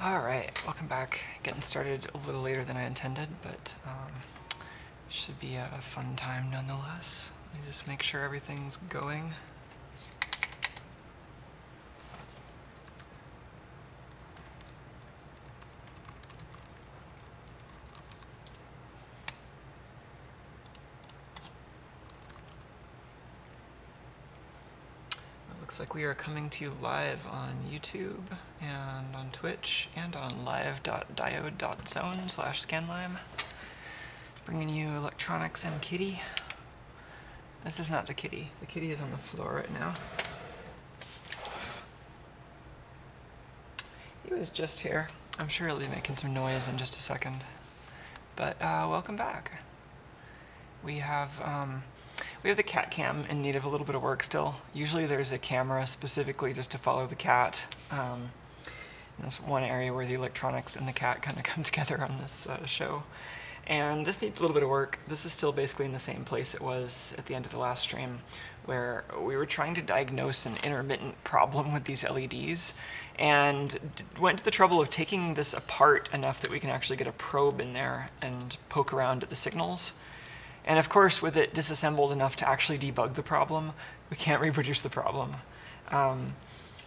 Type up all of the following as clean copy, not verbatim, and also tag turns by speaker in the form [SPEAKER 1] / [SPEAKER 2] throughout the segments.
[SPEAKER 1] Alright, welcome back. Getting started a little later than I intended, but should be a fun time nonetheless. Let me just make sure everything's going. Looks like we are coming to you live on YouTube and on Twitch and on live.diode.zone/scanlime. Bringing you electronics and kitty. This is not the kitty. The kitty is on the floor right now. He was just here. I'm sure he'll be making some noise in just a second. But welcome back. We have the cat cam in need of a little bit of work still. Usually there's a camera specifically just to follow the cat. That's one area where the electronics and the cat kind of come together on this show. And this needs a little bit of work. This is still basically in the same place it was at the end of the last stream, where we were trying to diagnose an intermittent problem with these LEDs, and went to the trouble of taking this apart enough that we can actually get a probe in there and poke around at the signals. And of course, with it disassembled enough to actually debug the problem, we can't reproduce the problem.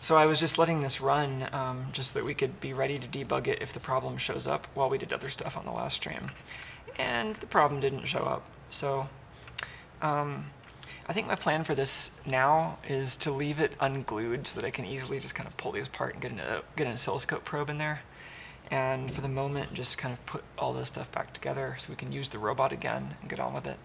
[SPEAKER 1] So I was just letting this run just so that we could be ready to debug it if the problem shows up while we did other stuff on the last stream. And the problem didn't show up. So I think my plan for this now is to leave it unglued so that I can easily just kind of pull these apart and get an oscilloscope probe in there. And for the moment, just kind of put all this stuff back together so we can use the robot again and get on with it.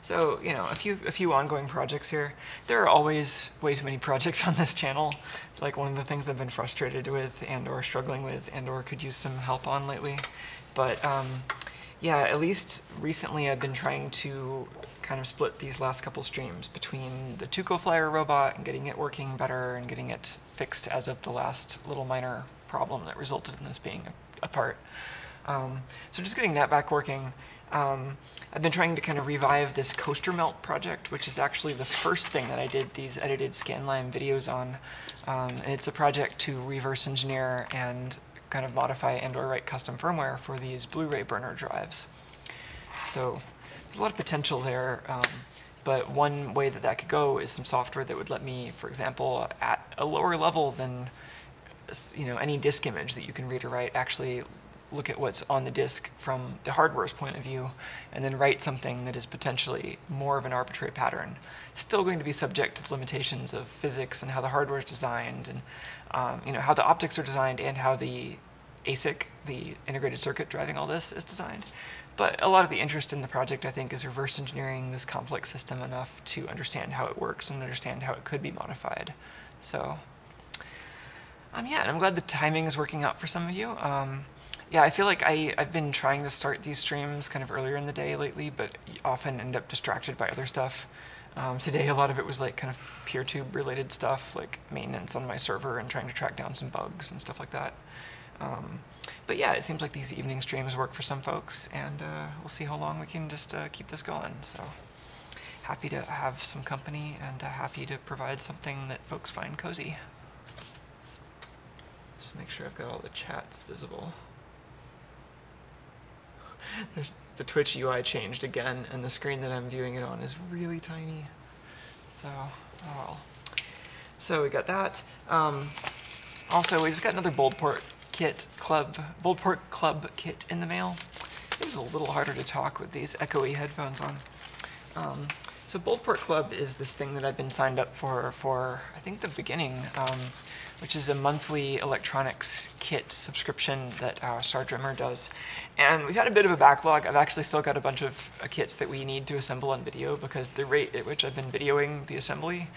[SPEAKER 1] So, you know, a few ongoing projects here. There are always way too many projects on this channel. It's like one of the things I've been frustrated with and/or struggling with and/or could use some help on lately. But yeah, at least recently I've been trying to kind of split these last couple streams between the Tuco Flyer robot and getting it working better and getting it fixed as of the last little minor problem that resulted in this being apart. So just getting that back working. I've been trying to kind of revive this coaster melt project, which is actually the first thing that I did these edited scanline videos on. And it's a project to reverse engineer and kind of modify and/or write custom firmware for these Blu-ray burner drives. So there's a lot of potential there. But one way that that could go is some software that would let me, for example, at a lower level than any disk image that you can read or write, actually look at what's on the disk from the hardware's point of view, and then write something that is potentially more of an arbitrary pattern. Still going to be subject to the limitations of physics and how the hardware is designed, and how the optics are designed, and how the ASIC, the integrated circuit driving all this, is designed. But a lot of the interest in the project, I think, is reverse engineering this complex system enough to understand how it works and understand how it could be modified. So yeah, and I'm glad the timing is working out for some of you. Yeah, I feel like I've been trying to start these streams kind of earlier in the day lately, but often end up distracted by other stuff. Today, a lot of it was like kind of PeerTube related stuff, like maintenance on my server and trying to track down some bugs and stuff like that. But yeah, it seems like these evening streams work for some folks, and we'll see how long we can just keep this going. So happy to have some company, and happy to provide something that folks find cozy. Just make sure I've got all the chats visible. There's the Twitch UI changed again, and the screen that I'm viewing it on is really tiny. So, oh well. So we got that. Also, we just got another Boldport Club kit in the mail. It was a little harder to talk with these echoey headphones on. So Boldport Club is this thing that I've been signed up for I think the beginning, which is a monthly electronics kit subscription that Sardrimmer does. And we've had a bit of a backlog. I've actually still got a bunch of kits that we need to assemble on video, because the rate at which I've been videoing the assembly,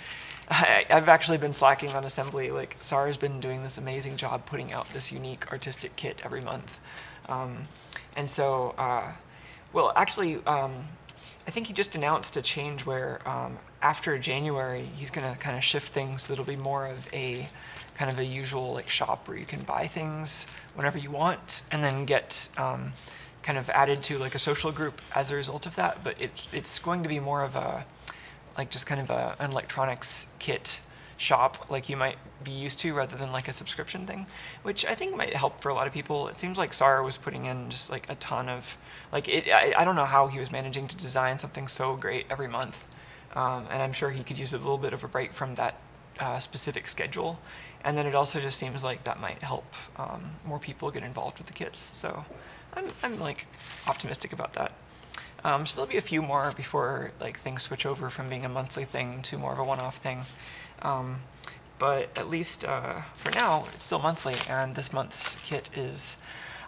[SPEAKER 1] I've actually been slacking on assembly. Like, Sar's been doing this amazing job putting out this unique artistic kit every month. And so, well, actually, I think he just announced a change where after January, he's going to kind of shift things so it'll be more of a kind of a usual like shop where you can buy things whenever you want, and then get kind of added to like a social group as a result of that. But it's going to be more of a like just kind of an electronics kit shop like you might be used to rather than like a subscription thing, which I think might help for a lot of people. It seems like Sar was putting in just like a ton of, like I don't know how he was managing to design something so great every month. And I'm sure he could use a little bit of a break from that specific schedule. And then it also just seems like that might help more people get involved with the kits. So I'm like optimistic about that. So there'll be a few more before like things switch over from being a monthly thing to more of a one-off thing. But at least for now, it's still monthly, and this month's kit is,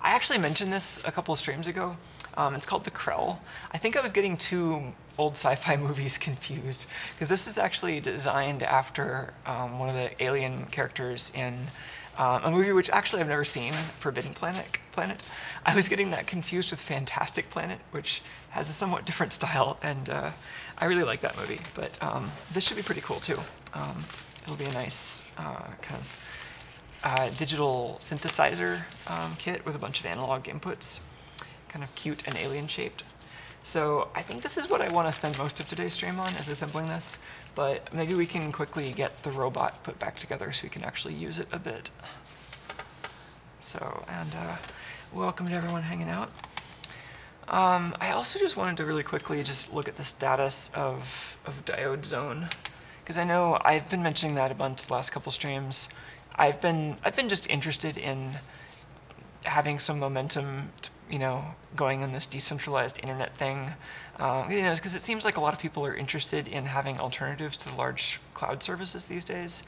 [SPEAKER 1] I actually mentioned this a couple of streams ago. It's called the Krell. I think I was getting two old sci-fi movies confused, because this is actually designed after one of the alien characters in a movie which actually I've never seen, Forbidden Planet. I was getting that confused with Fantastic Planet, which has a somewhat different style, and I really like that movie. But this should be pretty cool too. It'll be a nice kind of digital synthesizer kit with a bunch of analog inputs, kind of cute and alien shaped. So I think this is what I want to spend most of today's stream on, is assembling this, but maybe we can quickly get the robot put back together so we can actually use it a bit. So, and welcome to everyone hanging out. I also just wanted to really quickly just look at the status of Diode Zone, because I know I've been mentioning that a bunch the last couple streams. I've been just interested in having some momentum, you know, going on this decentralized internet thing, you know, because it seems like a lot of people are interested in having alternatives to the large cloud services these days.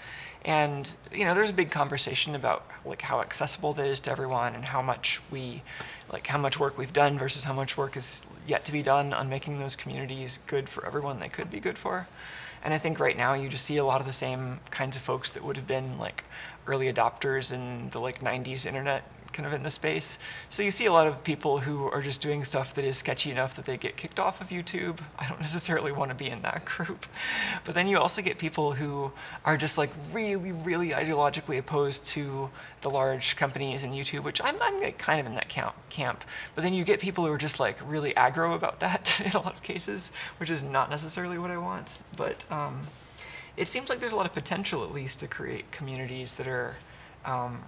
[SPEAKER 1] And, you know, there's a big conversation about like how accessible that is to everyone and how much work we've done versus how much work is yet to be done on making those communities good for everyone they could be good for. And I think right now you just see a lot of the same kinds of folks that would have been like early adopters in the like 90s internet kind of in the space. So you see a lot of people who are just doing stuff that is sketchy enough that they get kicked off of YouTube. I don't necessarily want to be in that group. But then you also get people who are just like really, really ideologically opposed to the large companies in YouTube, which I'm like kind of in that camp. But then you get people who are just like really aggro about that in a lot of cases, which is not necessarily what I want. But it seems like there's a lot of potential, at least, to create communities that are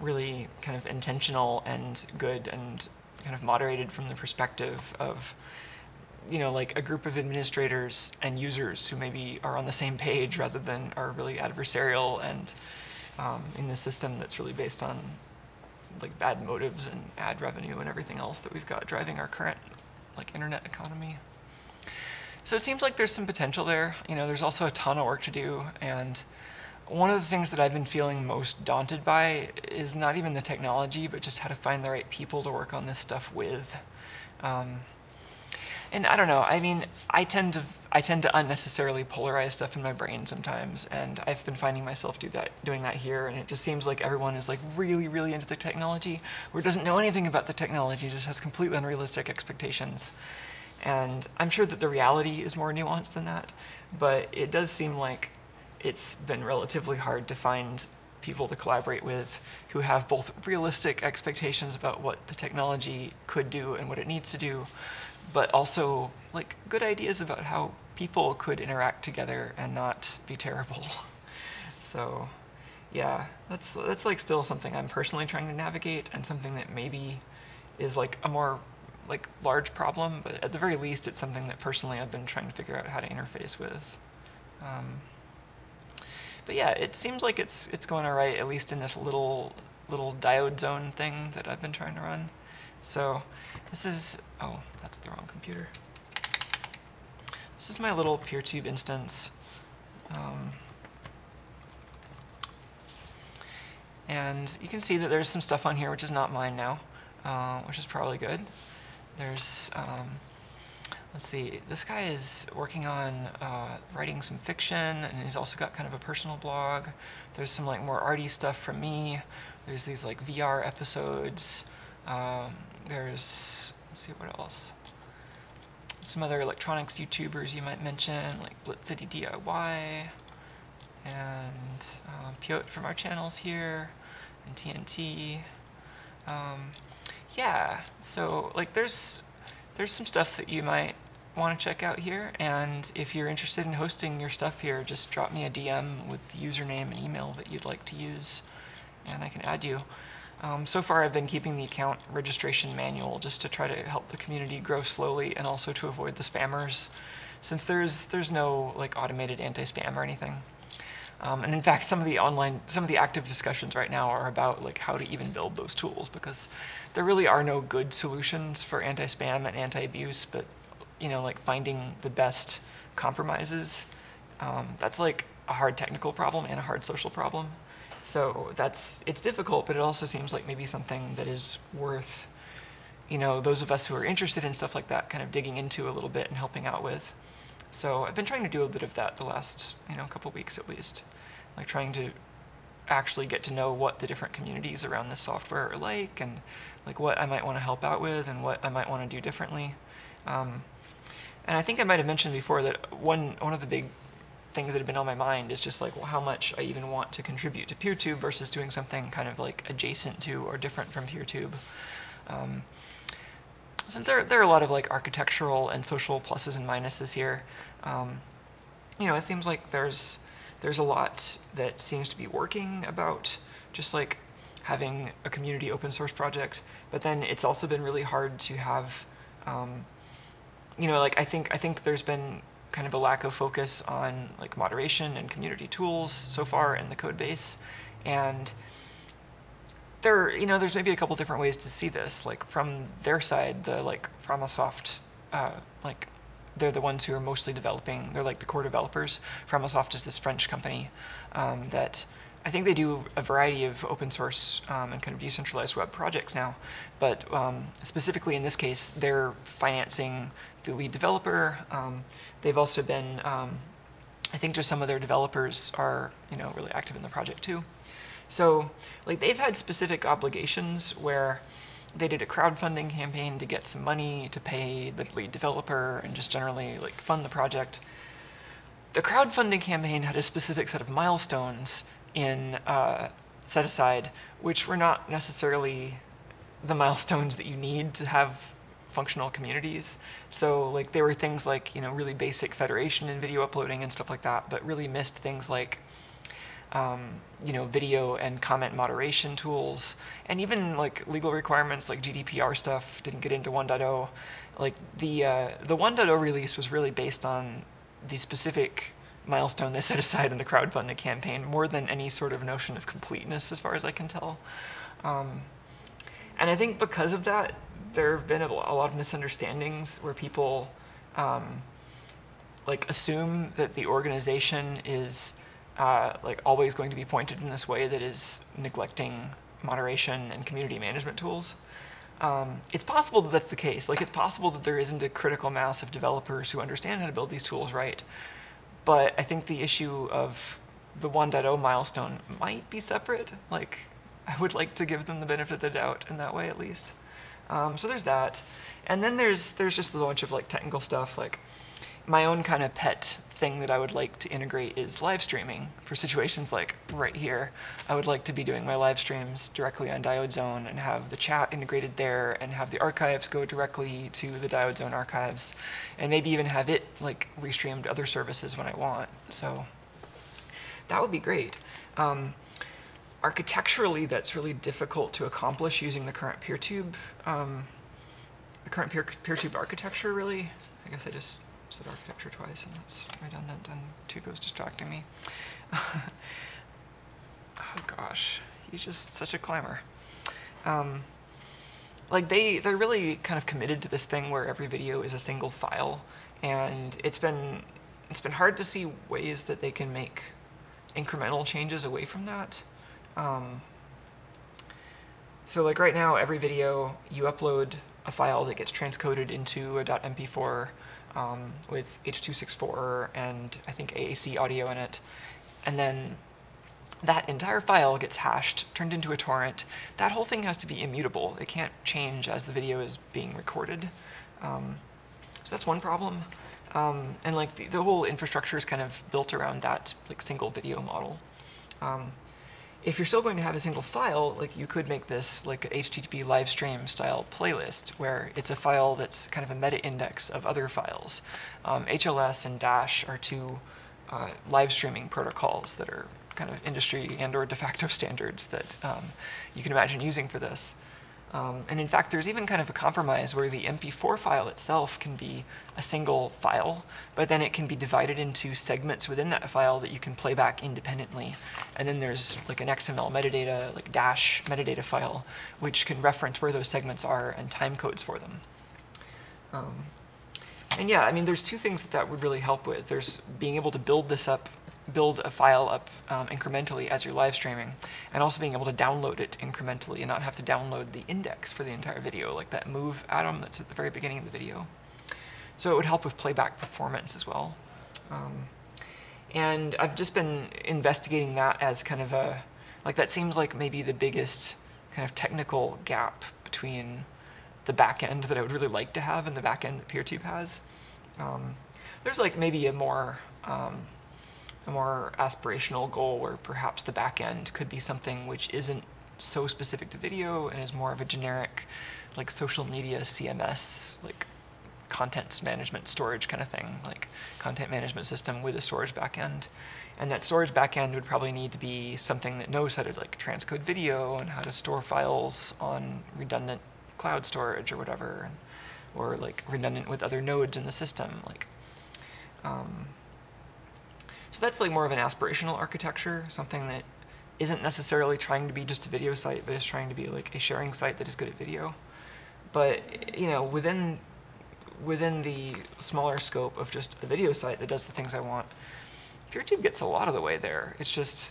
[SPEAKER 1] really kind of intentional and good and kind of moderated from the perspective of, you know, like a group of administrators and users who maybe are on the same page rather than are really adversarial and in a system that's really based on like bad motives and ad revenue and everything else that we've got driving our current like internet economy. So it seems like there's some potential there. You know, there's also a ton of work to do, and one of the things that I've been feeling most daunted by is not even the technology, but just how to find the right people to work on this stuff with. And I don't know, I mean, I tend to unnecessarily polarize stuff in my brain sometimes, and I've been finding myself doing that here, and it just seems like everyone is like really, really into the technology, or doesn't know anything about the technology, just has completely unrealistic expectations. And I'm sure that the reality is more nuanced than that, but it does seem like it's been relatively hard to find people to collaborate with who have both realistic expectations about what the technology could do and what it needs to do, but also like good ideas about how people could interact together and not be terrible. So yeah, that's like still something I'm personally trying to navigate, and something that maybe is like a more like large problem, but at the very least it's something that personally I've been trying to figure out how to interface with. But yeah, it seems like it's going all right, at least in this little Diode Zone thing that I've been trying to run. So this is, oh, that's the wrong computer. This is my little PeerTube instance. And you can see that there's some stuff on here which is not mine now, which is probably good. There's, let's see, this guy is working on writing some fiction, and he's also got kind of a personal blog. There's some like more arty stuff from me. There's these like VR episodes. There's, let's see, what else? Some other electronics YouTubers you might mention, like Blitz City DIY, and Piotr from our channels here, and TNT. Yeah, so like there's some stuff that you might want to check out here. And if you're interested in hosting your stuff here, just drop me a DM with the username and email that you'd like to use, and I can add you. So far, I've been keeping the account registration manual just to try to help the community grow slowly, and also to avoid the spammers, since there's no like automated anti-spam or anything. And in fact, some of the active discussions right now are about like how to even build those tools, because there really are no good solutions for anti-spam and anti-abuse, but like finding the best compromises, that's like a hard technical problem and a hard social problem. So it's difficult, but it also seems like maybe something that is worth, those of us who are interested in stuff like that kind of digging into a little bit and helping out with. So I've been trying to do a bit of that the last, couple weeks at least, like trying to actually get to know what the different communities around this software are like, and like what I might want to help out with and what I might want to do differently. And I think I might have mentioned before that one of the big things that have been on my mind is just like, well, how much I even want to contribute to PeerTube versus doing something kind of like adjacent to or different from PeerTube. So there are a lot of like architectural and social pluses and minuses here. It seems like there's a lot that seems to be working about just like having a community open source project, but then it's also been really hard to have, like I think there's been kind of a lack of focus on like moderation and community tools so far in the code base, and there's maybe a couple different ways to see this. Like from their side, the like Framasoft, like they're the ones who are mostly developing. They're like the core developers. Framasoft is this French company that I think they do a variety of open source and kind of decentralized web projects now. But specifically in this case, they're financing the lead developer. They've also been, I think just some of their developers are really active in the project too. So like they've had specific obligations where they did a crowdfunding campaign to get some money to pay the lead developer and just generally like fund the project. The crowdfunding campaign had a specific set of milestones in set aside, which were not necessarily the milestones that you need to have functional communities. So like there were things like really basic federation and video uploading and stuff like that, but really missed things like video and comment moderation tools, and even like legal requirements like GDPR stuff didn't get into 1.0. Like the 1.0 release was really based on the specific milestone they set aside in the crowdfunding campaign more than any sort of notion of completeness, as far as I can tell. And I think because of that, there have been a lot of misunderstandings where people like assume that the organization is like always going to be pointed in this way that is neglecting moderation and community management tools. It's possible that that's the case. Like it's possible that there isn't a critical mass of developers who understand how to build these tools right. But I think the issue of the 1.0 milestone might be separate. Like I would like to give them the benefit of the doubt in that way at least. So there's that. And then there's just a bunch of like technical stuff. Like my own kind of pet thing that I would like to integrate is live streaming for situations like right here. I would like to be doing my live streams directly on Diode Zone and have the chat integrated there and have the archives go directly to the Diode Zone archives, and maybe even have it like restreamed to other services when I want. So that would be great. Architecturally, that's really difficult to accomplish using the current PeerTube, PeerTube architecture, really. I guess I just said architecture twice, and that's redundant, and Tuco's distracting me. Oh gosh, he's just such a climber. Like they're really kind of committed to this thing where every video is a single file, and it's been hard to see ways that they can make incremental changes away from that. So like right now, every video you upload a file that gets transcoded into a .mp4 with H.264 and I think AAC audio in it, and then that entire file gets hashed, turned into a torrent. That whole thing has to be immutable. It can't change as the video is being recorded. So that's one problem. And like the whole infrastructure is kind of built around that like single video model. If you're still going to have a single file, like you could make this like a HTTP live stream style playlist where it's a file that's kind of a meta index of other files. HLS and Dash are two live streaming protocols that are kind of industry and/or de facto standards that you can imagine using for this. And in fact, there's even kind of a compromise where the MP4 file itself can be a single file, but then it can be divided into segments within that file that you can play back independently. And then there's like an XML metadata, like Dash metadata file, which can reference where those segments are and time codes for them. And yeah, I mean, there's two things that would really help with. There's being able to build a file up incrementally as you're live streaming, and also being able to download it incrementally and not have to download the index for the entire video, like that move atom that's at the very beginning of the video. So it would help with playback performance as well. And I've just been investigating that as kind of a, like that seems like maybe the biggest kind of technical gap between the back end that I would really like to have and the back end that PeerTube has. There's like maybe a more aspirational goal where perhaps the back end could be something which isn't so specific to video and is more of a generic like social media CMS, like content management storage kind of thing, like content management system with a storage backend. And that storage backend would probably need to be something that knows how to like transcode video and how to store files on redundant cloud storage or whatever, or like redundant with other nodes in the system. Like, so that's like more of an aspirational architecture, something that isn't necessarily trying to be just a video site, but is trying to be like a sharing site that is good at video. But you know, within the smaller scope of just a video site that does the things I want, PeerTube gets a lot of the way there. It's just,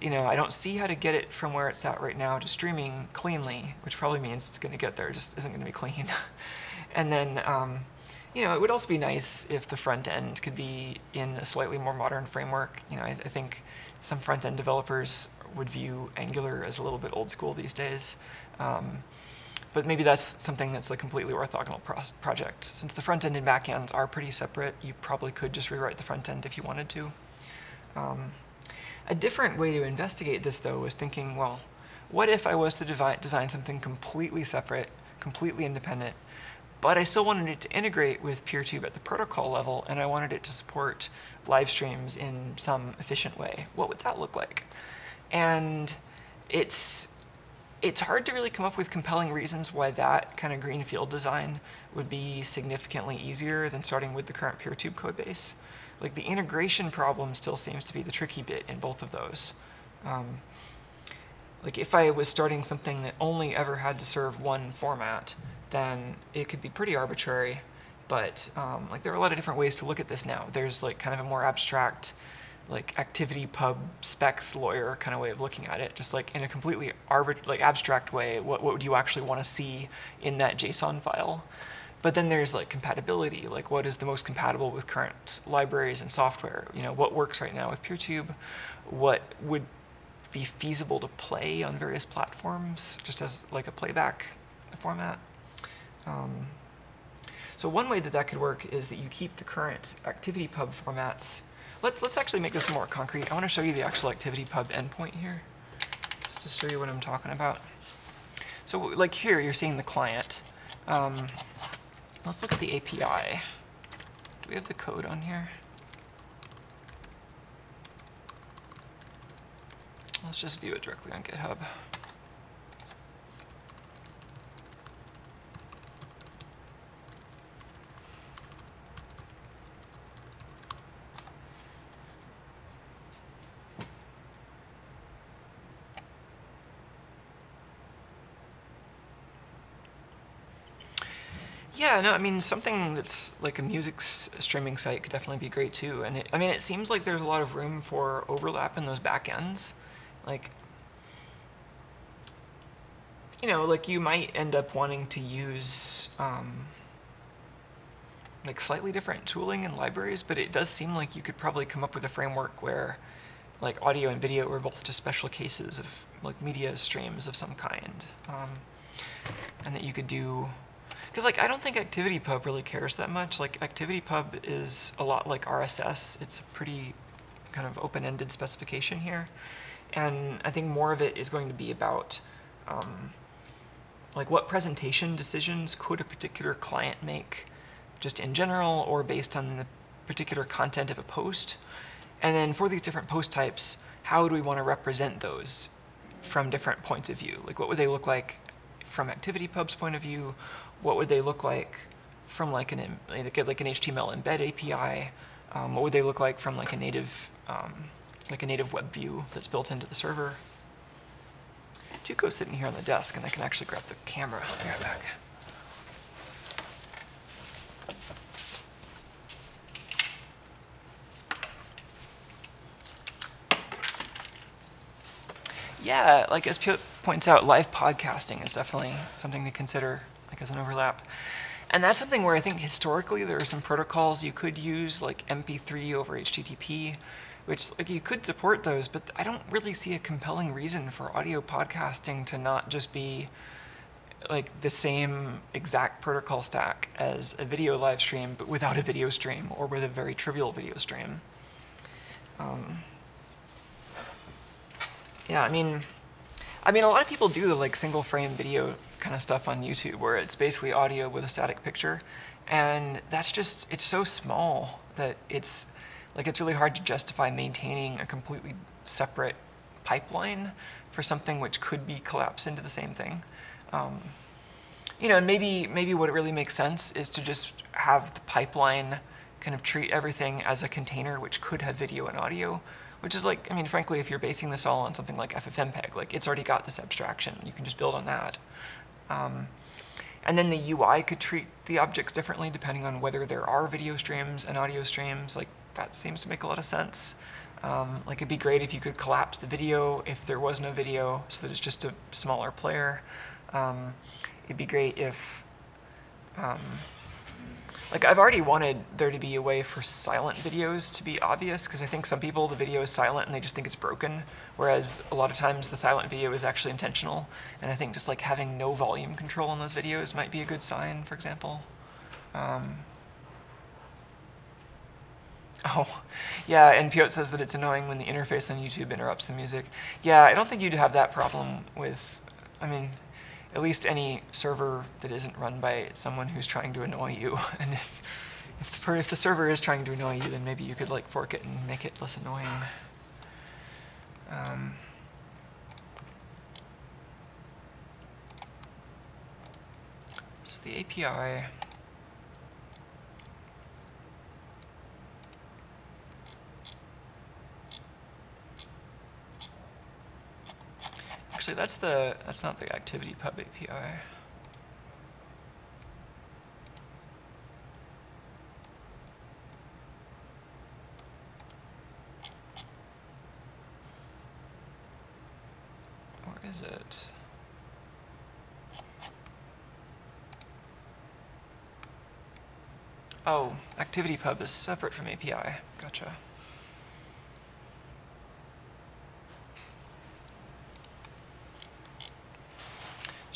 [SPEAKER 1] you know, I don't see how to get it from where it's at right now to streaming cleanly, which probably means it's going to get there, it just isn't going to be clean. And then, you know, it would also be nice if the front end could be in a slightly more modern framework. You know, I think some front end developers would view Angular as a little bit old school these days. But maybe that's something that's a completely orthogonal project. Since the front end and back ends are pretty separate, you probably could just rewrite the front end if you wanted to. A different way to investigate this, though, was thinking, well, what if I was to design something completely separate, completely independent, but I still wanted it to integrate with PeerTube at the protocol level, and I wanted it to support live streams in some efficient way? What would that look like? And it's hard to really come up with compelling reasons why that kind of greenfield design would be significantly easier than starting with the current PeerTube codebase. Like the integration problem still seems to be the tricky bit in both of those. Like if I was starting something that only ever had to serve one format, then it could be pretty arbitrary. But like there are a lot of different ways to look at this now. There's like kind of a more abstract, like activity pub specs lawyer kind of way of looking at it, just like in a completely abstract way. What would you actually want to see in that JSON file? But then there's like compatibility, like what is the most compatible with current libraries and software? You know, what works right now with PeerTube? What would be feasible to play on various platforms, just as like a playback format? So one way that could work is that you keep the current ActivityPub formats. Let's actually make this more concrete. I want to show you the actual ActivityPub endpoint here, just to show you what I'm talking about. So like here, you're seeing the client. Let's look at the API. Do we have the code on here? Let's just view it directly on GitHub. Yeah, no, I mean, something that's like a music streaming site could definitely be great too. And I mean, it seems like there's a lot of room for overlap in those backends. Like, you know, like you might end up wanting to use like slightly different tooling and libraries, but it does seem like you could probably come up with a framework where like audio and video were both just special cases of like media streams of some kind. And that you could do, because like I don't think ActivityPub really cares that much. Like ActivityPub is a lot like RSS. It's a pretty kind of open-ended specification here. And I think more of it is going to be about like what presentation decisions could a particular client make just in general or based on the particular content of a post. And then for these different post types, how do we want to represent those from different points of view? Like what would they look like from ActivityPub's point of view? What would they look like from like an HTML embed API? What would they look like from like a native web view that's built into the server? Tuco's sitting here on the desk, and I can actually grab the camera. I'll be right back. Yeah, like as Piotr points out, live podcasting is definitely something to consider, like as an overlap. And that's something where I think historically there are some protocols you could use, like MP3 over HTTP, which like you could support those, but I don't really see a compelling reason for audio podcasting to not just be like the same exact protocol stack as a video live stream, but without a video stream or with a very trivial video stream. Yeah, I mean, a lot of people do the like single frame video kind of stuff on YouTube where it's basically audio with a static picture, and that's just, it's so small that it's really hard to justify maintaining a completely separate pipeline for something which could be collapsed into the same thing. You know, and maybe what it really makes sense is to just have the pipeline kind of treat everything as a container which could have video and audio, which is like, I mean, frankly, if you're basing this all on something like FFmpeg, like it's already got this abstraction. You can just build on that. And then the UI could treat the objects differently depending on whether there are video streams and audio streams. Like that seems to make a lot of sense. Like it'd be great if you could collapse the video if there was no video so that it's just a smaller player. It'd be great if, like I've already wanted there to be a way for silent videos to be obvious, because I think some people, the video is silent and they just think it's broken, whereas a lot of times the silent video is actually intentional. And I think just like having no volume control on those videos might be a good sign, for example. Oh, yeah, and Piotr says that it's annoying when the interface on YouTube interrupts the music. Yeah, I don't think you'd have that problem with, I mean, at least any server that isn't run by someone who's trying to annoy you. And if the server is trying to annoy you, then maybe you could like fork it and make it less annoying. This is the API. Actually, that's not the ActivityPub API. Or is it? Oh, ActivityPub is separate from API. Gotcha.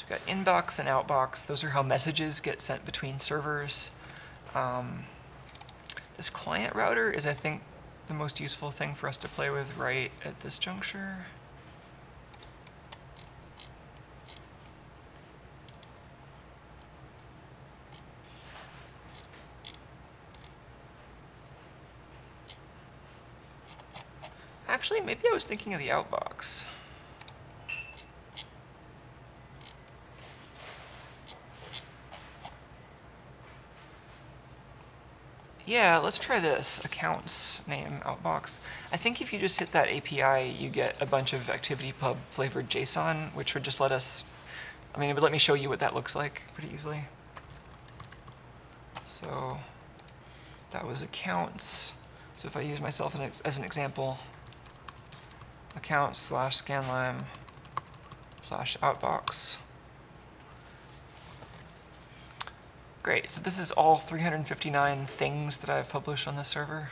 [SPEAKER 1] We've got inbox and outbox. Those are how messages get sent between servers. This client router is, I think, the most useful thing for us to play with right at this juncture. Actually, maybe I was thinking of the outbox. Yeah, let's try this. Accounts name outbox. I think if you just hit that API, you get a bunch of ActivityPub flavored JSON, which would just let us, I mean, it would let me show you what that looks like pretty easily. So that was accounts. So if I use myself as an example, accounts / scanlime / outbox. Great, so this is all 359 things that I've published on this server.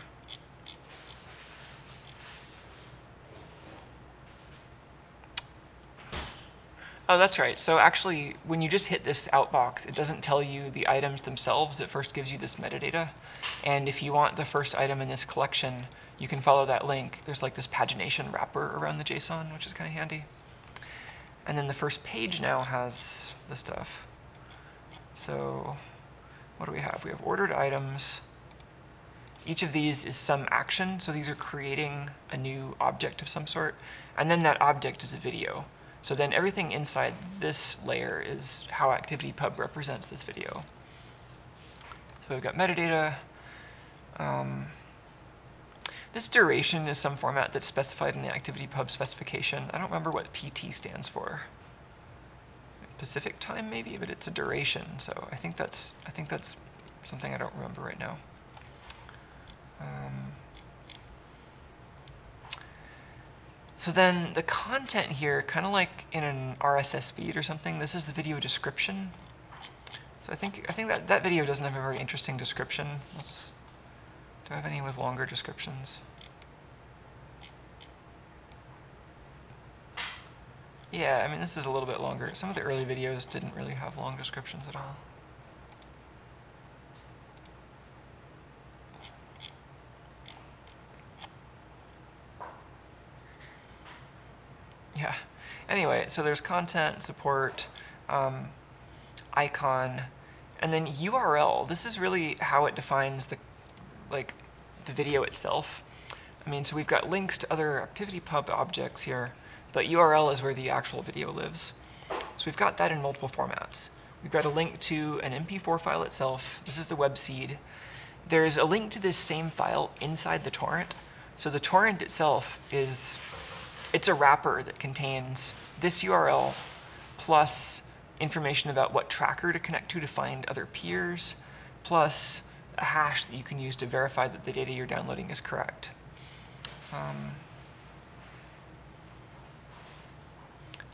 [SPEAKER 1] Oh, that's right. So actually, when you just hit this outbox, it doesn't tell you the items themselves. It first gives you this metadata. And if you want the first item in this collection, you can follow that link. There's like this pagination wrapper around the JSON, which is kind of handy. And then the first page now has the stuff. So what do we have? We have ordered items. Each of these is some action. So these are creating a new object of some sort. And then that object is a video. So then everything inside this layer is how ActivityPub represents this video. So we've got metadata. This duration is some format that's specified in the ActivityPub specification. I don't remember what PT stands for. Pacific time maybe, but it's a duration. So I think that's something I don't remember right now. So then the content here, kind of like in an RSS feed or something, this is the video description. So I think that video doesn't have a very interesting description. Do I have any with longer descriptions? Yeah, I mean, this is a little bit longer. Some of the early videos didn't really have long descriptions at all. Yeah. Anyway, so there's content, support, icon, and then URL. This is really how it defines the video itself. I mean, so we've got links to other ActivityPub objects here, but URL is where the actual video lives. So we've got that in multiple formats. We've got a link to an MP4 file itself. This is the web seed. There's a link to this same file inside the torrent. So the torrent itself it's a wrapper that contains this URL plus information about what tracker to connect to find other peers, plus a hash that you can use to verify that the data you're downloading is correct.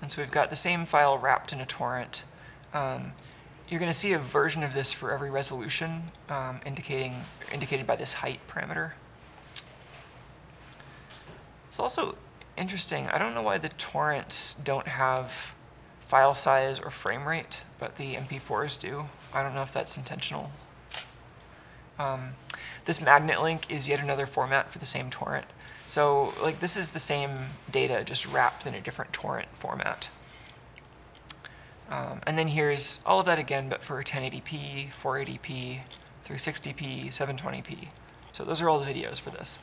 [SPEAKER 1] And so we've got the same file wrapped in a torrent. You're going to see a version of this for every resolution, indicated by this height parameter. It's also interesting. I don't know why the torrents don't have file size or frame rate, but the MP4s do. I don't know if that's intentional. This magnet link is yet another format for the same torrent. So this is the same data, just wrapped in a different torrent format. And then here's all of that again, but for 1080p, 480p, 360p, 720p. So those are all the videos for this.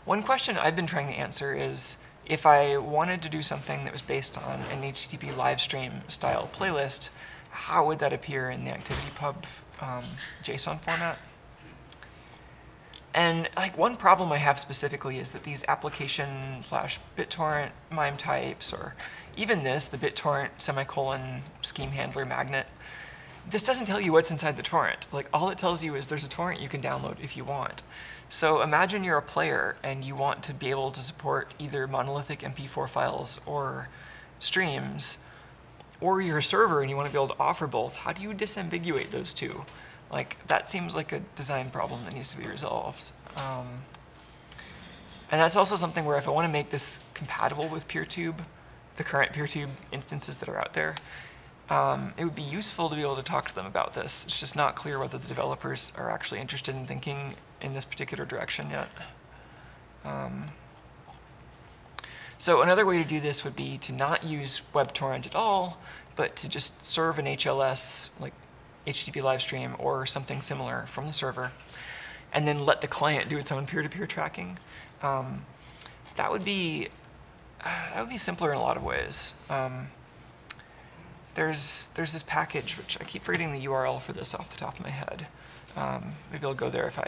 [SPEAKER 1] One question I've been trying to answer is, if I wanted to do something that was based on an HTTP live stream style playlist, how would that appear in the ActivityPub JSON format? And one problem I have specifically is that these application/BitTorrent MIME types, or even this, the BitTorrent semicolon scheme handler magnet, this doesn't tell you what's inside the torrent. All it tells you is there's a torrent you can download if you want. So imagine you're a player and you want to be able to support either monolithic MP4 files or streams, or you're a server and you want to be able to offer both. How do you disambiguate those two? That seems like a design problem that needs to be resolved. And that's also something where if I want to make this compatible with PeerTube, the current PeerTube instances that are out there, it would be useful to be able to talk to them about this. It's just not clear whether the developers are actually interested in thinking in this particular direction yet. So another way to do this would be to not use WebTorrent at all, but to just serve an HLS, like HTTP live stream or something similar from the server, and then let the client do its own peer-to-peer tracking. That would be simpler in a lot of ways. There's this package, which I keep forgetting the URL for this off the top of my head. Maybe I'll go there if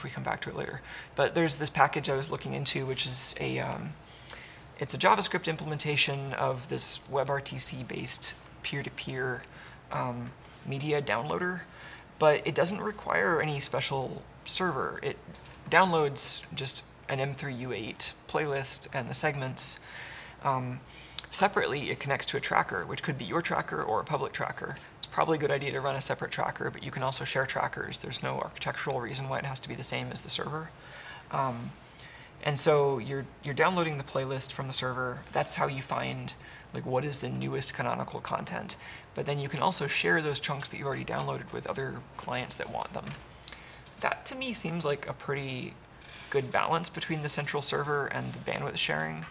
[SPEAKER 1] we come back to it later. But there's this package I was looking into, which is it's a JavaScript implementation of this WebRTC-based peer-to-peer media downloader, but it doesn't require any special server. It downloads just an M3U8 playlist and the segments. Separately, it connects to a tracker, which could be your tracker or a public tracker. It's probably a good idea to run a separate tracker, but you can also share trackers. There's no architectural reason why it has to be the same as the server. And so you're downloading the playlist from the server. That's how you find like what is the newest canonical content. But then you can also share those chunks that you've already downloaded with other clients that want them. That to me seems like a pretty good balance between the central server and the bandwidth sharing.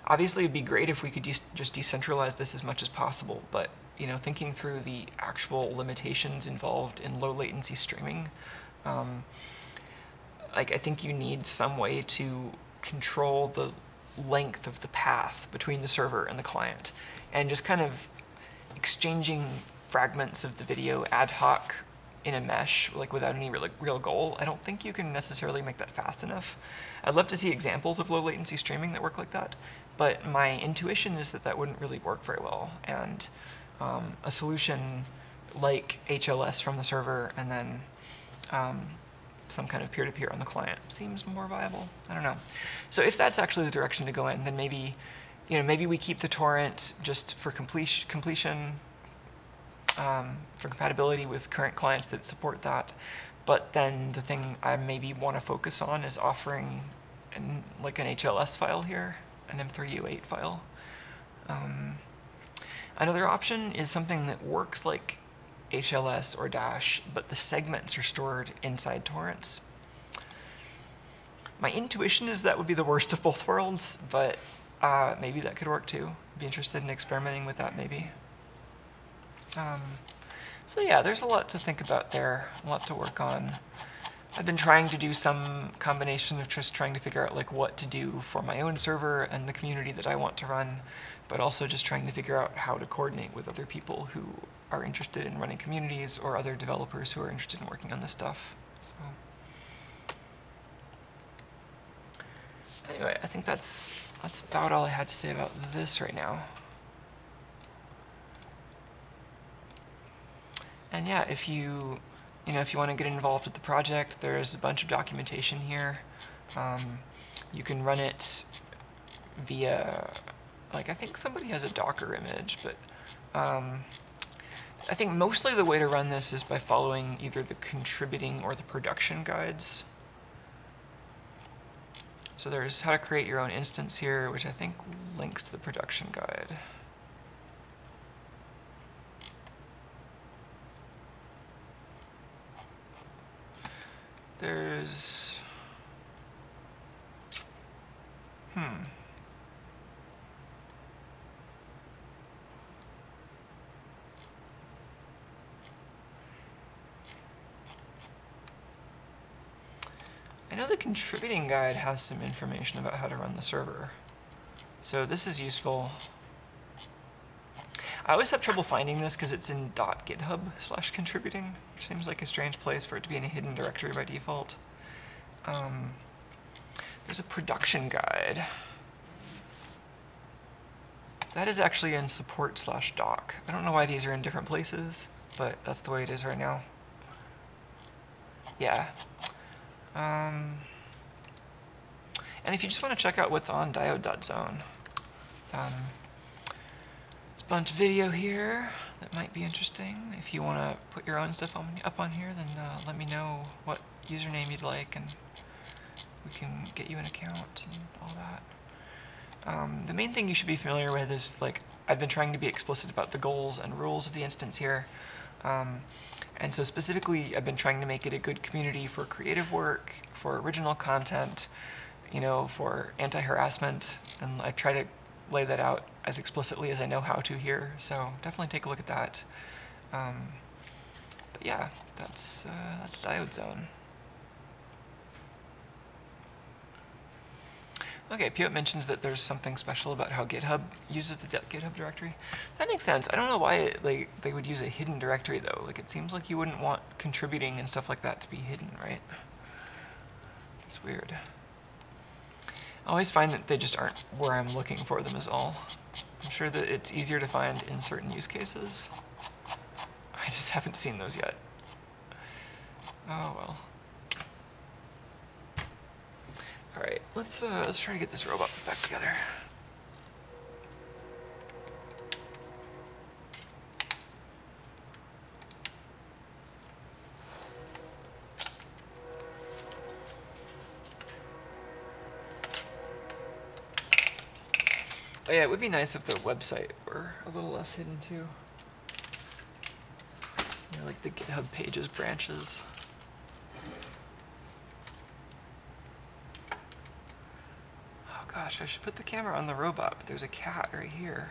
[SPEAKER 1] Obviously, it'd be great if we could just decentralize this as much as possible, but thinking through the actual limitations involved in low latency streaming, like I think you need some way to control the length of the path between the server and the client, and just kind of exchanging fragments of the video ad hoc in a mesh, like without any real goal. I don't think you can necessarily make that fast enough. I'd love to see examples of low latency streaming that work like that, but my intuition is that that wouldn't really work very well. And a solution like HLS from the server and then some kind of peer-to-peer on the client seems more viable. I don't know. So if that's actually the direction to go in, then maybe we keep the torrent just for completion, for compatibility with current clients that support that. But then the thing I maybe want to focus on is offering like an HLS file here, an M3U8 file. Another option is something that works like HLS or Dash, but the segments are stored inside torrents. My intuition is that would be the worst of both worlds, but maybe that could work too. I'd be interested in experimenting with that maybe. So yeah, there's a lot to think about there, a lot to work on. I've been trying to do some combination of just trying to figure out like what to do for my own server and the community that I want to run, but also just trying to figure out how to coordinate with other people who are interested in running communities or other developers who are interested in working on this stuff. So anyway, I think that's about all I had to say about this right now. And yeah, if you want to get involved with the project, there's a bunch of documentation here. You can run it via, like I think somebody has a Docker image, but I think mostly the way to run this is by following either the contributing or the production guides. So there's how to create your own instance here, which I think links to the production guide. There's, I know the contributing guide has some information about how to run the server. So this is useful. I always have trouble finding this because it's in .github/contributing, which seems like a strange place for it to be in a hidden directory by default. There's a production guide. That is actually in support/doc. I don't know why these are in different places, but that's the way it is right now. Yeah. And if you just want to check out what's on diode.zone, there's a bunch of video here that might be interesting. If you want to put your own stuff up on here, then let me know what username you'd like, and we can get you an account and all that. The main thing you should be familiar with is, like, I've been trying to be explicit about the goals and rules of the instance here. And so specifically, I've been trying to make it a good community for creative work, for original content, for anti-harassment, and I try to lay that out as explicitly as I know how to here. So definitely take a look at that. But yeah, that's Diode Zone. Okay, Piot mentions that there's something special about how GitHub uses the GitHub directory. That makes sense. I don't know why they would use a hidden directory, though. Like, it seems like you wouldn't want contributing and stuff like that to be hidden, right? It's weird. I always find that they just aren't where I'm looking for them is all. I'm sure that it's easier to find in certain use cases. I just haven't seen those yet. Oh, well. All right, let's try to get this robot back together. Oh yeah, it would be nice if the website were a little less hidden too. You know, like the GitHub pages branches. Oh gosh, I should put the camera on the robot, but there's a cat right here.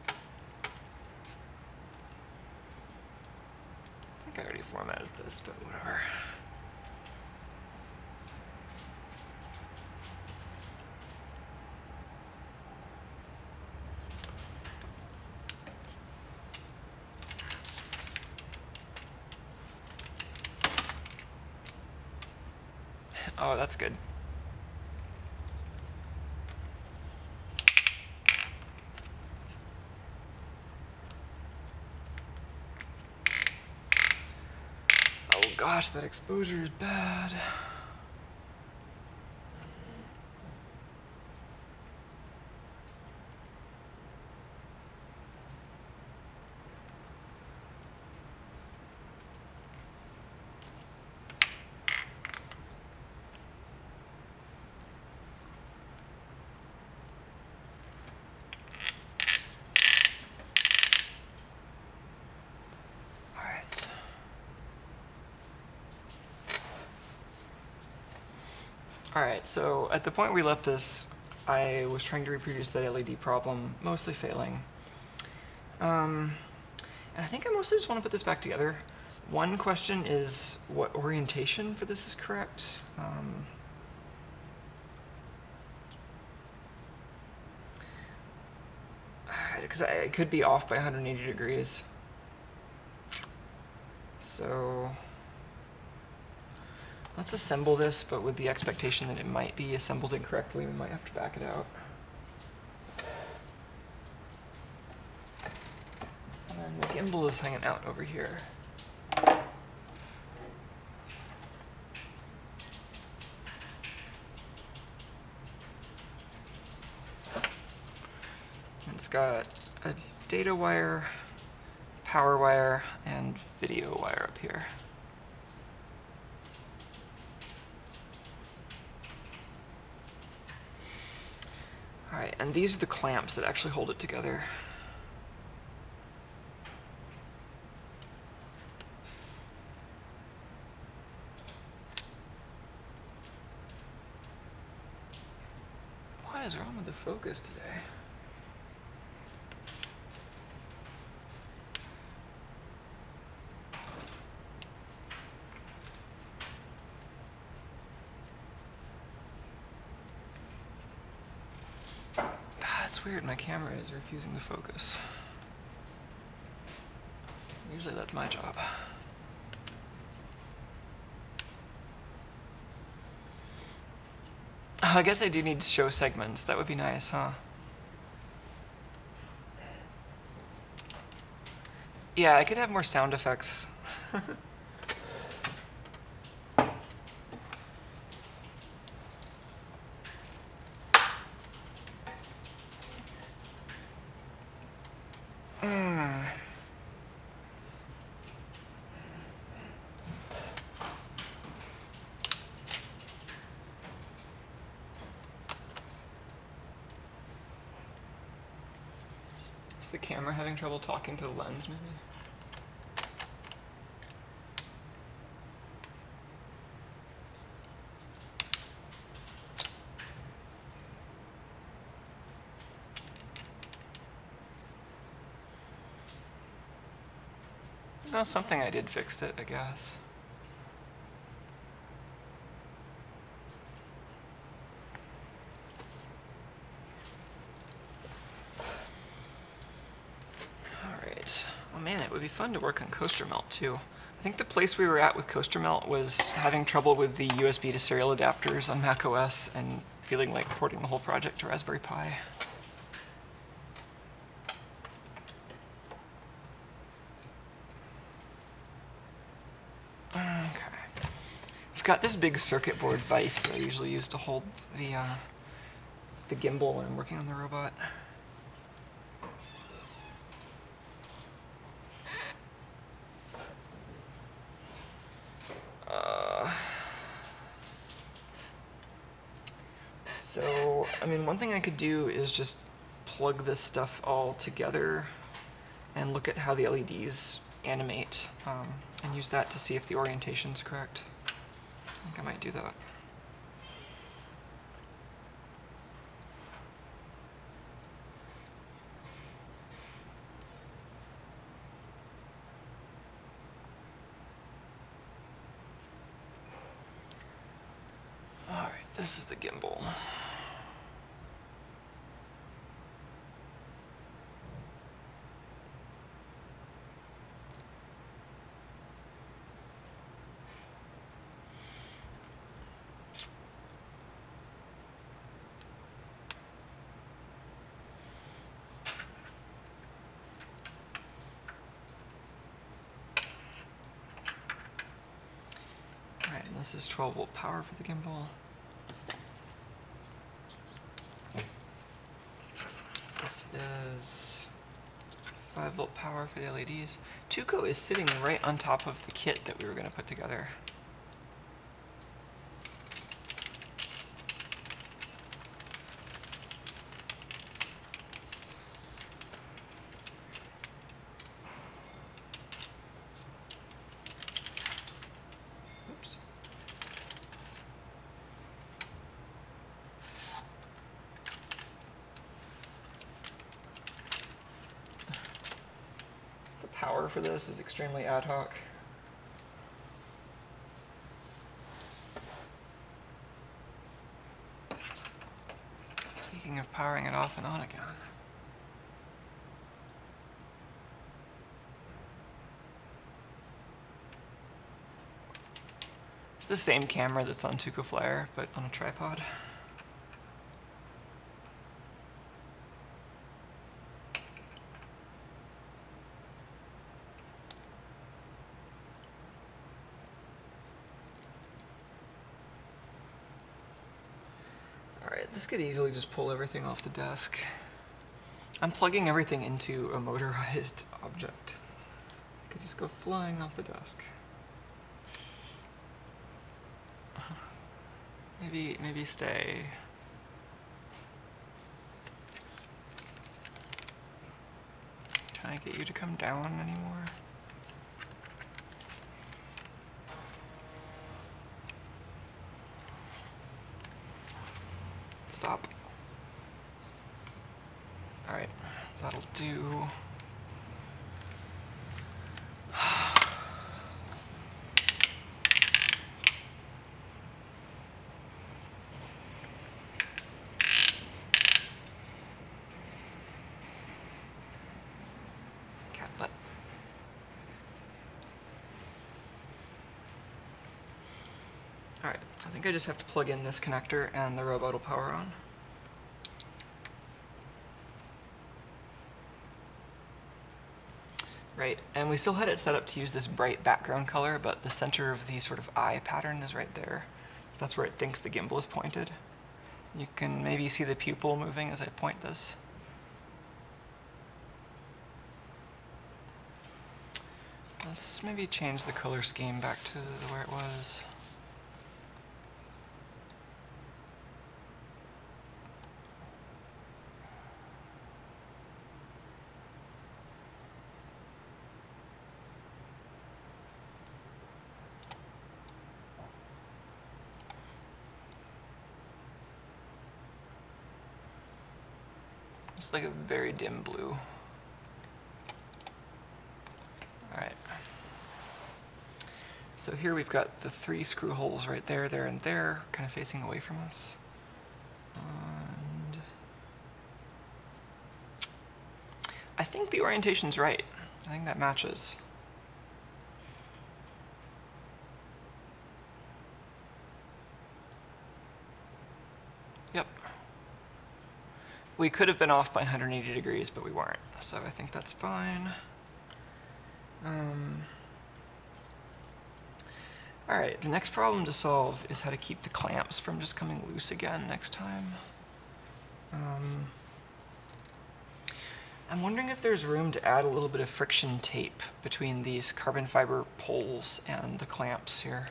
[SPEAKER 1] I think I already formatted this, but whatever. Oh, that's good. Oh gosh, that exposure is bad. Alright, so at the point we left this, I was trying to reproduce that LED problem, mostly failing. And I think I mostly just want to put this back together. One question is what orientation for this is correct. Because I could be off by 180 degrees. So let's assemble this, but with the expectation that it might be assembled incorrectly. We might have to back it out. And then the gimbal is hanging out over here. It's got a data wire, power wire, and video wire up here. Alright, and these are the clamps that actually hold it together. What is wrong with the focus today? It's weird, my camera is refusing to focus. Usually that's my job. Oh, I guess I do need to show segments. That would be nice, huh? Yeah, I could have more sound effects. Is the camera having trouble talking to the lens, maybe? No, something I did fixed it, I guess. Alright. Oh man, it would be fun to work on coaster melt too. I think the place we were at with coaster melt was having trouble with the USB to serial adapters on macOS and feeling like porting the whole project to Raspberry Pi. Got this big circuit board vise that I usually use to hold the gimbal when I'm working on the robot. So, I mean, one thing I could do is just plug this stuff all together and look at how the LEDs animate, and use that to see if the orientation's correct. I think I might do that. Alright, this is the gimbal. Alright, and this is 12-volt power for the gimbal. This is 5-volt power for the LEDs. Tuco is sitting right on top of the kit that we were going to put together. Oops. The power for this is extremely ad hoc. Speaking of powering it off and on again. It's the same camera that's on Tuco Flyer, but on a tripod. Alright, this could easily just pull everything off the desk. I'm plugging everything into a motorized object. It could just go flying off the desk. Maybe stay. Can I get you to come down anymore? Stop. Alright, that'll do. Cat butt. Alright, I think I just have to plug in this connector and the robot will power on. Right, and we still had it set up to use this bright background color, but the center of the sort of eye pattern is right there. That's where it thinks the gimbal is pointed. You can maybe see the pupil moving as I point this. Let's maybe change the color scheme back to where it was. It's like a very dim blue. Alright. So here we've got the 3 screw holes right there, there, and there, kind of facing away from us. And I think the orientation's right. I think that matches. Yep. We could have been off by 180 degrees, but we weren't, so I think that's fine. Alright, the next problem to solve is how to keep the clamps from just coming loose again next time. I'm wondering if there's room to add a little bit of friction tape between these carbon fiber poles and the clamps here.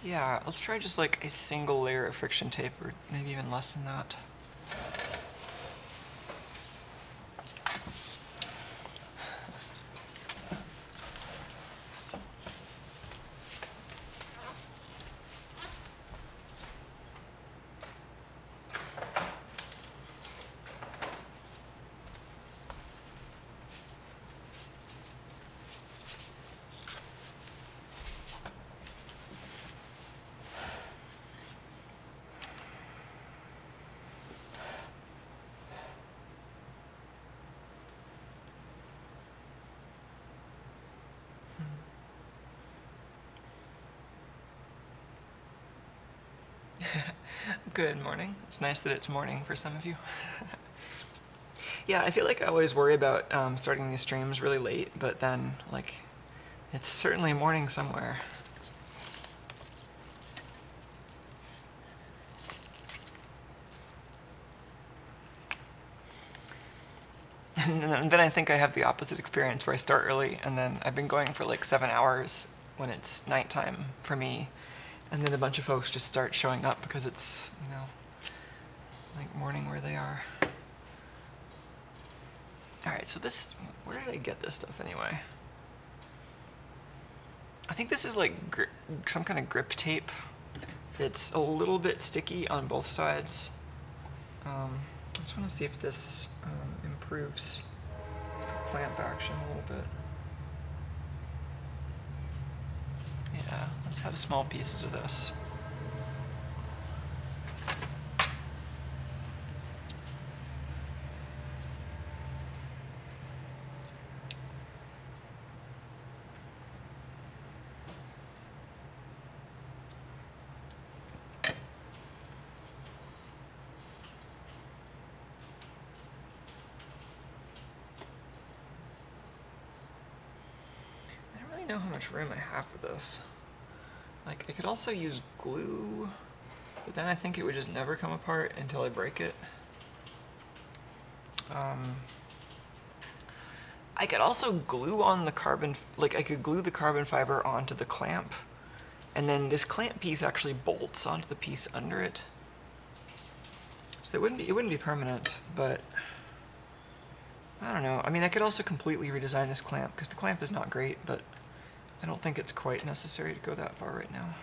[SPEAKER 1] Yeah, let's try just like a single layer of friction tape, or maybe even less than that. Good morning. It's nice that it's morning for some of you. Yeah, I feel like I always worry about starting these streams really late, but then, like, it's certainly morning somewhere. And then I think I have the opposite experience where I start early, and then I've been going for like 7 hours when it's nighttime for me, and then a bunch of folks just start showing up because it's, you know, like morning where they are. All right, so this, where did I get this stuff anyway? I think this is like some kind of grip tape. It's a little bit sticky on both sides. I just want to see if this improves the clamp action a little bit. Yeah, let's have small pieces of this. Know how much room I have for this. Like, I could also use glue, but then I think it would just never come apart until I break it. I could also glue on the carbon, like I could glue the carbon fiber onto the clamp, and then this clamp piece actually bolts onto the piece under it. So it wouldn't be permanent, but I don't know. I mean, I could also completely redesign this clamp, because the clamp is not great, but I don't think it's quite necessary to go that far right now.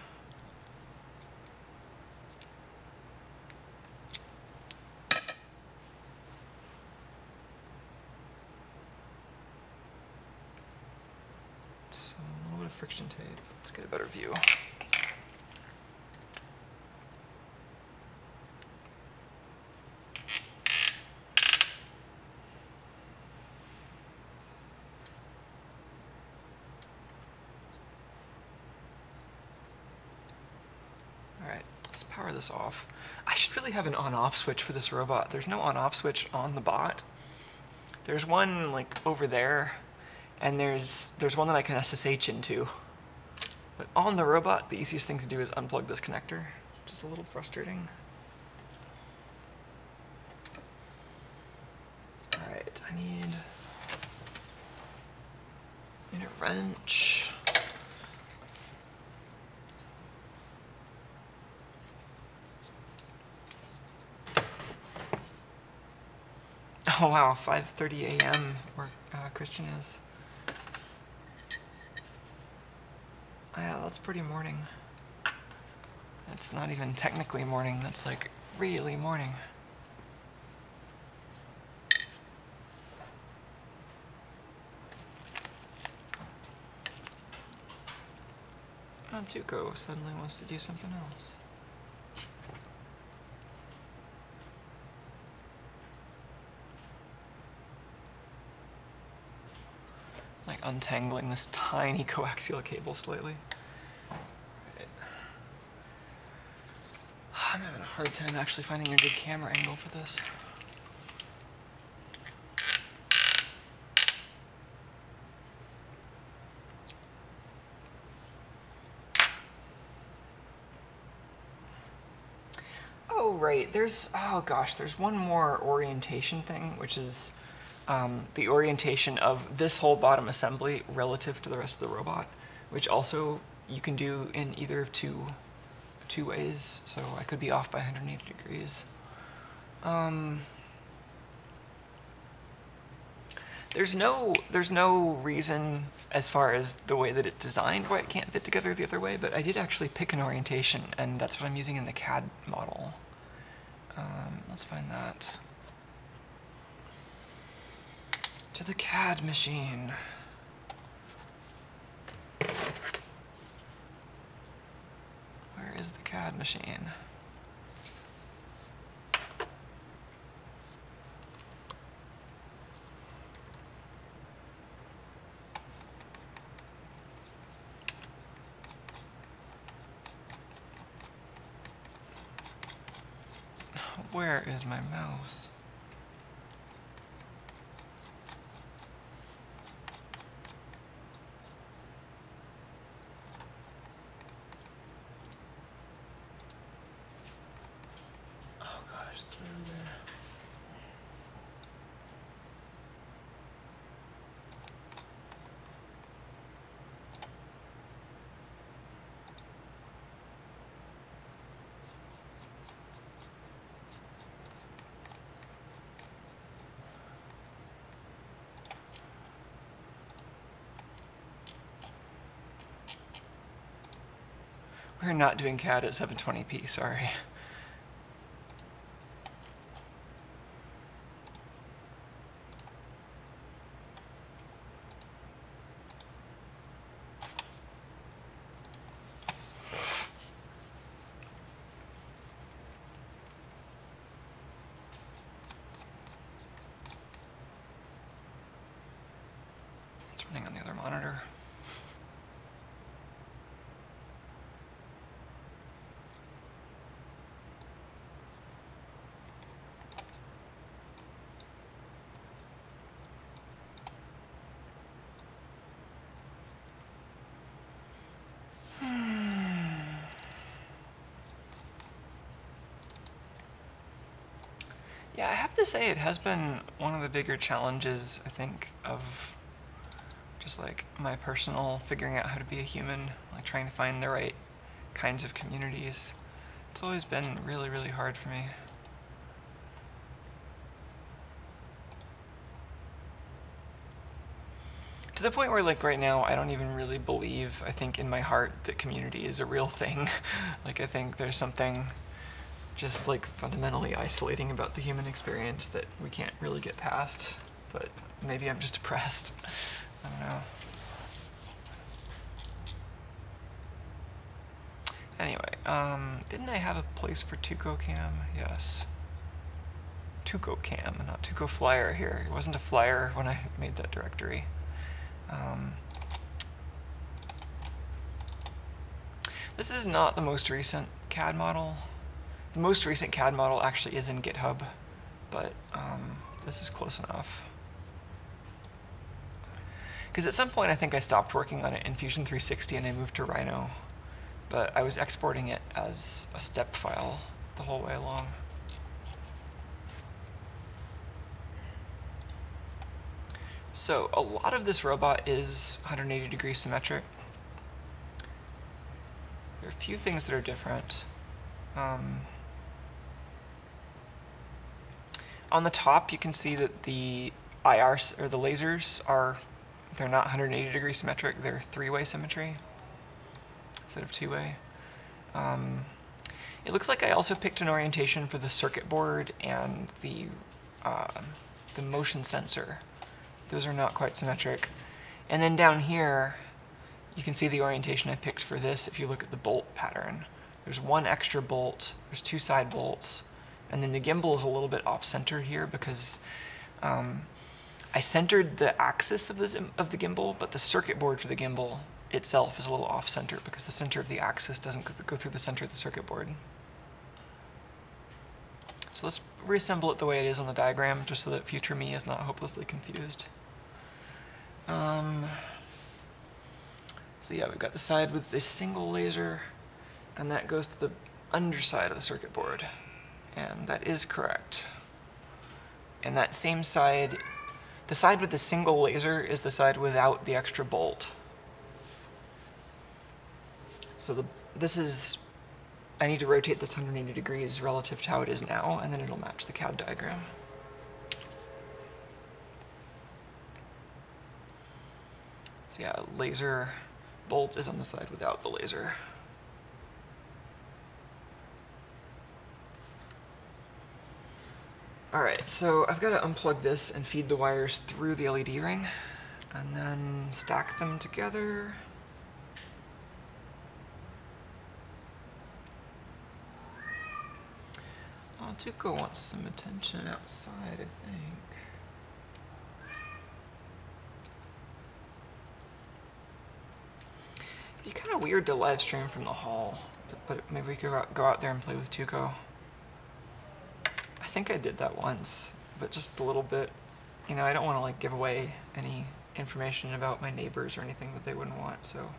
[SPEAKER 1] So a little bit of friction tape. Let's get a better view. Power this off. I should really have an on-off switch for this robot. There's no on-off switch on the bot. There's one like over there, and there's one that I can SSH into. But on the robot, the easiest thing to do is unplug this connector, which is a little frustrating. All right, I need a wrench. Oh wow, 5:30 a.m. where Christian is. Oh, yeah, that's pretty morning. That's not even technically morning, that's like really morning. Oh, Tuco suddenly wants to do something else. Like untangling this tiny coaxial cable slightly. Right. I'm having a hard time actually finding a good camera angle for this. Oh, right, there's one more orientation thing, which is the orientation of this whole bottom assembly relative to the rest of the robot, which also you can do in either of two two ways, so I could be off by 180 degrees. There's no reason as far as the way that it's designed why it can't fit together the other way, but I did actually pick an orientation, and that's what I'm using in the CAD model. Let's find that. To the CAD machine. Where is the CAD machine? Where is my mouse? Oh gosh, it's right over there. We're not doing CAD at 720p, sorry. It's running on the other monitor. Yeah, I have to say it has been one of the bigger challenges, I think, of just like my personal figuring out how to be a human, like trying to find the right kinds of communities. It's always been really, really hard for me. To the point where, like, right now, I don't even really believe, I think in my heart, that community is a real thing. Like, I think there's something just like fundamentally isolating about the human experience that we can't really get past, but maybe I'm just depressed. I don't know. Anyway, didn't I have a place for Tuco Cam? Yes. Tuco Cam, not Tuco Flyer here. It wasn't a flyer when I made that directory. This is not the most recent CAD model. The most recent CAD model actually is in GitHub, but this is close enough. Because at some point I think I stopped working on it in Fusion 360 and I moved to Rhino, but I was exporting it as a step file the whole way along. So a lot of this robot is 180 degree symmetric. There are a few things that are different. On the top, you can see that the IRs, or the lasers, they're not 180 degree symmetric, they're three-way symmetry instead of two-way. It looks like I also picked an orientation for the circuit board and the motion sensor. Those are not quite symmetric. And then down here, you can see the orientation I picked for this if you look at the bolt pattern. There's one extra bolt, there's two side bolts, and then the gimbal is a little bit off-center here because I centered the axis of the gimbal, but the circuit board for the gimbal itself is a little off-center because the center of the axis doesn't go through the center of the circuit board. So let's reassemble it the way it is on the diagram, just so that future me is not hopelessly confused. So yeah, we've got the side with this single laser, and that goes to the underside of the circuit board. And that is correct. And that same side, the side with the single laser is the side without the extra bolt. So this is I need to rotate this 180 degrees relative to how it is now, and then it'll match the CAD diagram. So yeah, laser bolt is on the side without the laser. Alright, so I've got to unplug this and feed the wires through the LED ring, and then stack them together. Oh, Tuco wants some attention outside, I think. It'd be kind of weird to live stream from the hall, but maybe we could go out there and play with Tuco. I think I did that once, but just a little bit. You know, I don't want to like give away any information about my neighbors or anything that they wouldn't want, so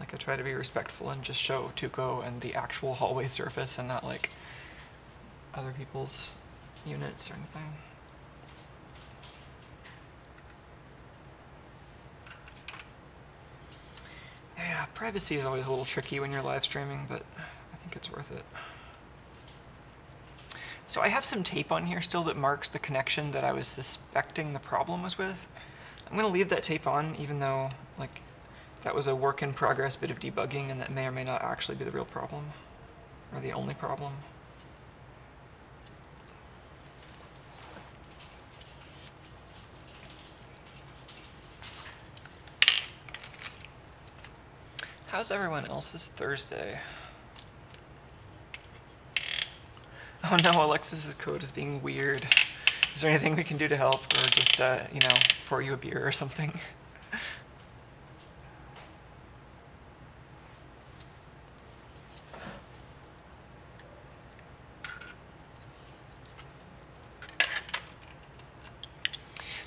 [SPEAKER 1] like I try to be respectful and just show Tuco and the actual hallway surface and not like other people's units or anything. Yeah, privacy is always a little tricky when you're live streaming, but I think it's worth it. So I have some tape on here still that marks the connection that I was suspecting the problem was with. I'm going to leave that tape on, even though like that was a work in progress bit of debugging, and that may or may not actually be the real problem, or the only problem. How's everyone else's Thursday? Oh no, Alexis's code is being weird. Is there anything we can do to help, or just, you know, pour you a beer or something?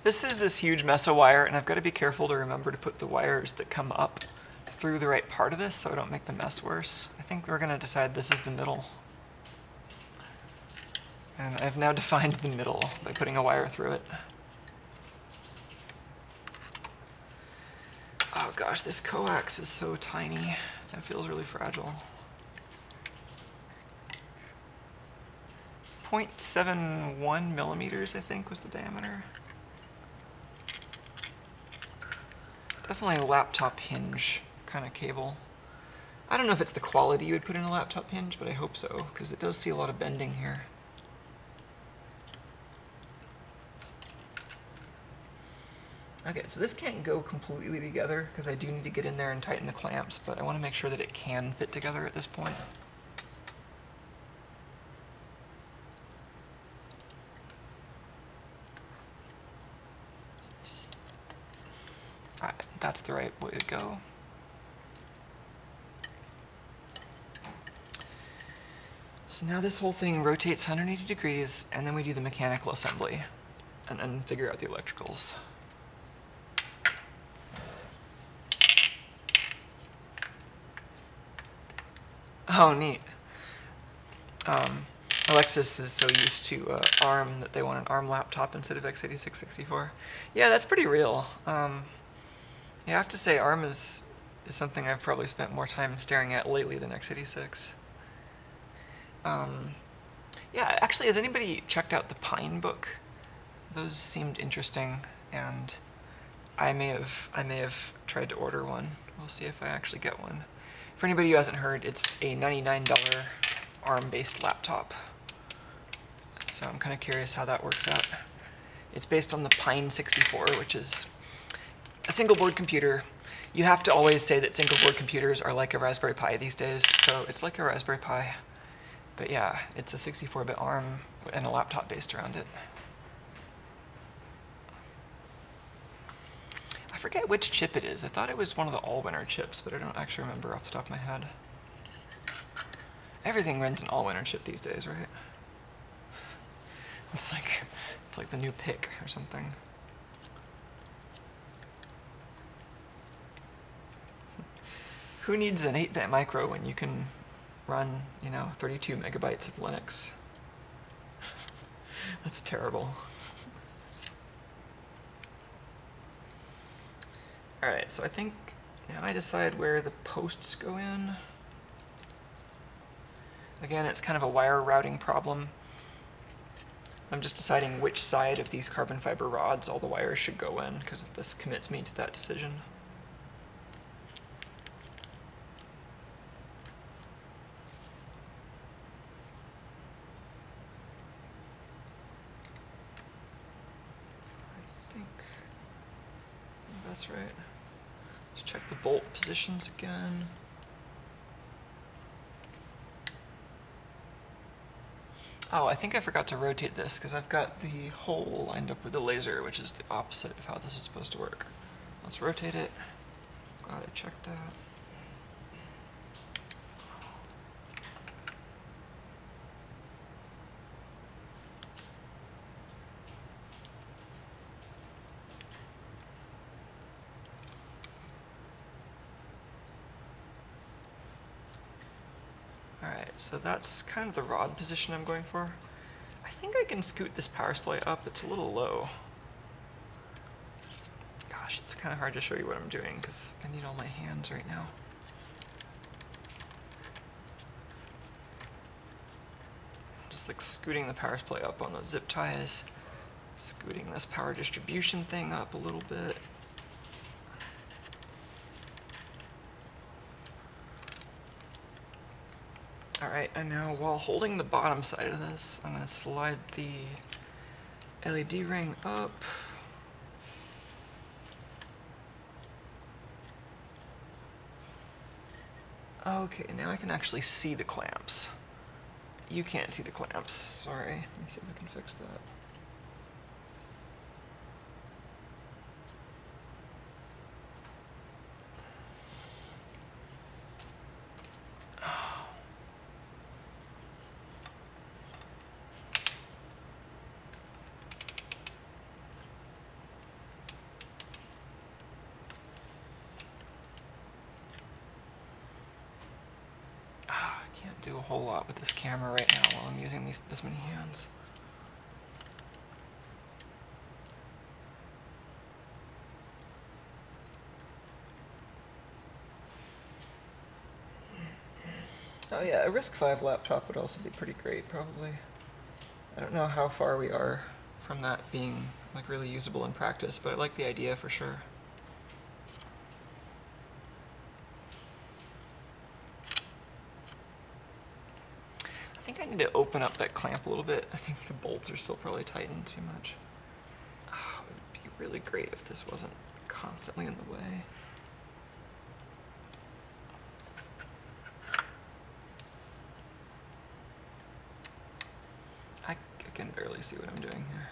[SPEAKER 1] This is this huge mess of wire, and I've got to be careful to remember to put the wires that come up through the right part of this so I don't make the mess worse. I think we're going to decide this is the middle. And I've now defined the middle by putting a wire through it. Oh gosh, this coax is so tiny. It feels really fragile. 0.71 millimeters, I think, was the diameter. Definitely a laptop hinge kind of cable. I don't know if it's the quality you would put in a laptop hinge, but I hope so, because it does see a lot of bending here. Okay, so this can't go completely together because I do need to get in there and tighten the clamps, but I want to make sure that it can fit together at this point. Alright, that's the right way to go. So now this whole thing rotates 180 degrees, and then we do the mechanical assembly, and then figure out the electricals. Oh, neat. Alexis is so used to ARM that they want an ARM laptop instead of x86 64. Yeah, that's pretty real. Yeah, I have to say ARM is something I've probably spent more time staring at lately than x86. Yeah, actually, has anybody checked out the Pine book? Those seemed interesting, and I may have tried to order one. We'll see if I actually get one. For anybody who hasn't heard, it's a $99 ARM-based laptop. So I'm kind of curious how that works out. It's based on the Pine 64, which is a single-board computer. You have to always say that single-board computers are like a Raspberry Pi these days, so it's like a Raspberry Pi. But yeah, it's a 64-bit ARM and a laptop based around it. I forget which chip it is. I thought it was one of the Allwinner chips, but I don't actually remember off the top of my head. Everything runs an Allwinner chip these days, right? It's like the new PIC or something. Who needs an 8-bit micro when you can run, you know, 32 megabytes of Linux? That's terrible. Alright, so I think now I decide where the posts go in. Again, it's kind of a wire routing problem. I'm just deciding which side of these carbon fiber rods all the wires should go in, because this commits me to that decision. I think that's right. Let's check the bolt positions again. Oh, I think I forgot to rotate this because I've got the hole lined up with the laser, which is the opposite of how this is supposed to work. Let's rotate it. Glad I checked that. Alright, so that's kind of the rod position I'm going for. I think I can scoot this power supply up. It's a little low. Gosh, it's kind of hard to show you what I'm doing because I need all my hands right now. Just like scooting the power supply up on those zip ties. Scooting this power distribution thing up a little bit. Alright, and now while holding the bottom side of this, I'm going to slide the LED ring up. Okay, now I can actually see the clamps. You can't see the clamps, sorry. Let me see if I can fix that. Do a whole lot with this camera right now while I'm using this many hands. Oh yeah, a RISC-V laptop would also be pretty great, probably. I don't know how far we are from that being like really usable in practice, but I like the idea for sure. I think I need to open up that clamp a little bit. I think the bolts are still probably tightened too much. Oh, it would be really great if this wasn't constantly in the way. I can barely see what I'm doing here.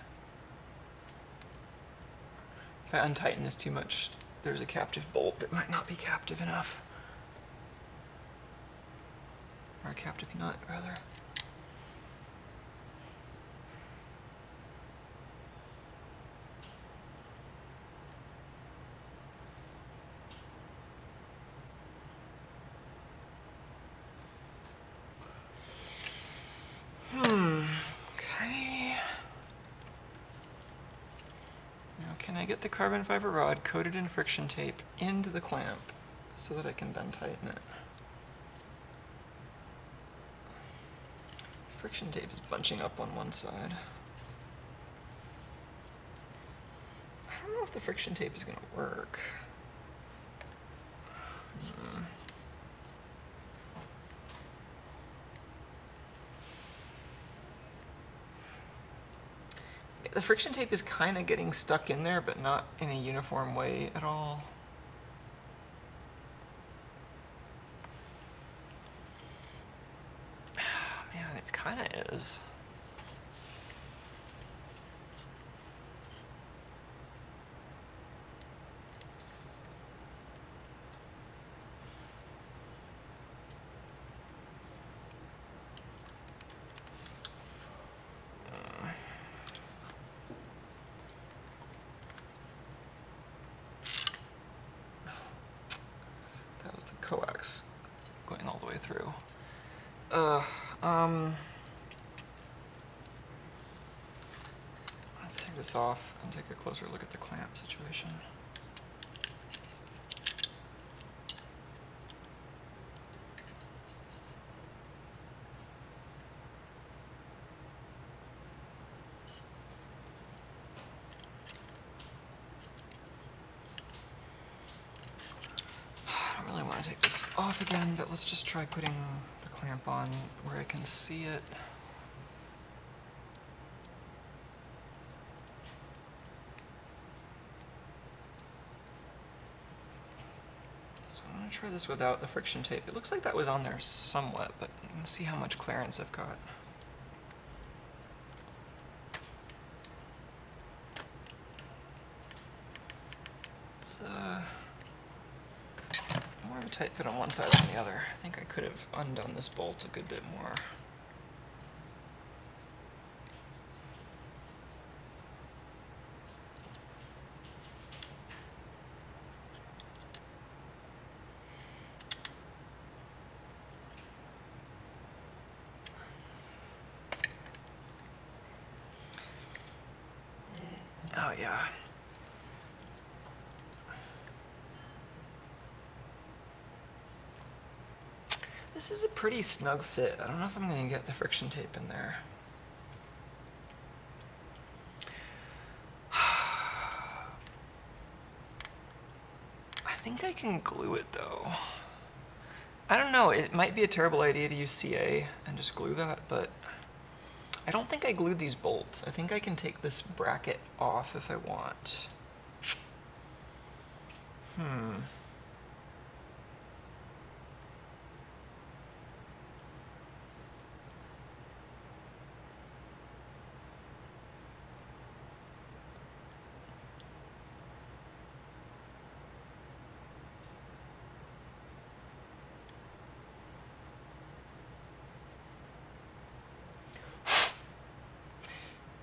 [SPEAKER 1] If I untighten this too much, there's a captive bolt that might not be captive enough. Or a captive nut, rather. Okay. Now can I get the carbon fiber rod coated in friction tape into the clamp so that I can then tighten it? Friction tape is bunching up on one side. I don't know if the friction tape is going to work. The friction tape is kind of getting stuck in there, but not in a uniform way at all. Man, it kind of is. Coax going all the way through. Let's take this off and take a closer look at the clamp situation. take this off again, but let's just try putting the clamp on where I can see it. So I'm going to try this without the friction tape. It looks like that was on there somewhat, but let's see how much clearance I've got. It's more of a tight fit on one side than the other. I think I could have undone this bolt a good bit more. Oh yeah. This is a pretty snug fit. I don't know if I'm going to get the friction tape in there. I think I can glue it though. I don't know, it might be a terrible idea to use CA and just glue that, but I don't think I glued these bolts. I think I can take this bracket off if I want.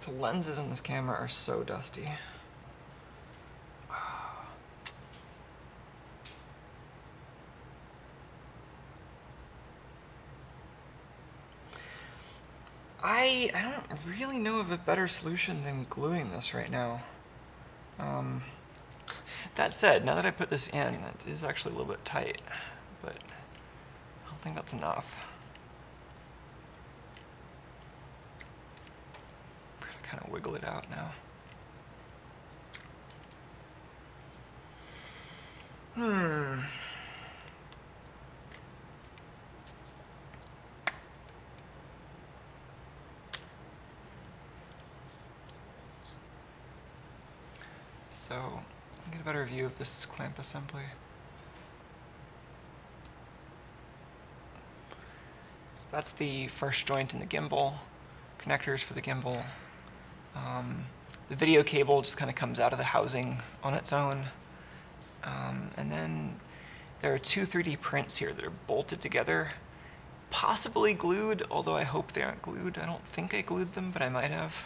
[SPEAKER 1] The lenses on this camera are so dusty. I don't really know of a better solution than gluing this right now. That said, now that I put this in, it is actually a little bit tight, but I don't think that's enough. Kind of wiggle it out now. So, I'll get a better view of this clamp assembly. So that's the first joint in the gimbal, connectors for the gimbal. The video cable just kind of comes out of the housing on its own. And then there are two 3D prints here that are bolted together, possibly glued, although I hope they aren't glued. I don't think I glued them, but I might have.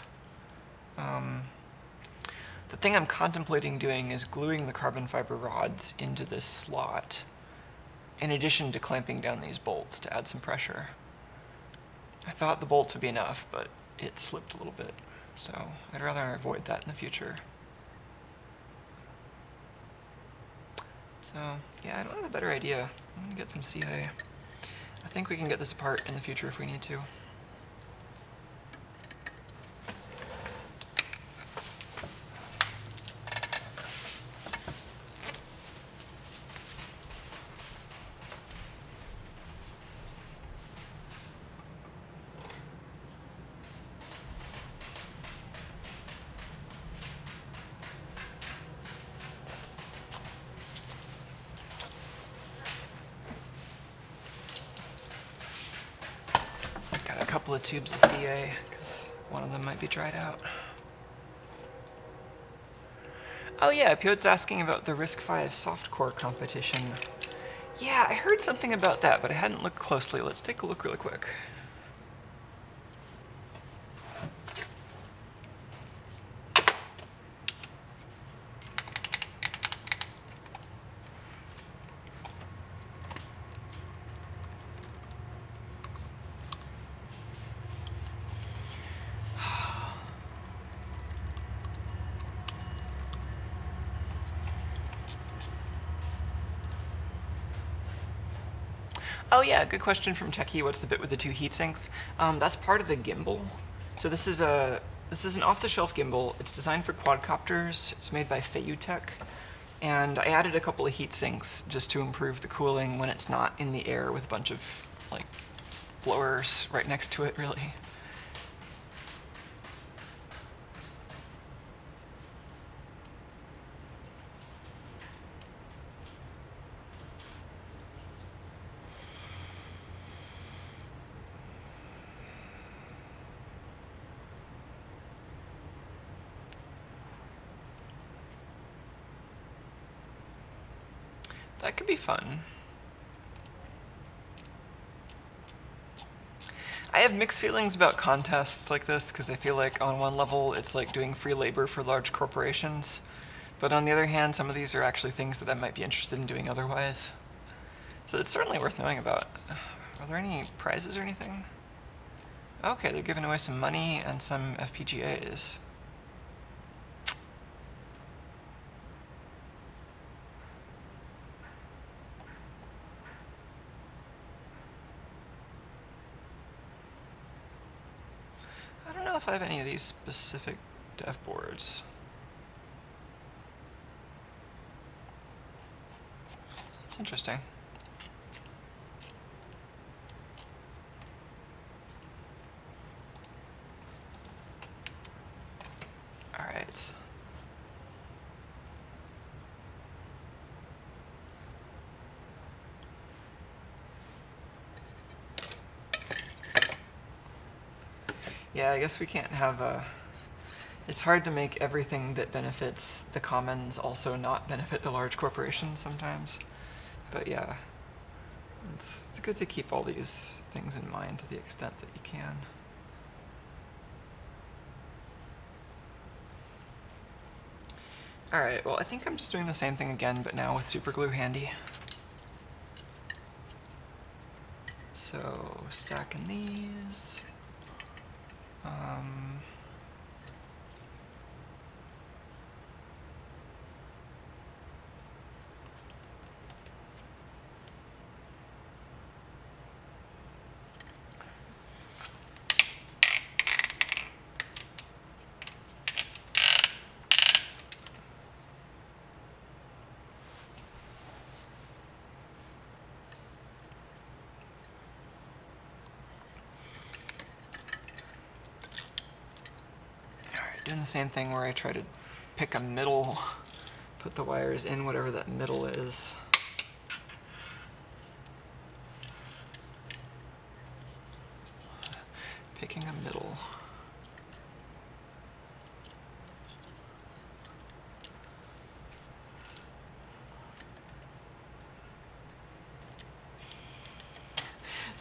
[SPEAKER 1] The thing I'm contemplating doing is gluing the carbon fiber rods into this slot, in addition to clamping down these bolts to add some pressure. I thought the bolts would be enough, but it slipped a little bit. So I'd rather avoid that in the future. So yeah, I don't have a better idea. I'm gonna get some CA. I think we can get this apart in the future if we need to. A couple of tubes of CA, because one of them might be dried out. Oh yeah, Piot's asking about the RISC-V softcore competition. Yeah, I heard something about that, but I hadn't looked closely. Let's take a look really quick. Oh yeah, good question from Techie. What's the bit with the two heat sinks? That's part of the gimbal. So this is an off-the-shelf gimbal. It's designed for quadcopters. It's made by Tech. And I added a couple of heat sinks just to improve the cooling when it's not in the air with a bunch of like blowers right next to it, really. That could be fun. I have mixed feelings about contests like this because I feel like on one level it's like doing free labor for large corporations, but on the other hand some of these are actually things that I might be interested in doing otherwise. So it's certainly worth knowing about. Are there any prizes or anything? Okay, they're giving away some money and some FPGAs. I don't know if I have any of these specific dev boards. That's interesting. All right. Yeah, I guess we can't have a... It's hard to make everything that benefits the commons also not benefit the large corporations sometimes. But yeah, it's good to keep all these things in mind to the extent that you can. All right, well, I think I'm just doing the same thing again, but now with superglue handy. So stacking these. Doing the same thing where I try to pick a middle, put the wires in whatever that middle is. Picking a middle.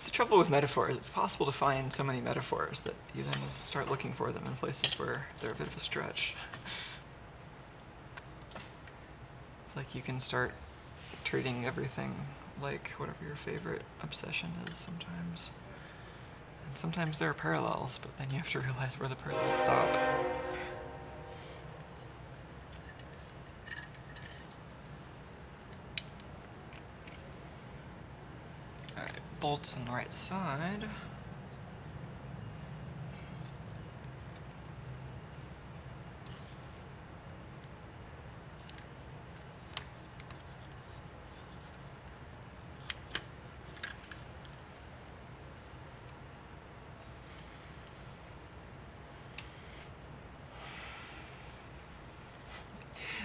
[SPEAKER 1] The trouble with metaphors, it's possible to find so many metaphors that you then start looking for them in places where they're a bit of a stretch. It's like you can start treating everything like whatever your favorite obsession is sometimes. And sometimes there are parallels, but then you have to realize where the parallels stop. Bolts on the right side.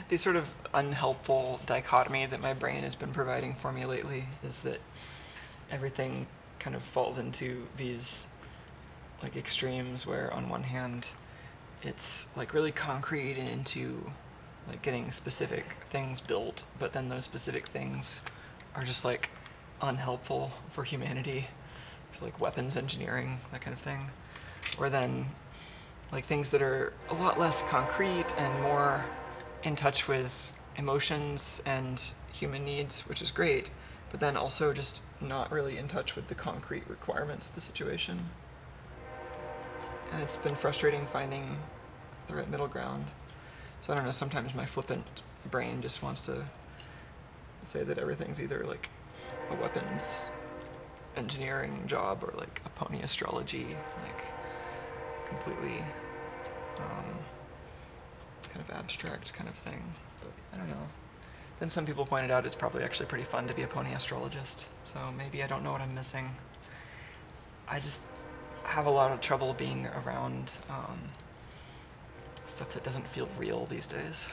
[SPEAKER 1] The sort of unhelpful dichotomy that my brain has been providing for me lately is that everything kind of falls into these like extremes where on one hand it's like really concrete and into like getting specific things built, but then those specific things are just like unhelpful for humanity, like weapons engineering, that kind of thing. Or then like things that are a lot less concrete and more in touch with emotions and human needs, which is great, but then also just not really in touch with the concrete requirements of the situation. And it's been frustrating finding the right middle ground. So I don't know, sometimes my flippant brain just wants to say that everything's either like a weapons engineering job or like a pony astrology, like completely kind of abstract kind of thing. But I don't know. Then some people pointed out it's probably actually pretty fun to be a pony astrologist, so maybe I don't know what I'm missing. I just have a lot of trouble being around stuff that doesn't feel real these days.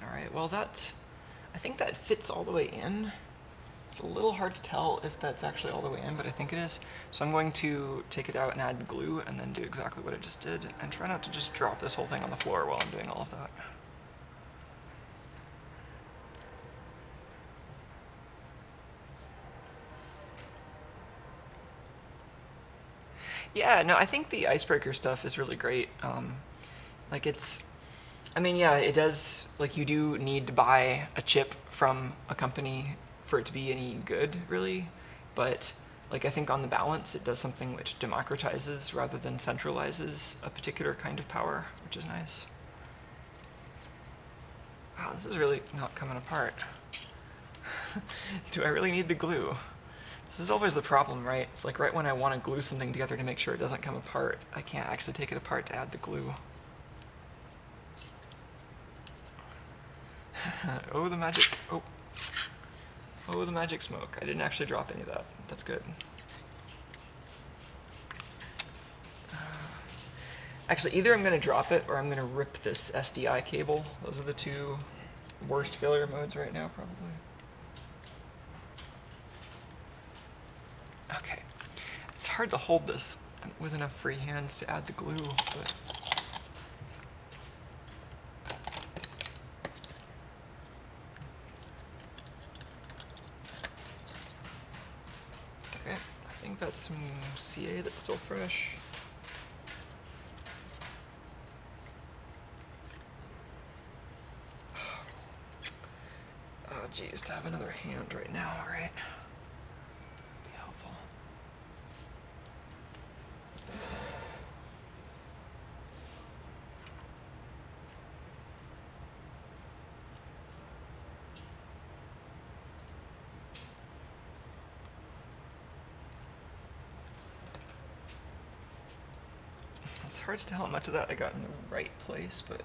[SPEAKER 1] Alright, well I think that fits all the way in. It's a little hard to tell if that's actually all the way in, but I think it is. So I'm going to take it out and add glue and then do exactly what I just did, and try not to just drop this whole thing on the floor while I'm doing all of that. Yeah, no, I think the icebreaker stuff is really great. Like I mean, yeah, it does, like you do need to buy a chip from a company for it to be any good, really. But like I think on the balance, it does something which democratizes rather than centralizes a particular kind of power, which is nice. Wow, this is really not coming apart. Do I really need the glue? This is always the problem, right? It's like right when I want to glue something together to make sure it doesn't come apart, I can't actually take it apart to add the glue. Oh, the magic, oh, the magic smoke. I didn't actually drop any of that. That's good. Actually, either I'm going to drop it or I'm going to rip this SDI cable. Those are the two worst failure modes right now, probably. Okay. It's hard to hold this with enough free hands to add the glue, but... Okay, I think that's some CA that's still fresh. Oh, geez, to have another hand right now, right? Be helpful. It's hard to tell how much of that I got in the right place, but...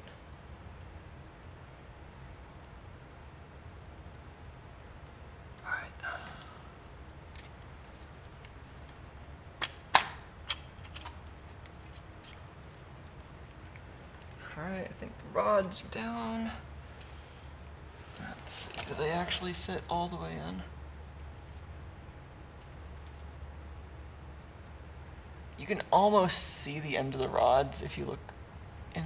[SPEAKER 1] Alright, I think the rods are down. Let's see, do they actually fit all the way in? You can almost see the end of the rods if you look in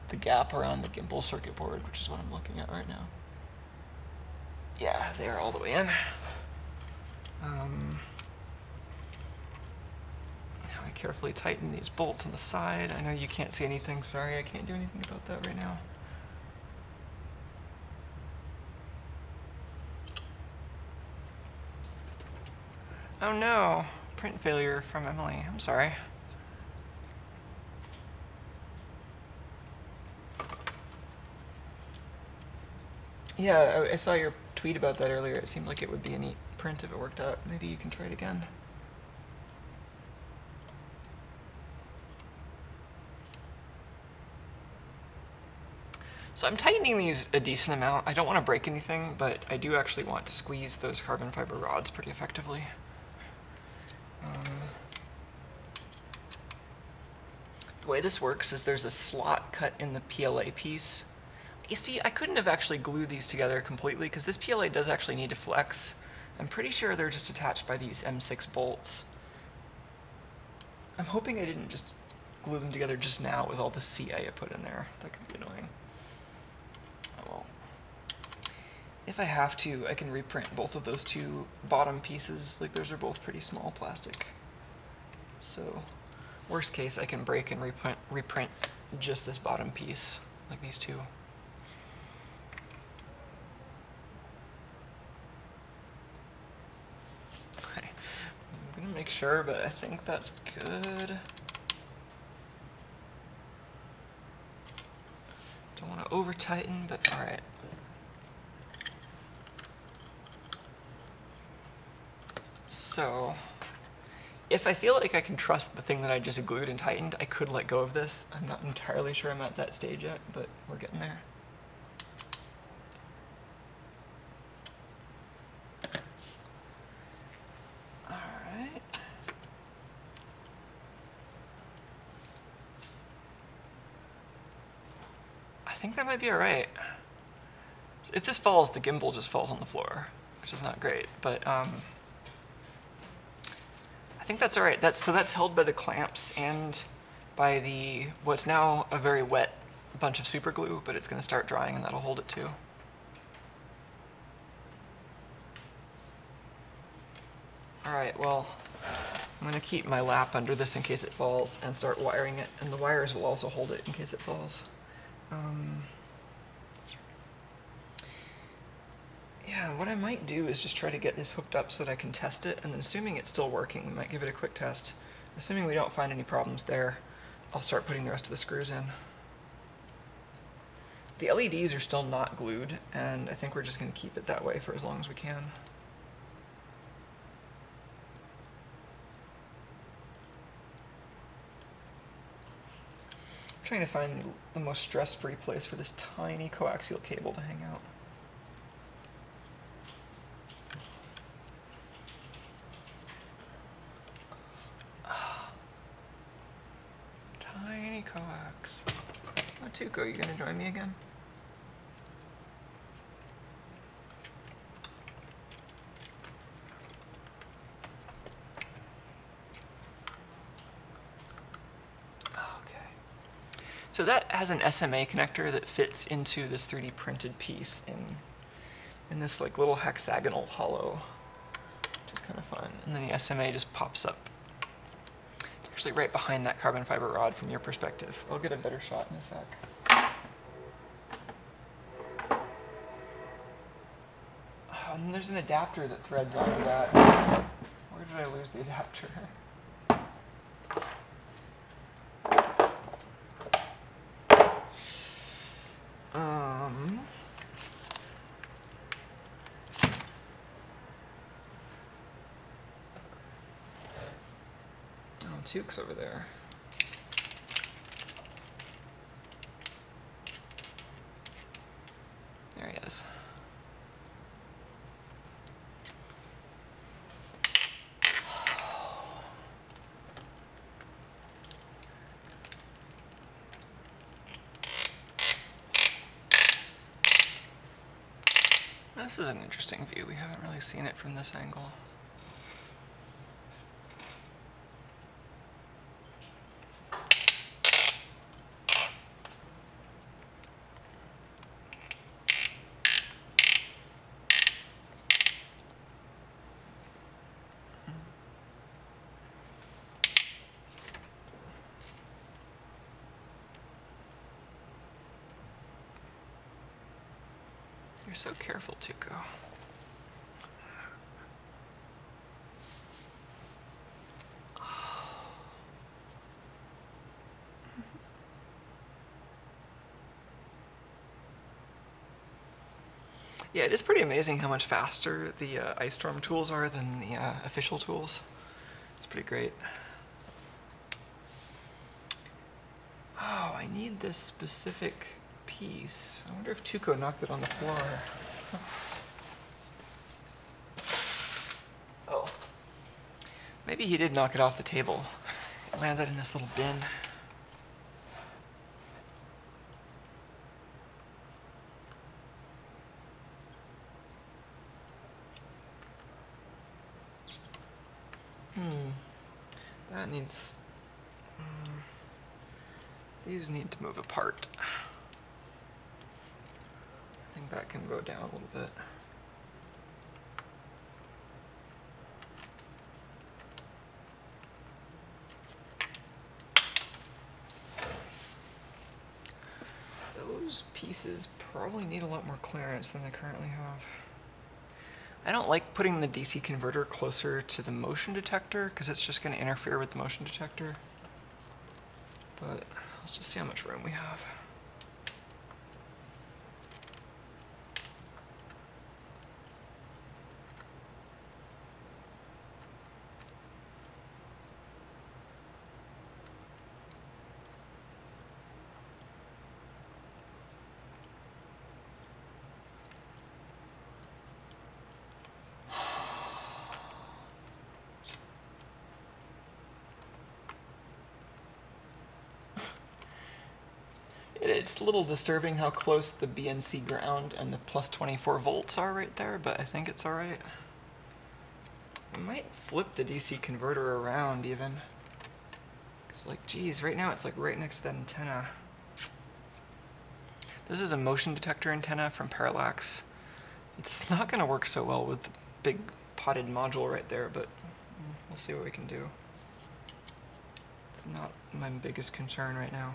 [SPEAKER 1] the gap around the gimbal circuit board, which is what I'm looking at right now. Yeah, they're all the way in. Now I carefully tighten these bolts on the side. I know you can't see anything, sorry, I can't do anything about that right now. Oh no, print failure from Emily, I'm sorry. Yeah, I saw your tweet about that earlier. It seemed like it would be a neat print if it worked out. Maybe you can try it again. So I'm tightening these a decent amount. I don't want to break anything, but I do actually want to squeeze those carbon fiber rods pretty effectively. The way this works is there's a slot cut in the PLA piece. You see, I couldn't have actually glued these together completely because this PLA does actually need to flex. I'm pretty sure they're just attached by these M6 bolts. I'm hoping I didn't just glue them together just now with all the CA I put in there. That could be annoying. Oh well. If I have to, I can reprint both of those two bottom pieces. Like, those are both pretty small plastic. So, worst case, I can break and reprint just this bottom piece, like these two. Okay. I'm gonna make sure, but I think that's good. Don't want to over tighten, but all right. So, If I feel like I can trust the thing that I just glued and tightened, I could let go of this. I'm not entirely sure I'm at that stage yet, but we're getting there. All right. I think that might be all right. So if this falls, the gimbal just falls on the floor, which is not great, but I think that's all right. So that's held by the clamps and by the what's now a very wet bunch of super glue, but it's going to start drying and that'll hold it too. All right, well, I'm going to keep my lap under this in case it falls and start wiring it, and the wires will also hold it in case it falls. Yeah, what I might do is just try to get this hooked up so that I can test it, and then assuming it's still working, we might give it a quick test. Assuming we don't find any problems there, I'll start putting the rest of the screws in. The LEDs are still not glued, and I think we're just going to keep it that way for as long as we can. I'm trying to find the most stress-free place for this tiny coaxial cable to hang out. Tiny coax. Oh, Tuco, you gonna join me again? So that has an SMA connector that fits into this 3D printed piece in this like little hexagonal hollow, which is kind of fun. And then the SMA just pops up. It's actually right behind that carbon fiber rod from your perspective. I'll get a better shot in a sec. Oh, and there's an adapter that threads onto that. Where did I lose the adapter? Tuco's over there. There he is. This is an interesting view. We haven't really seen it from this angle. You're so careful, Tuco. Yeah, it is pretty amazing how much faster the Ice Storm tools are than the official tools. It's pretty great. Oh, I need this specific piece. I wonder if Tuco knocked it on the floor. Oh. Maybe he did knock it off the table. It landed in this little bin. That needs... these need to move apart. I think that can go down a little bit. Those pieces probably need a lot more clearance than they currently have. I don't like putting the DC converter closer to the motion detector because it's just going to interfere with the motion detector. But let's just see how much room we have. It's a little disturbing how close the BNC ground and the plus 24 volts are right there, but I think it's all right. I might flip the DC converter around even. It's like, geez, right now it's like right next to that antenna. This is a motion detector antenna from Parallax. It's not going to work so well with the big potted module right there, but we'll see what we can do. It's not my biggest concern right now.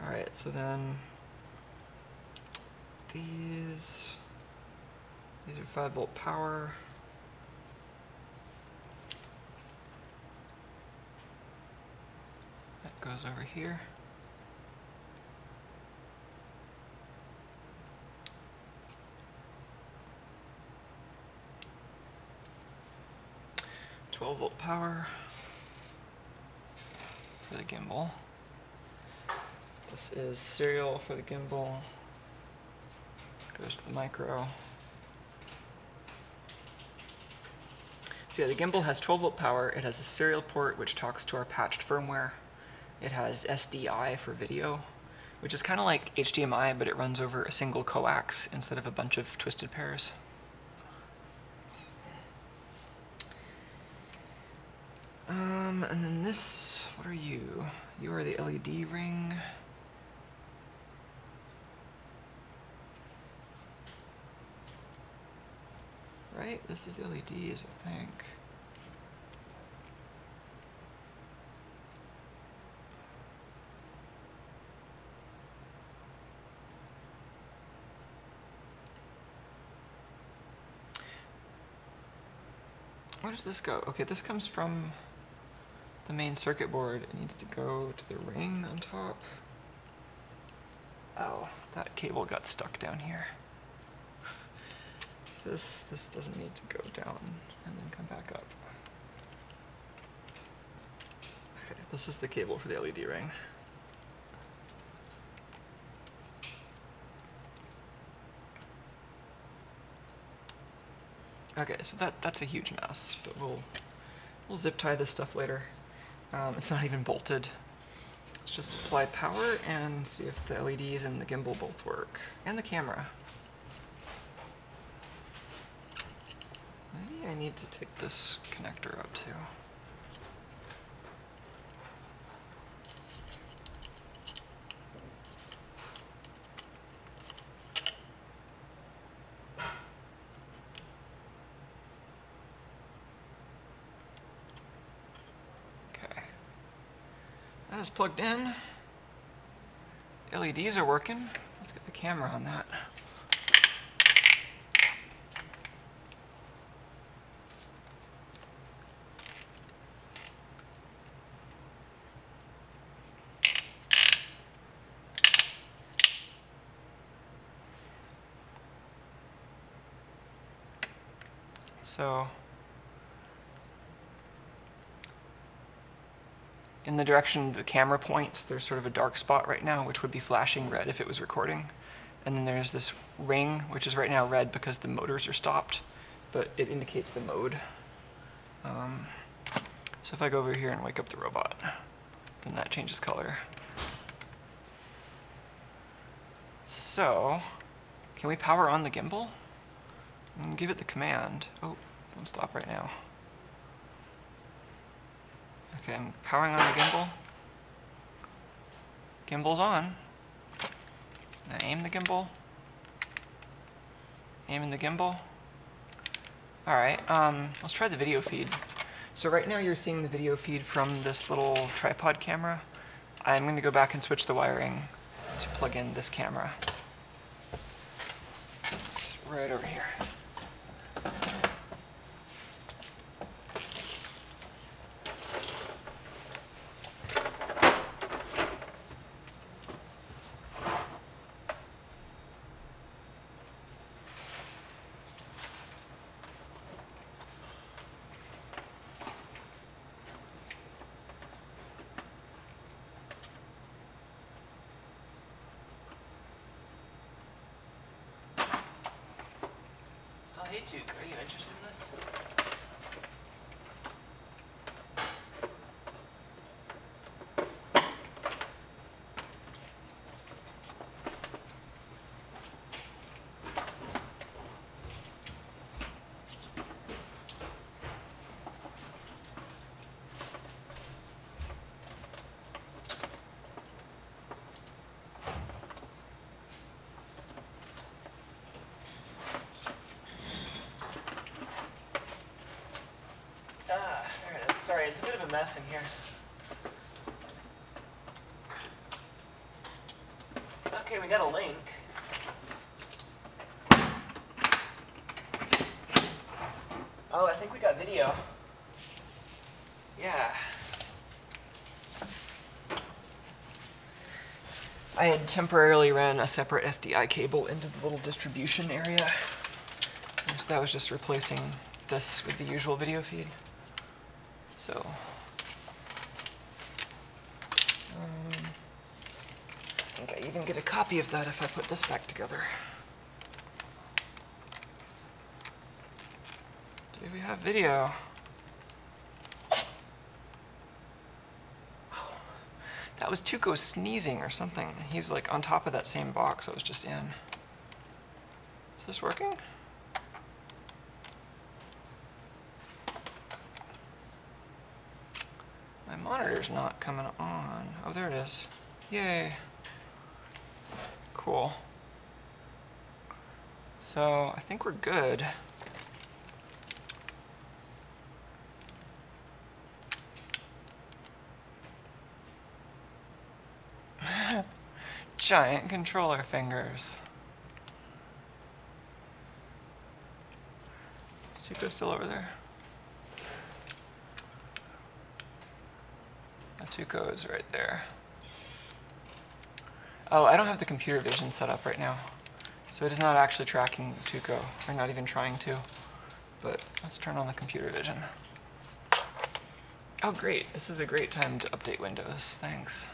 [SPEAKER 1] Alright, so then these are 5-volt power. That goes over here. Volt power for the gimbal. This is serial for the gimbal. Goes to the micro. So yeah, the gimbal has 12-volt power. It has a serial port which talks to our patched firmware. It has SDI for video, which is kind of like HDMI, but it runs over a single coax instead of a bunch of twisted pairs. And then this, what are you? You are the LED ring. Right? This is the LEDs, I think. Where does this go? Okay, this comes from the main circuit board. It needs to go to the ring on top. Oh, that cable got stuck down here. This doesn't need to go down and then come back up. Okay, this is the cable for the LED ring. Okay, so that's a huge mess, but we'll zip tie this stuff later. It's not even bolted. Let's just apply power and see if the LEDs and the gimbal both work, and the camera. Maybe I need to take this connector out too. That is plugged in. LEDs are working. Let's get the camera on that. So in the direction the camera points, there's sort of a dark spot right now, which would be flashing red if it was recording. And then there's this ring, which is right now red because the motors are stopped, but it indicates the mode. So if I go over here and wake up the robot, then that changes color. So, can we power on the gimbal? And give it the command. Oh, don't stop right now. Okay, I'm powering on the gimbal. Gimbal's on. Now aim the gimbal. Aiming the gimbal. Alright, let's try the video feed. So right now you're seeing the video feed from this little tripod camera. I'm going to go back and switch the wiring to plug in this camera. It's right over here. Hey Tuco, are you interested in this? Sorry, it's a bit of a mess in here. Okay, we got a link. Oh, I think we got video. Yeah. I had temporarily ran a separate SDI cable into the little distribution area. And so that was just replacing this with the usual video feed. So, I think I even get a copy of that if I put this back together. Do we have video? That was Tuco sneezing or something. He's like on top of that same box I was just in. Is this working? My monitor's not coming on. Oh, there it is. Yay. Cool. So I think we're good. Giant controller fingers. Is Tuco still over there? Tuco is right there. Oh, I don't have the computer vision set up right now. So it is not actually tracking Tuco, or not even trying to. But let's turn on the computer vision. Oh great, this is a great time to update Windows, thanks.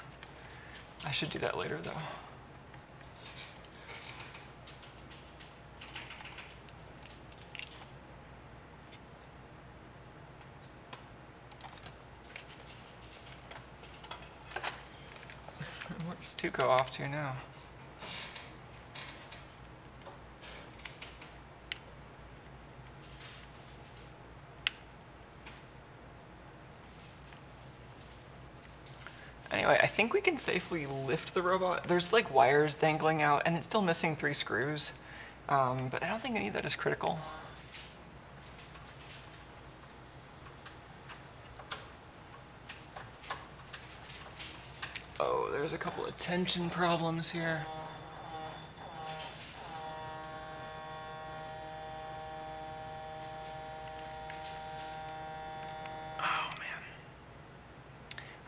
[SPEAKER 1] I should do that later though. Where's Tuco off to now? Anyway, I think we can safely lift the robot. There's like wires dangling out, and it's still missing 3 screws. But I don't think any of that is critical. Oh, there's a couple of tension problems here.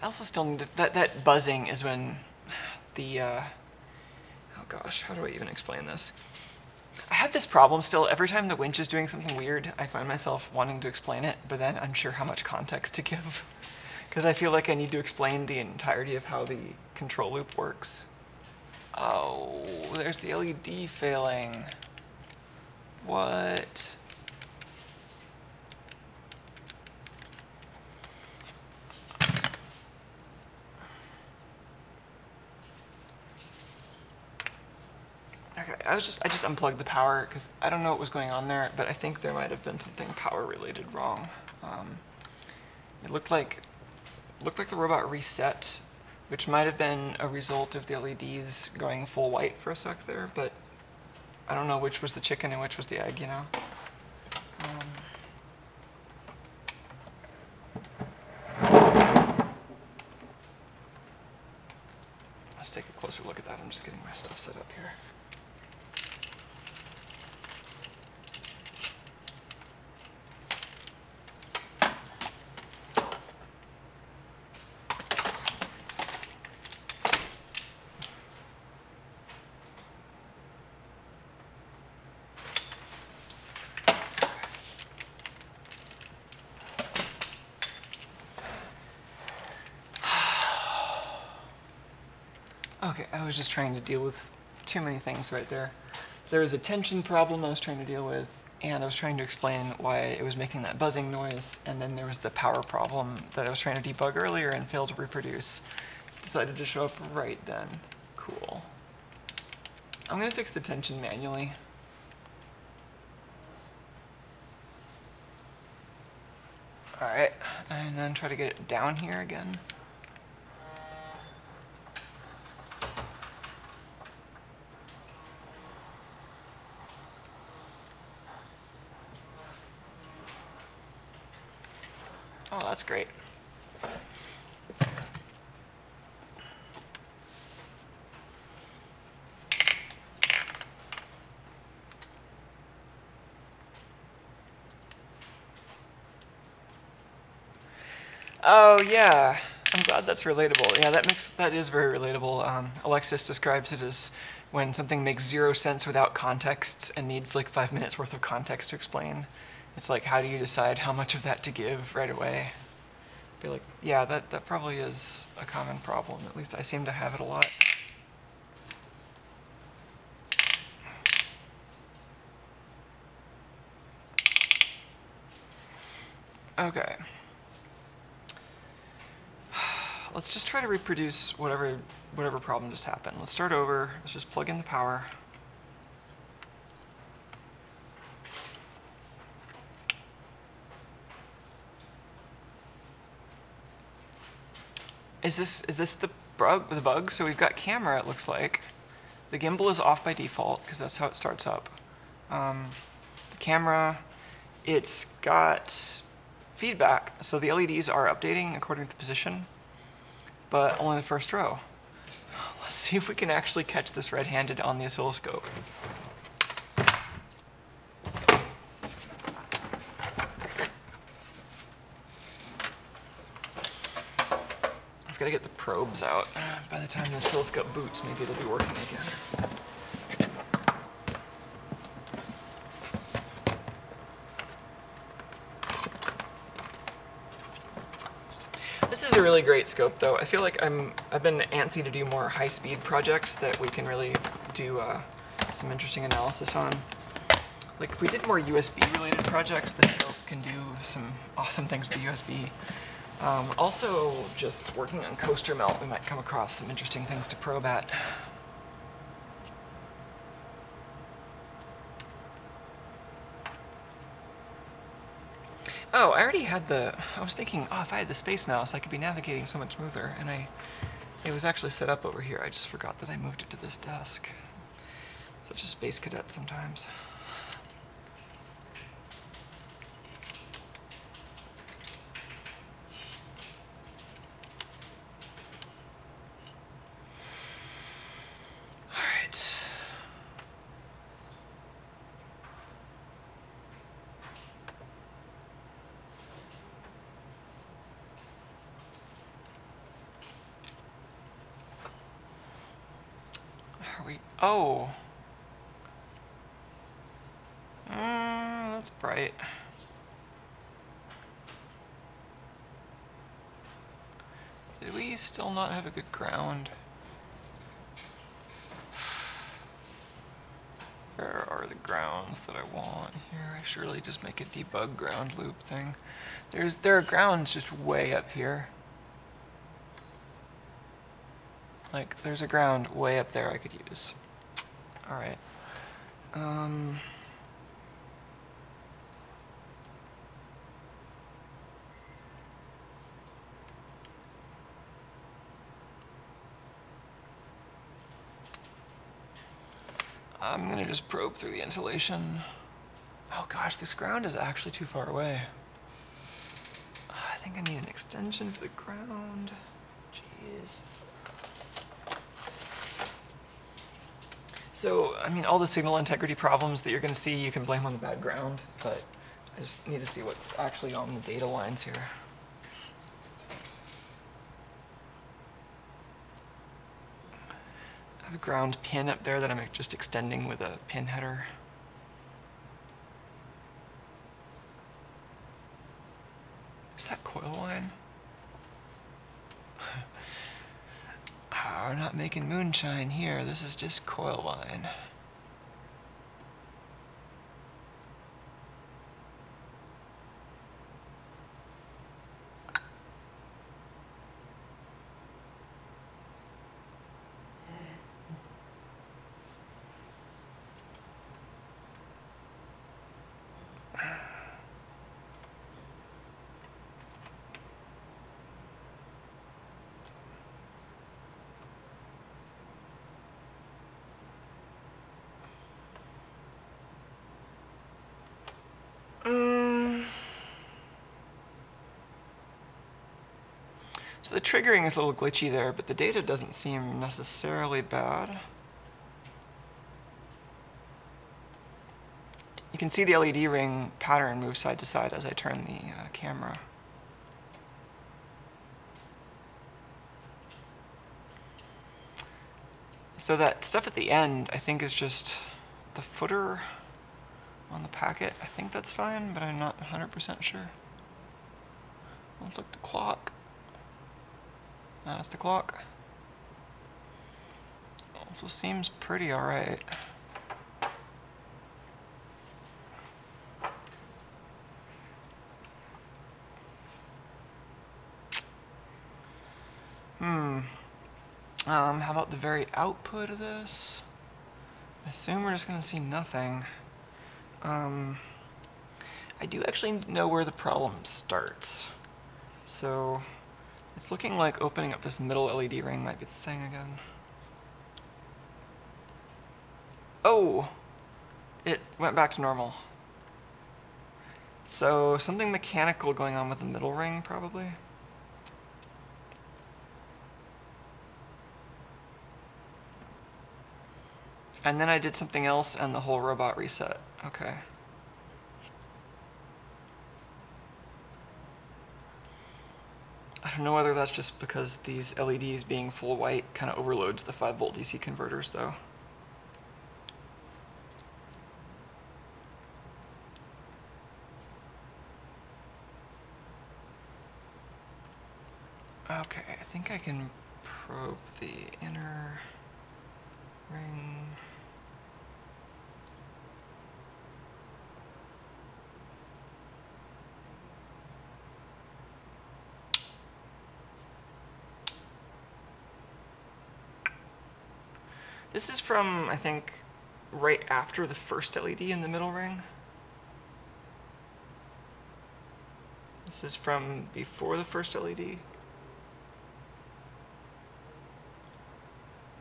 [SPEAKER 1] I also still need to, that buzzing is when the, oh gosh, how do I even explain this? I have this problem still. Every time the winch is doing something weird, I find myself wanting to explain it, but then I'm unsure how much context to give. Because I feel like I need to explain the entirety of how the control loop works. Oh, there's the LED failing. What? Okay, I just unplugged the power because I don't know what was going on there, but I think there might have been something power related wrong. It looked like the robot reset, which might have been a result of the LEDs going full white for a sec there, but I don't know which was the chicken and which was the egg, you know? Let's take a closer look at that. I'm just getting my stuff set up here. Okay, I was just trying to deal with too many things right there. There was a tension problem I was trying to deal with, and I was trying to explain why it was making that buzzing noise, and then there was the power problem that I was trying to debug earlier and failed to reproduce. Decided to show up right then. Cool. I'm gonna fix the tension manually. Alright, and then try to get it down here again. Oh, that's great. Oh yeah, I'm glad that's relatable. Yeah, that is very relatable. Alexis describes it as when something makes zero sense without context and needs like 5 minutes worth of context to explain. It's like, how do you decide how much of that to give right away? I feel like, yeah, that probably is a common problem. At least I seem to have it a lot. Okay. Let's just try to reproduce whatever problem just happened. Let's start over. Let's just plug in the power. Is this the bug? So we've got camera, it looks like. The gimbal is off by default because that's how it starts up. The camera, it's got feedback, so the LEDs are updating according to the position, but only the first row. Let's see if we can actually catch this red-handed on the oscilloscope. I've got to get the probes out. By the time the oscilloscope boots, maybe it'll be working again. This is a really great scope, though. I feel like I've been antsy to do more high-speed projects that we can really do some interesting analysis on. Like if we did more USB-related projects, this scope can do some awesome things with the USB. Also, just working on coaster melt, we might come across some interesting things to probe at. Oh, I already had I was thinking, oh, if I had the Space Mouse, I could be navigating so much smoother, and it was actually set up over here. I just forgot that I moved it to this desk. Such a space cadet sometimes. Oh. That's bright. Did we still not have a good ground? Where are the grounds that I want here? I should really just make a debug ground loop thing. There are grounds just way up here. Like, there's a ground way up there I could use. All right. I'm gonna just probe through the insulation. Oh gosh, this ground is actually too far away. I think I need an extension for the ground. Jeez. So, I mean, all the signal integrity problems that you're going to see, you can blame on the bad ground, but I just need to see what's actually on the data lines here. I have a ground pin up there that I'm just extending with a pin header. Is that coil line? We're not making moonshine here. This is just coil line. So the triggering is a little glitchy there, but the data doesn't seem necessarily bad. You can see the LED ring pattern move side to side as I turn the camera. So that stuff at the end, I think, is just the footer on the packet. I think that's fine, but I'm not 100% sure. Let's look at the clock. That's the clock. Also seems pretty alright. How about the very output of this? I assume we're just going to see nothing. I do actually know where the problem starts. So it's looking like opening up this middle LED ring might be the thing again. Oh! It went back to normal. So something mechanical going on with the middle ring, probably. And then I did something else and the whole robot reset. Okay. I don't know whether that's just because these LEDs being full white kind of overloads the 5-volt DC converters, though. Okay, I think I can probe the inner ring. This is from, I think, right after the first LED in the middle ring. This is from before the first LED.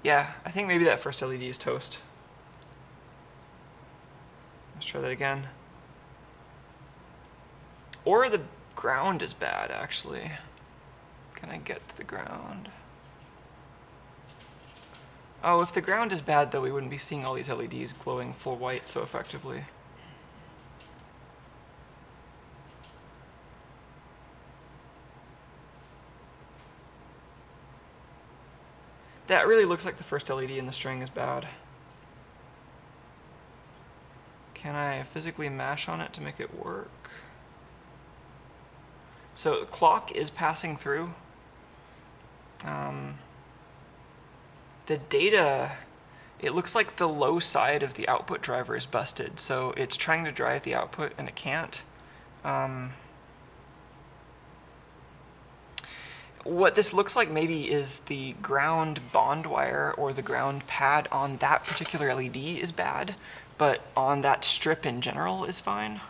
[SPEAKER 1] Yeah, I think maybe that first LED is toast. Let's try that again. Or the ground is bad, actually. Can I get to the ground? Oh, if the ground is bad, though, we wouldn't be seeing all these LEDs glowing full white so effectively. That really looks like the first LED in the string is bad. Can I physically mash on it to make it work? So the clock is passing through. The data, it looks like the low side of the output driver is busted, so it's trying to drive the output and it can't. What this looks like maybe is the ground bond wire or the ground pad on that particular LED is bad, but on that strip in general is fine.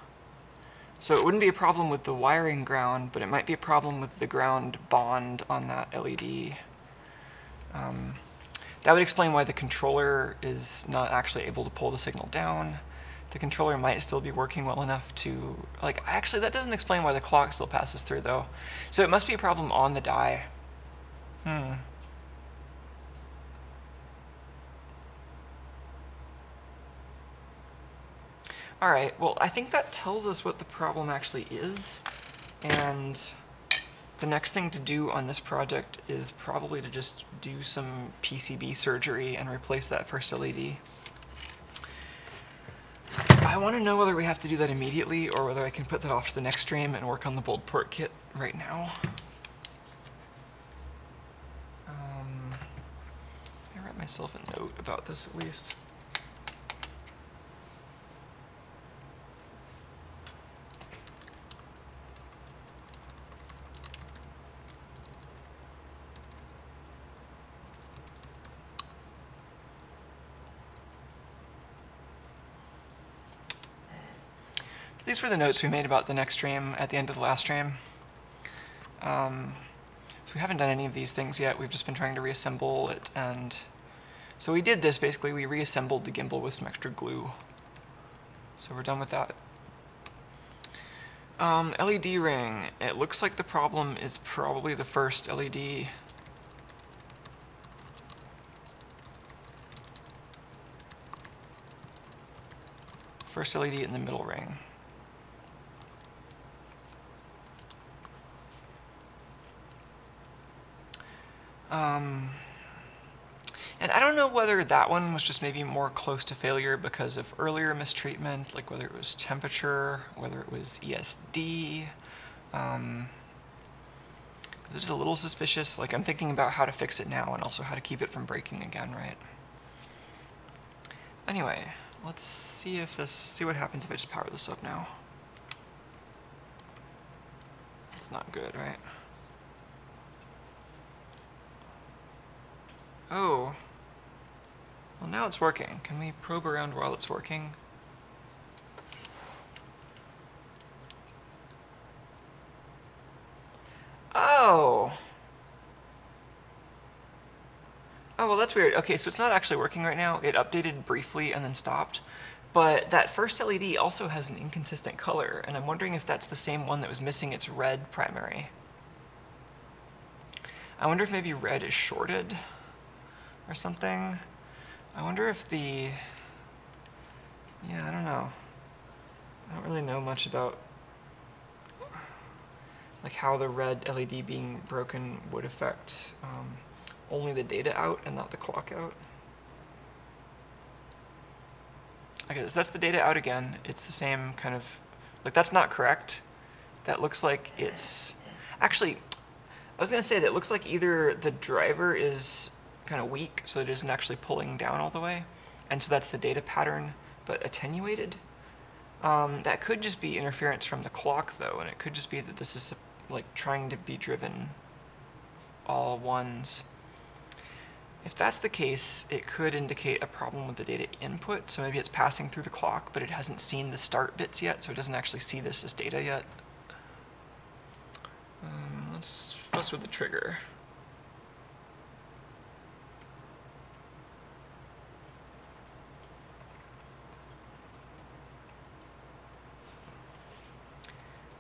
[SPEAKER 1] So it wouldn't be a problem with the wiring ground, but it might be a problem with the ground bond on that LED. That would explain why the controller is not actually able to pull the signal down. The controller might still be working well enough to, like, actually that doesn't explain why the clock still passes through though. So it must be a problem on the die. Alright, well I think that tells us what the problem actually is, and the next thing to do on this project is probably to just do some PCB surgery and replace that first LED. I want to know whether we have to do that immediately or whether I can put that off to the next stream and work on the Boldport kit right now. I write myself a note about this at least. These were the notes we made about the next stream at the end of the last stream. So we haven't done any of these things yet. We've just been trying to reassemble it, and so we did this basically. We reassembled the gimbal with some extra glue. So we're done with that. LED ring. It looks like the problem is probably the first LED. First LED in the middle ring. And I don't know whether that one was just maybe more close to failure because of earlier mistreatment, like whether it was temperature, whether it was ESD. It's just a little suspicious. Like, I'm thinking about how to fix it now and also how to keep it from breaking again, right? Anyway, let's see what happens if I just power this up now. It's not good, right? Oh. Well, now it's working. Can we probe around while it's working? Oh. Oh, well, that's weird. Okay, so it's not actually working right now. It updated briefly and then stopped. But that first LED also has an inconsistent color, and I'm wondering if that's the same one that was missing its red primary. I wonder if maybe red is shorted or something. I wonder if yeah, I don't know. I don't really know much about like how the red LED being broken would affect only the data out and not the clock out. Okay, so that's the data out again. It's the same kind of, like, that's not correct. That looks like it's, actually, I was gonna say that it looks like either the driver is kind of weak, so it isn't actually pulling down all the way, and so that's the data pattern, but attenuated. That could just be interference from the clock, though, and it could just be that this is like trying to be driven all ones. If that's the case, it could indicate a problem with the data input, so maybe it's passing through the clock, but it hasn't seen the start bits yet, so it doesn't actually see this as data yet. Let's fuss with the trigger.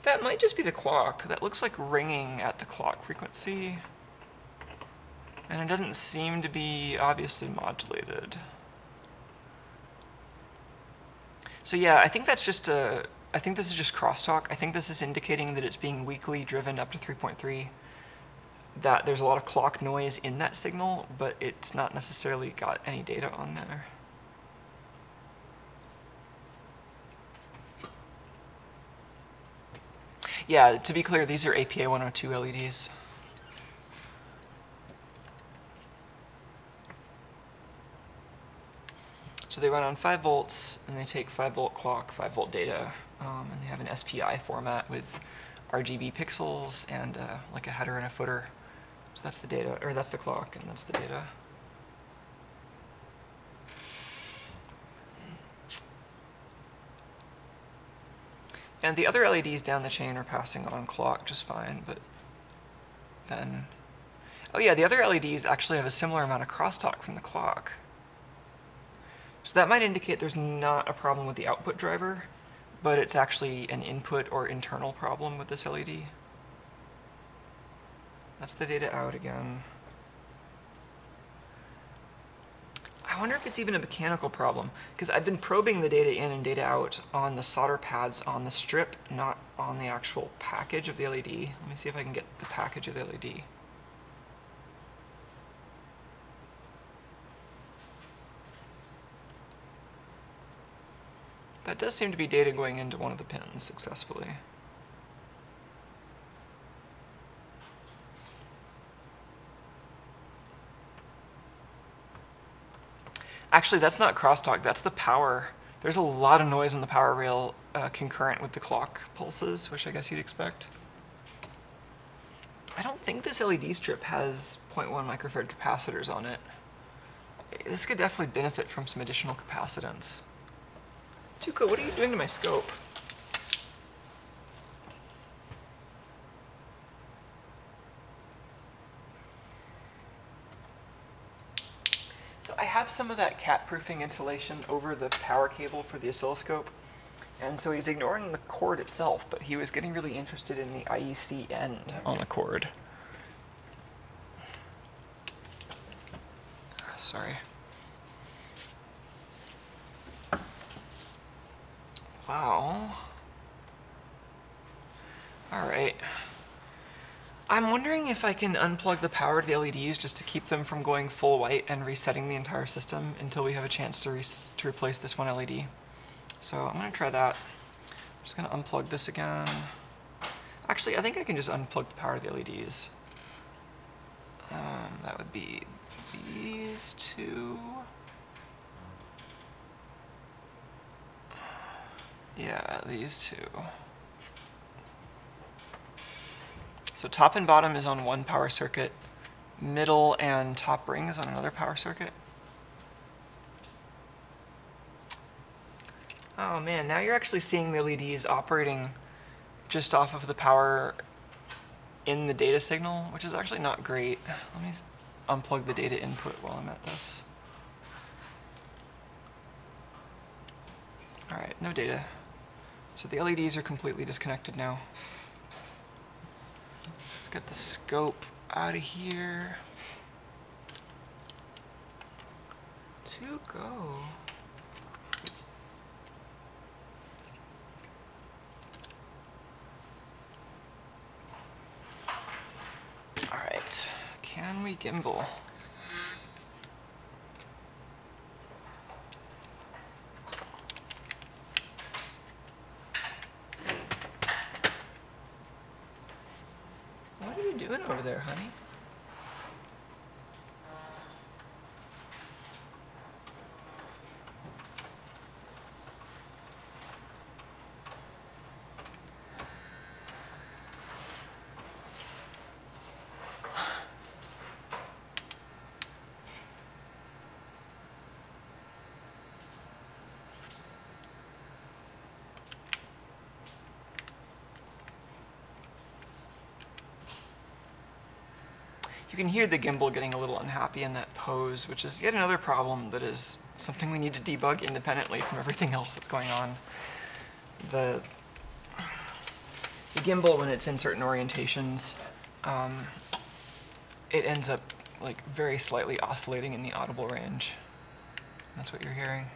[SPEAKER 1] That might just be the clock. That looks like ringing at the clock frequency. And it doesn't seem to be obviously modulated. So yeah, I think that's just I think this is just crosstalk. I think this is indicating that it's being weakly driven up to 3.3, that there's a lot of clock noise in that signal, but it's not necessarily got any data on there. Yeah, to be clear, these are APA 102 LEDs. So they run on 5 volts, and they take 5 volt clock, 5 volt data, and they have an SPI format with RGB pixels and like a header and a footer. So that's the data, or that's the clock, and that's the data. And the other LEDs down the chain are passing on clock just fine, but then, oh yeah, the other LEDs actually have a similar amount of crosstalk from the clock. So that might indicate there's not a problem with the output driver, but it's actually an input or internal problem with this LED. That's the data out again. I wonder if it's even a mechanical problem, because I've been probing the data in and data out on the solder pads on the strip, not on the actual package of the LED. Let me see if I can get the package of the LED. That does seem to be data going into one of the pins successfully. Actually, that's not crosstalk, that's the power. There's a lot of noise on the power rail concurrent with the clock pulses, which I guess you'd expect. I don't think this LED strip has 0.1 microfarad capacitors on it. This could definitely benefit from some additional capacitance. Tuco, what are you doing to my scope? So I have some of that cat-proofing insulation over the power cable for the oscilloscope, and so he's ignoring the cord itself, but he was getting really interested in the IEC end on the cord. Sorry. Wow. All right. I'm wondering if I can unplug the power to the LEDs just to keep them from going full white and resetting the entire system until we have a chance to replace this one LED. So I'm going to try that. I'm just going to unplug this again. Actually, I think I can just unplug the power to the LEDs. That would be these two. Yeah, these two. So top and bottom is on one power circuit. Middle and top ring is on another power circuit. Oh man, now you're actually seeing the LEDs operating just off of the power in the data signal, which is actually not great. Let me unplug the data input while I'm at this. All right, no data. So the LEDs are completely disconnected now. Let's get the scope out of here. Tuco. All right, can we gimbal? What are you doing over there, honey? You can hear the gimbal getting a little unhappy in that pose, which is yet another problem that is something we need to debug independently from everything else that's going on. The gimbal, when it's in certain orientations, it ends up like very slightly oscillating in the audible range. That's what you're hearing.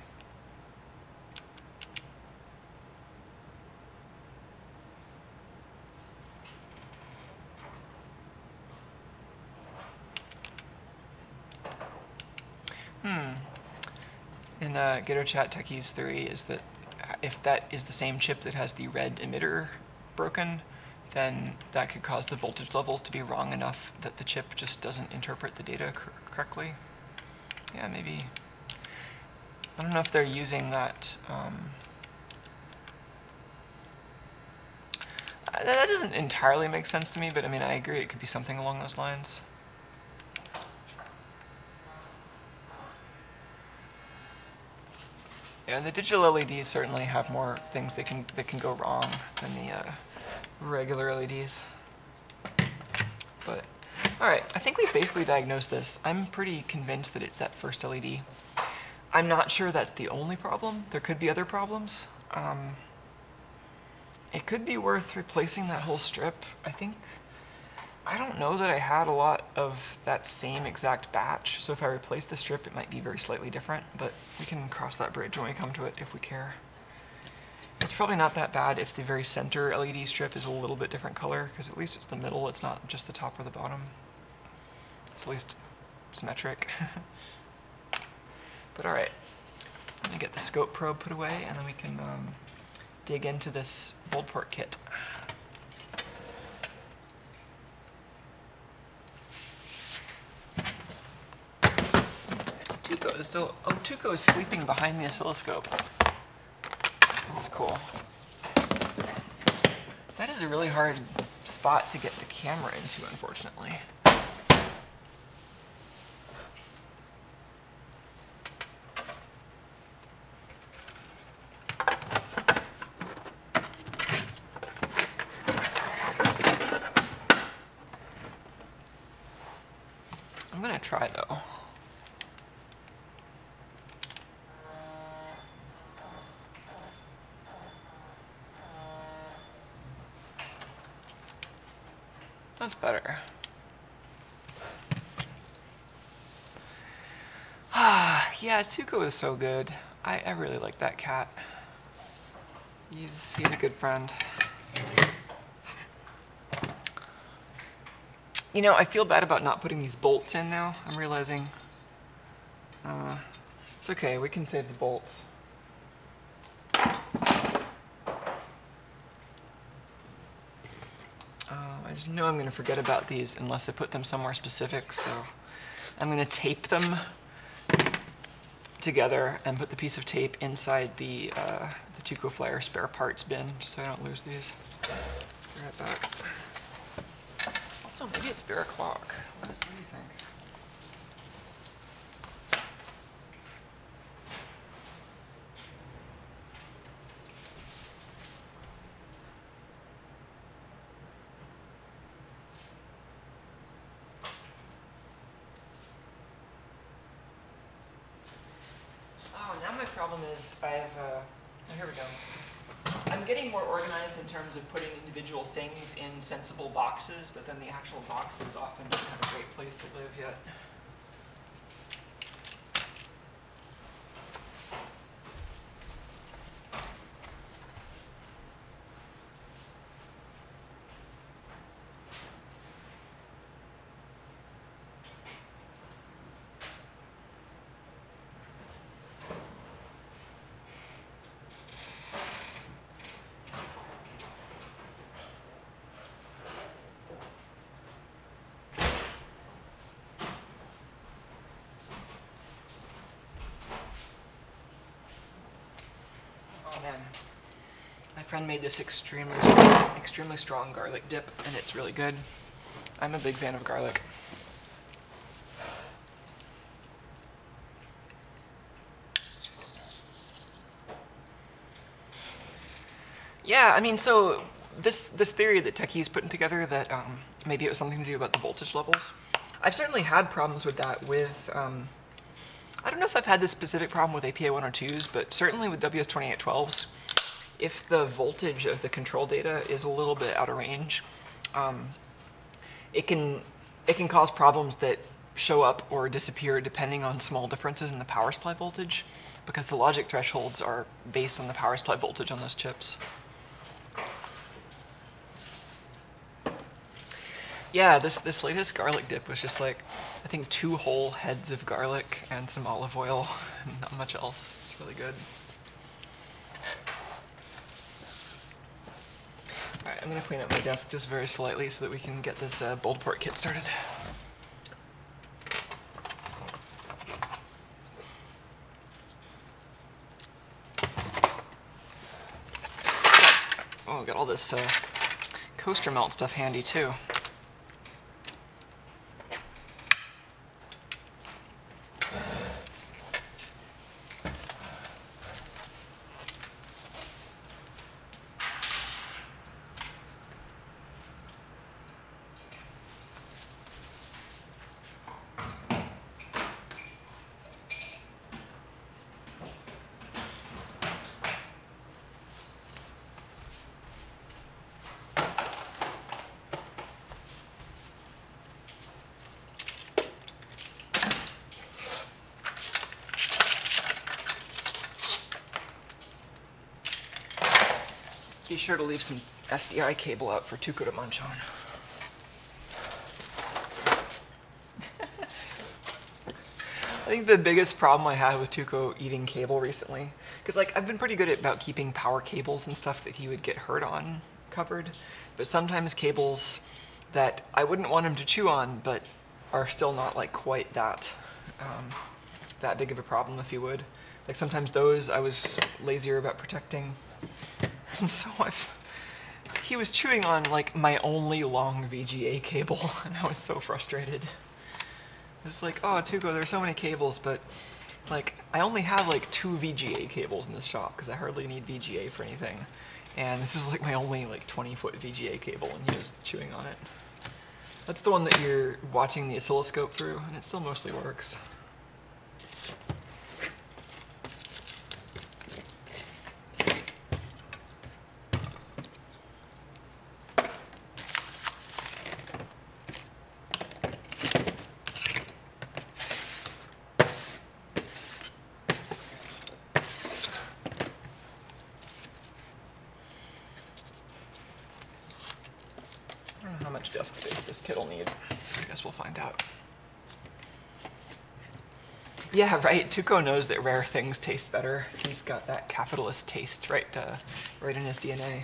[SPEAKER 1] In GitterChat Techie's theory is that if that is the same chip that has the red emitter broken, then that could cause the voltage levels to be wrong enough that the chip just doesn't interpret the data correctly. Yeah, maybe. I don't know if they're using that. That doesn't entirely make sense to me, but I mean, I agree it could be something along those lines. Yeah, the digital LEDs certainly have more things that can go wrong than the regular LEDs. But all right, I think we've basically diagnosed this. I'm pretty convinced that it's that first LED. I'm not sure that's the only problem. There could be other problems. It could be worth replacing that whole strip. I don't know that I had a lot of that same exact batch, so if I replace the strip, it might be very slightly different, but we can cross that bridge when we come to it if we care. It's probably not that bad if the very center LED strip is a little bit different color, because at least it's the middle, it's not just the top or the bottom. It's at least symmetric. But all right, I'm gonna get the scope probe put away, and then we can dig into this Boldport kit. Tuco is still, oh, Tuco is sleeping behind the oscilloscope. That's cool. That is a really hard spot to get the camera into, unfortunately. I'm gonna try though. That's better. Yeah, Tuco is so good. I really like that cat. He's a good friend. You know, I feel bad about not putting these bolts in now. I'm realizing. It's okay, we can save the bolts. I just know I'm going to forget about these unless I put them somewhere specific, so I'm going to tape them together and put the piece of tape inside the Tuco Flyer spare parts bin, just so I don't lose these. Be right back. Also, maybe it's bare clock. What do you think? Now my problem is I have, oh, here we go. I'm getting more organized in terms of putting individual things in sensible boxes, but then the actual boxes often don't have a great place to live yet. Oh man, my friend made this extremely strong garlic dip, and it's really good. I'm a big fan of garlic. Yeah, I mean, so this theory that Techie's putting together that maybe it was something to do about the voltage levels. I've certainly had problems with that with, I don't know if I've had this specific problem with APA 102s, but certainly with WS2812s, if the voltage of the control data is a little bit out of range, it can cause problems that show up or disappear depending on small differences in the power supply voltage, because the logic thresholds are based on the power supply voltage on those chips. Yeah, this latest garlic dip was just like, I think 2 whole heads of garlic and some olive oil, and not much else. It's really good. All right, I'm gonna clean up my desk just very slightly so that we can get this Boldport kit started. Oh, got all this coaster melt stuff handy too. Be sure to leave some SDI cable out for Tuco to munch on. I think the biggest problem I had with Tuco eating cable recently, because like I've been pretty good about keeping power cables and stuff that he would get hurt on covered, but sometimes cables that I wouldn't want him to chew on, but are still not like quite that that big of a problem if he would. Like sometimes those I was lazier about protecting. And so he was chewing on like my only long VGA cable, and I was so frustrated. It's like, oh, Tuco, there are so many cables, but like I only have like 2 VGA cables in this shop because I hardly need VGA for anything. And this was like my only like 20-foot VGA cable, and he was chewing on it. That's the one that you're watching the oscilloscope through, and it still mostly works. How much desk space this kit will need. I guess we'll find out. Yeah, right. Tuco knows that rare things taste better. He's got that capitalist taste right in his DNA.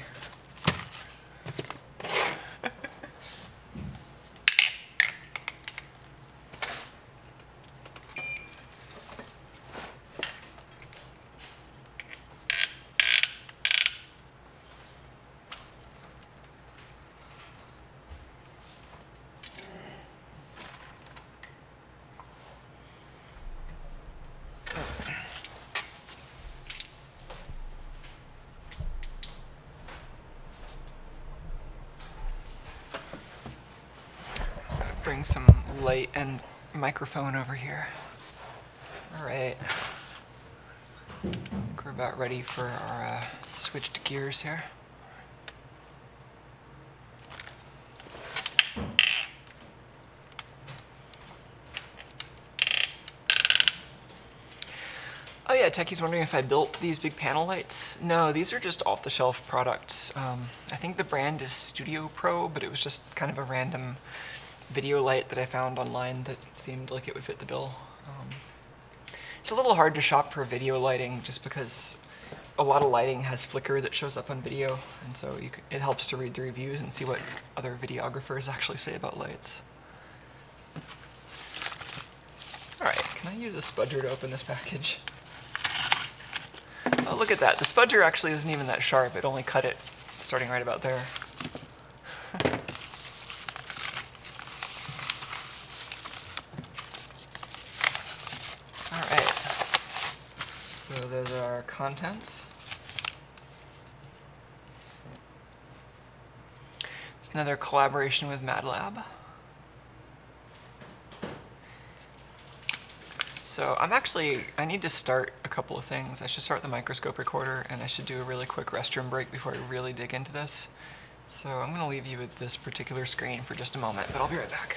[SPEAKER 1] Bring some light and microphone over here. All right. I think we're about ready for our switched gears here. Oh yeah, Techie's wondering if I built these big panel lights. No, these are just off-the-shelf products. I think the brand is Studio Pro, but it was just kind of a random video light that I found online that seemed like it would fit the bill. It's a little hard to shop for video lighting just because a lot of lighting has flicker that shows up on video, and so it helps to read the reviews and see what other videographers actually say about lights. All right, can I use a spudger to open this package? Oh, look at that. The spudger actually isn't even that sharp. It only cut it starting right about there. So those are our contents. It's another collaboration with MATLAB. So I need to start a couple of things. I should start the microscope recorder, and I should do a really quick restroom break before I really dig into this. So I'm going to leave you with this particular screen for just a moment, but I'll be right back.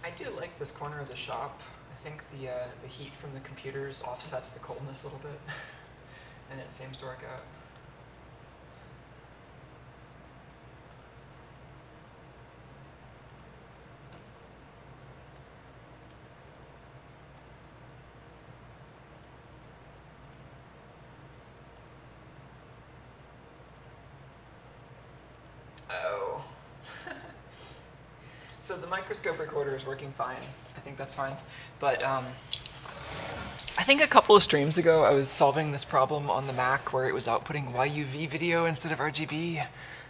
[SPEAKER 1] I do like this corner of the shop. I think the heat from the computers offsets the coldness a little bit, and it seems to work out. Oh. So the microscope recorder is working fine. I think that's fine. But I think a couple of streams ago I was solving this problem on the Mac where it was outputting YUV video instead of RGB.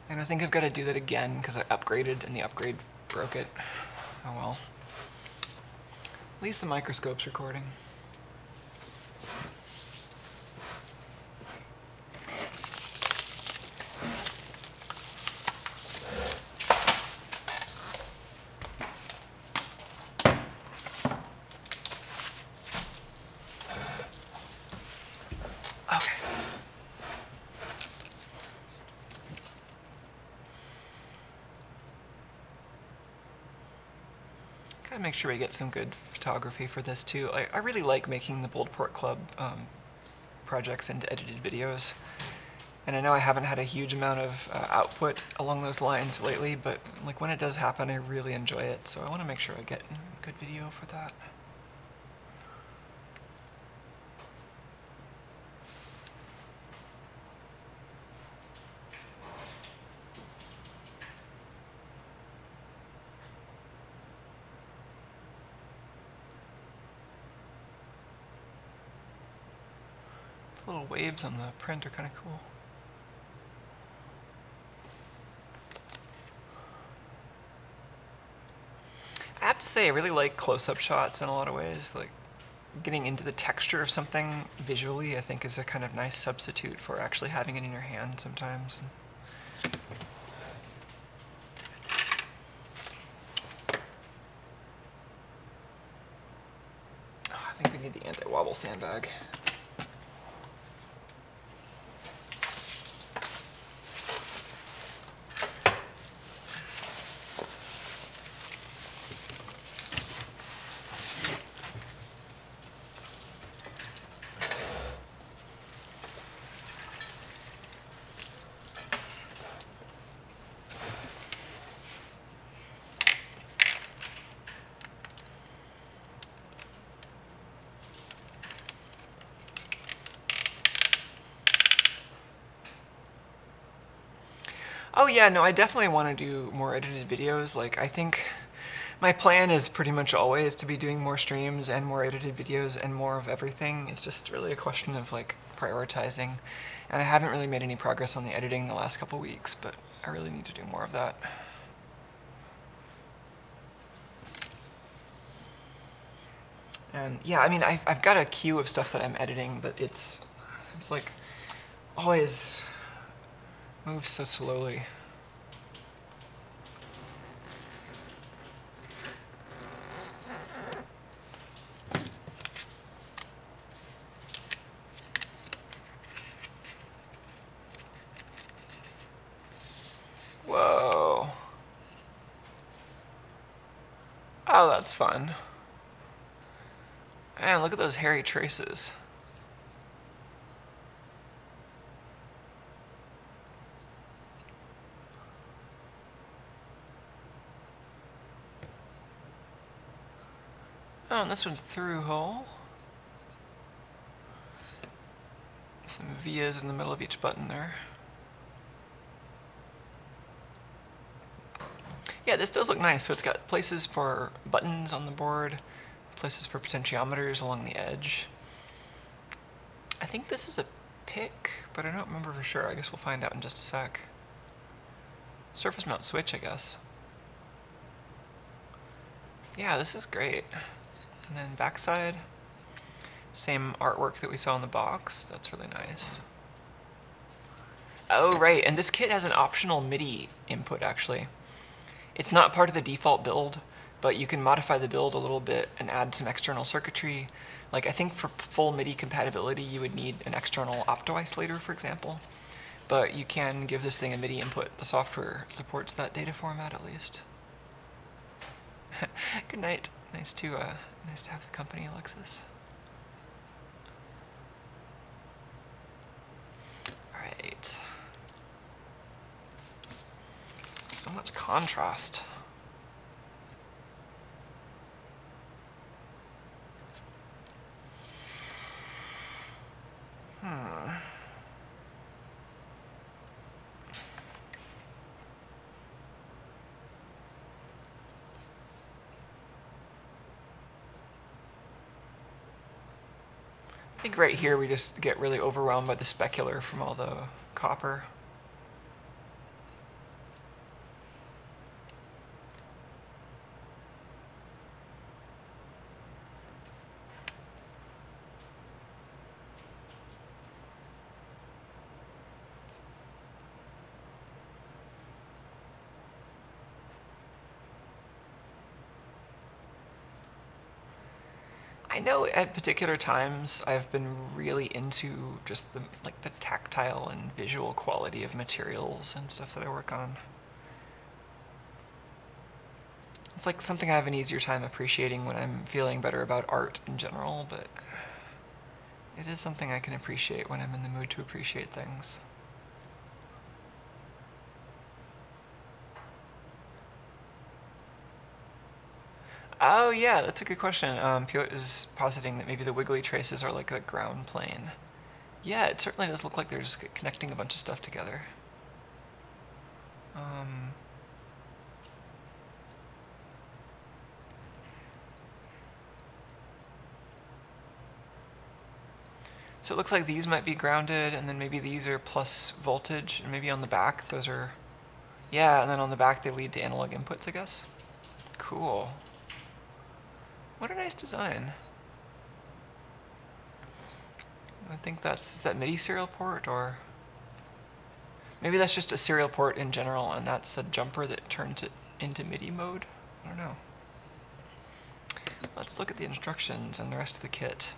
[SPEAKER 1] And I think I've got to do that again because I upgraded and the upgrade broke it. Oh well. At least the microscope's recording. Gotta make sure we get some good photography for this too. I really like making the Boldport Club projects into edited videos. And I know I haven't had a huge amount of output along those lines lately, but like when it does happen, I really enjoy it. So I want to make sure I get a good video for that. The little waves on the print are kind of cool. I have to say, I really like close-up shots in a lot of ways. Like getting into the texture of something visually, I think, is a kind of nice substitute for actually having it in your hand sometimes. Oh, I think we need the anti-wobble sandbag. Oh yeah, no, I definitely want to do more edited videos. Like, I think my plan is pretty much always to be doing more streams and more edited videos and more of everything. It's just really a question of like prioritizing. And I haven't really made any progress on the editing the last couple weeks, but I really need to do more of that. And yeah, I mean, I've got a queue of stuff that I'm editing, but it's like always moves so slowly. Whoa. Oh, that's fun. Man, look at those hairy traces. Oh, and this one's through hole. Some vias in the middle of each button there. Yeah, this does look nice. So it's got places for buttons on the board, places for potentiometers along the edge. I think this is a pick, but I don't remember for sure. I guess we'll find out in just a sec. Surface mount switch, I guess. Yeah, this is great. And then backside, same artwork that we saw in the box. That's really nice. Oh, right, and this kit has an optional MIDI input, actually. It's not part of the default build, but you can modify the build a little bit and add some external circuitry. Like, I think for full MIDI compatibility, you would need an external opto-isolator, for example. But you can give this thing a MIDI input. The software supports that data format, at least. Good night. Nice to have the company, Alexis. All right. So much contrast. I think right here we just get really overwhelmed by the specular from all the copper. I know at particular times I've been really into just the tactile and visual quality of materials and stuff that I work on. It's like something I have an easier time appreciating when I'm feeling better about art in general, but it is something I can appreciate when I'm in the mood to appreciate things. Oh yeah, that's a good question. Piot is positing that maybe the wiggly traces are like the ground plane. Yeah, it certainly does look like they're just connecting a bunch of stuff together. So it looks like these might be grounded, and then maybe these are plus voltage, and maybe on the back those are... Yeah, and then on the back they lead to analog inputs, I guess. Cool. What a nice design. I think that's... Is that MIDI serial port, or... Maybe that's just a serial port in general, and that's a jumper that turns it into MIDI mode? I don't know. Let's look at the instructions and the rest of the kit.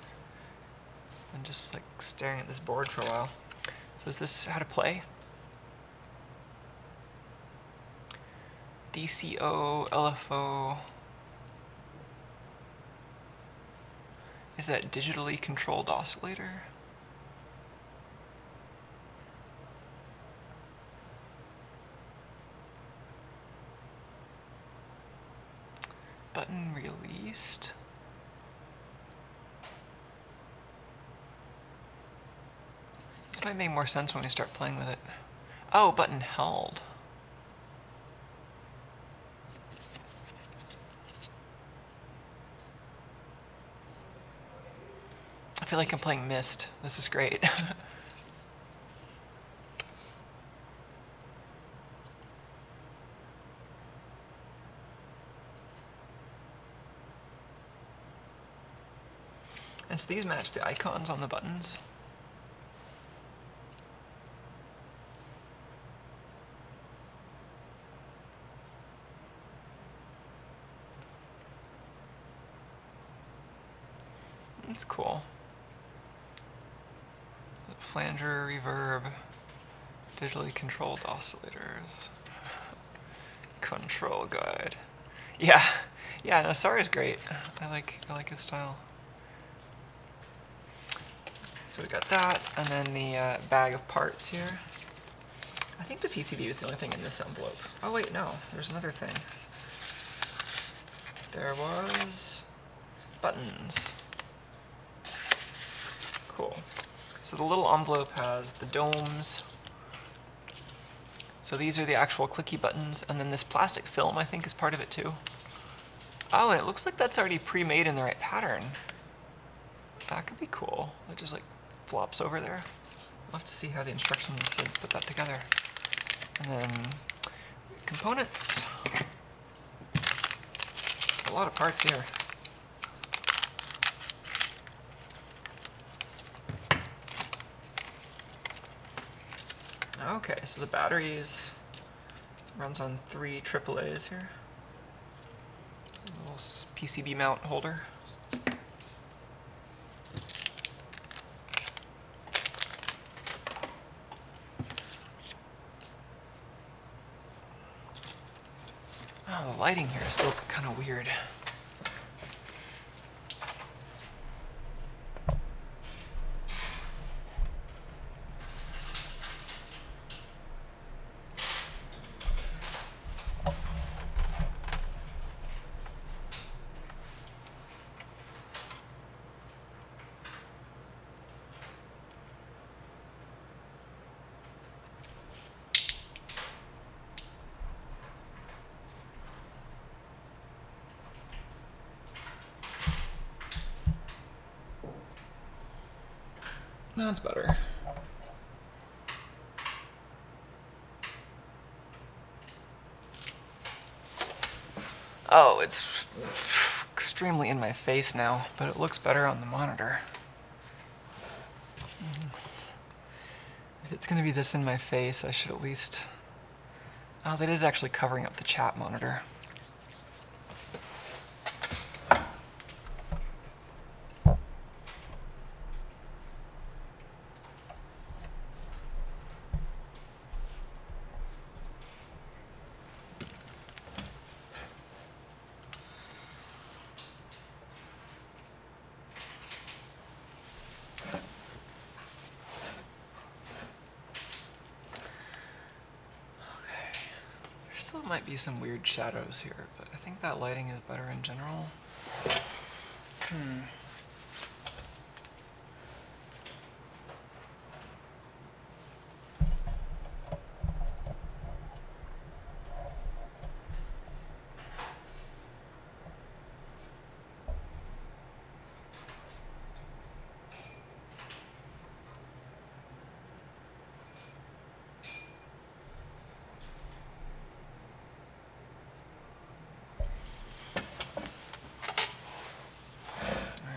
[SPEAKER 1] I'm just like staring at this board for a while. So is this how to play? DCO, LFO. Is that digitally controlled oscillator? Button released. This might make more sense when we start playing with it. Oh, button held. I feel like I'm playing Myst. This is great. And so these match the icons on the buttons. That's cool. Flanger, reverb, digitally controlled oscillators, control guide. Yeah, yeah. No, Sarah's great. I like his style. So we got that, and then the bag of parts here. I think the PCB was the only thing in this envelope. Oh wait, no. There's another thing. There was buttons. Cool. So the little envelope has the domes. So these are the actual clicky buttons, and then this plastic film I think is part of it too. Oh, and it looks like that's already pre-made in the right pattern. That could be cool. It just like flops over there. We'll have to see how the instructions said put that together. And then components. A lot of parts here. Okay, so the batteries runs on 3 AAAs here. A little PCB mount holder. Oh, the lighting here is still kind of weird. That's better. Oh, it's extremely in my face now, but it looks better on the monitor. If it's going to be this in my face, I should at least... Oh, that is actually covering up the chat monitor. might be some weird shadows here, but I think that lighting is better in general.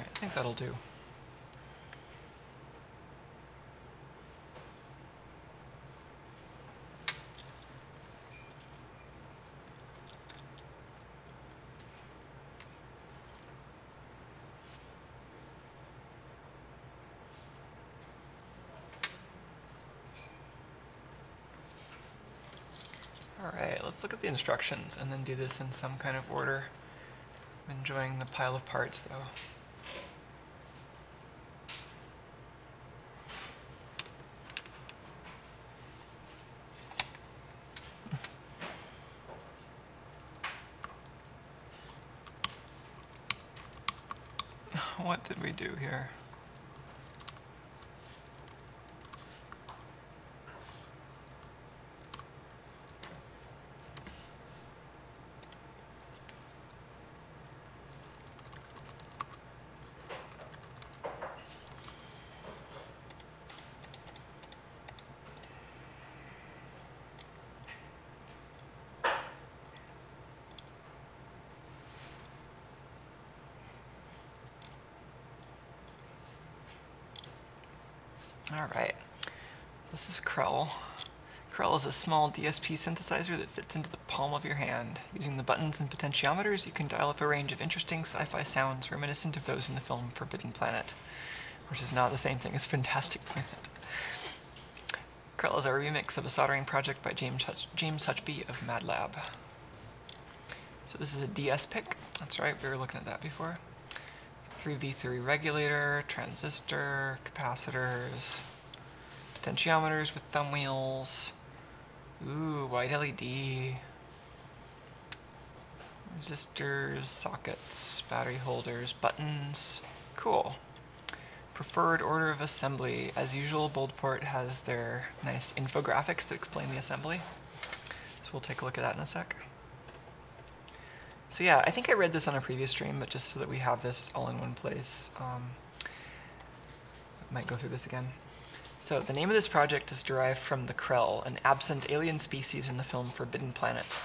[SPEAKER 1] I think that'll do. All right, let's look at the instructions and then do this in some kind of order. I'm enjoying the pile of parts though. What did we do here? All right, this is Krell. Krell is a small DSP synthesizer that fits into the palm of your hand. Using the buttons and potentiometers, you can dial up a range of interesting sci-fi sounds reminiscent of those in the film Forbidden Planet, which is not the same thing as Fantastic Planet. Krell is a remix of a soldering project by James Hutchby of Mad Lab. So this is a DS pick. That's right, we were looking at that before. 3v3 regulator, transistor, capacitors, potentiometers with thumb wheels. Ooh, white LED. Resistors, sockets, battery holders, buttons. Cool. Preferred order of assembly. As usual, Boldport has their nice infographics that explain the assembly. So we'll take a look at that in a sec. So yeah, I think I read this on a previous stream, but just so that we have this all in one place, I might go through this again. So the name of this project is derived from the Krell, an absent alien species in the film Forbidden Planet.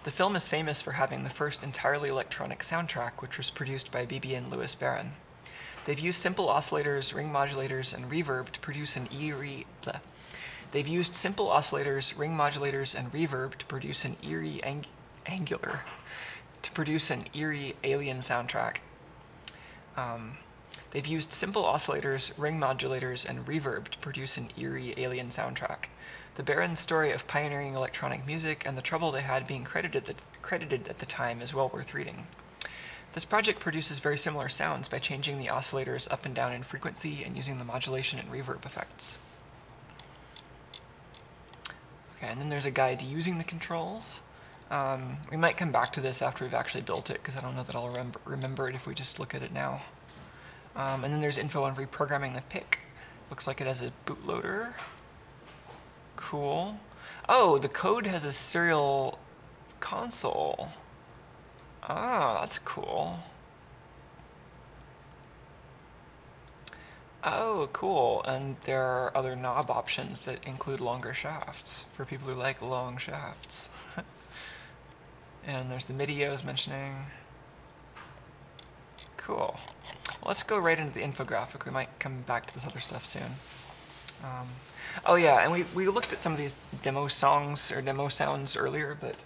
[SPEAKER 1] The film is famous for having the first entirely electronic soundtrack, which was produced by BB and Louis Barron. They've used simple oscillators, ring modulators, and reverb to produce an eerie alien soundtrack. They've used simple oscillators, ring modulators, and reverb to produce an eerie alien soundtrack. The Barron story of pioneering electronic music and the trouble they had being credited at the time is well worth reading. This project produces very similar sounds by changing the oscillators up and down in frequency and using the modulation and reverb effects. Okay, and then there's a guide to using the controls. We might come back to this after we've actually built it, because I don't know that I'll remember it if we just look at it now. And then there's info on reprogramming the PIC. Looks like it has a bootloader. Cool. Oh, the code has a serial console. Ah, that's cool. Oh, cool. And there are other knob options that include longer shafts for people who like long shafts. And there's the MIDI I was mentioning. Cool. Well, let's go right into the infographic. We might come back to this other stuff soon. Oh yeah, and we looked at some of these demo songs or demo sounds earlier, but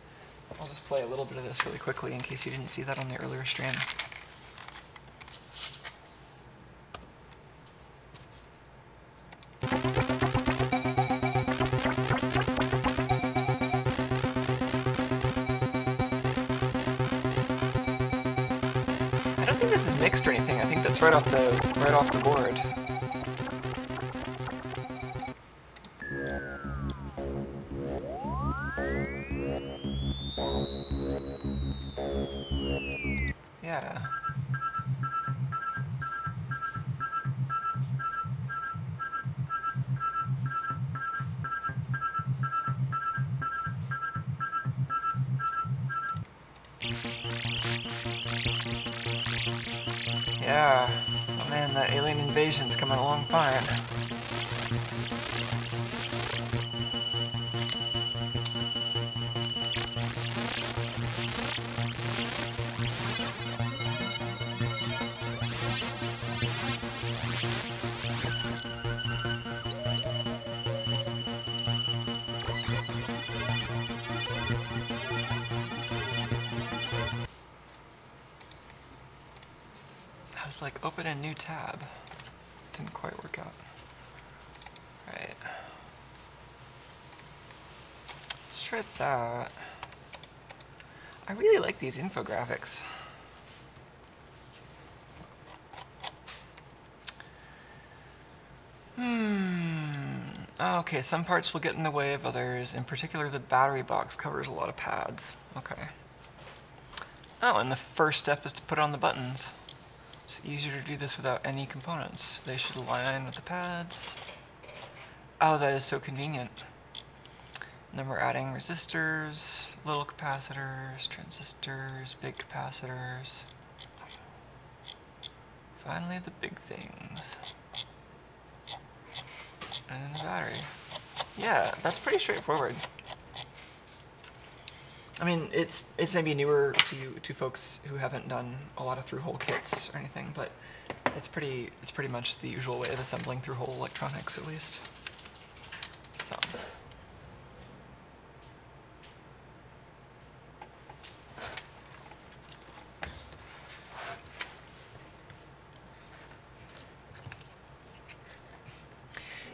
[SPEAKER 1] I'll just play a little bit of this really quickly in case you didn't see that on the earlier stream. I don't think this is mixed or anything. I think that's right off the board. Yeah. Oh man, that alien invasion's coming along fine. I was like, open a new tab. Didn't quite work out. Right. Let's try that. I really like these infographics. Okay, some parts will get in the way of others. In particular, the battery box covers a lot of pads. Okay. Oh, and the first step is to put on the buttons. It's easier to do this without any components. They should align with the pads. Oh, that is so convenient. And then we're adding resistors, little capacitors, transistors, big capacitors. Finally, the big things. And then the battery. Yeah, that's pretty straightforward. I mean, it's maybe newer to folks who haven't done a lot of through-hole kits or anything, but it's pretty much the usual way of assembling through-hole electronics, at least. So.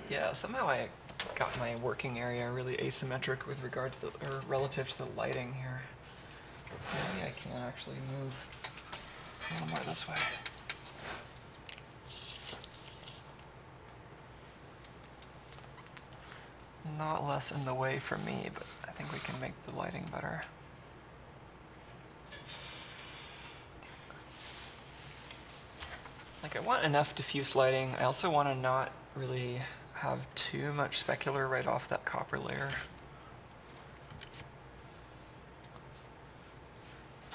[SPEAKER 1] Yeah, somehow I got my working area really asymmetric with regard to or relative to the lighting here. Maybe I can actually move a little more this way. Not less in the way for me, but I think we can make the lighting better. Like, I want enough diffuse lighting. I also want to not really have too much specular right off that copper layer.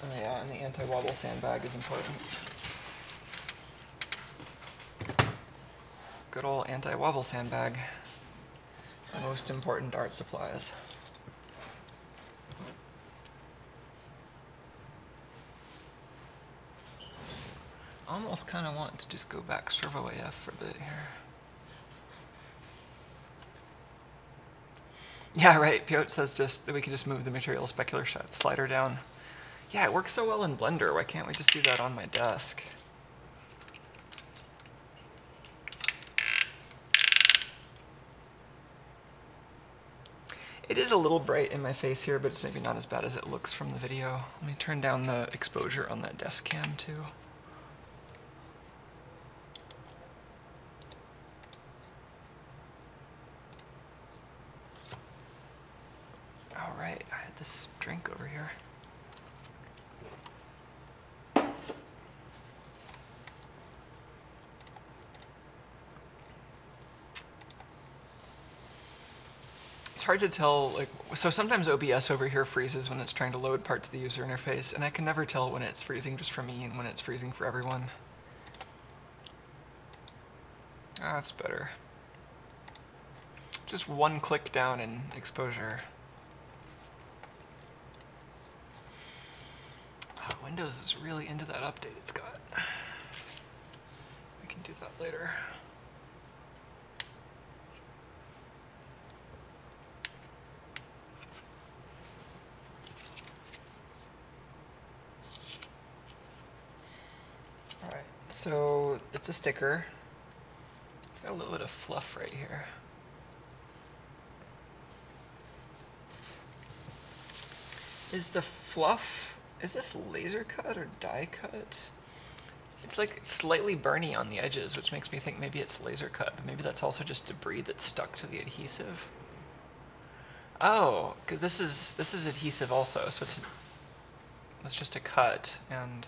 [SPEAKER 1] Oh yeah, and the anti-wobble sandbag is important. Good old anti-wobble sandbag. Most important art supplies. Almost kind of want to just go back servo AF for a bit here. Yeah, right. Piotr says just that we can just move the material specular slider down. Yeah, it works so well in Blender. Why can't we just do that on my desk? It is a little bright in my face here, but it's maybe not as bad as it looks from the video. Let me turn down the exposure on that desk cam too. All right, I had this drink over here. It's hard to tell, like, so sometimes OBS over here freezes when it's trying to load parts of the user interface, and I can never tell when it's freezing just for me and when it's freezing for everyone. Ah, that's better. Just one click down in exposure. Oh, Windows is really into that update it's got. We can do that later. Alright, so it's a sticker. It's got a little bit of fluff right here. Is the fluff, is this laser cut or die cut? It's like slightly burny on the edges, which makes me think maybe it's laser cut, but maybe that's also just debris that's stuck to the adhesive. Oh, 'cause this is adhesive also, so it's just a cut, and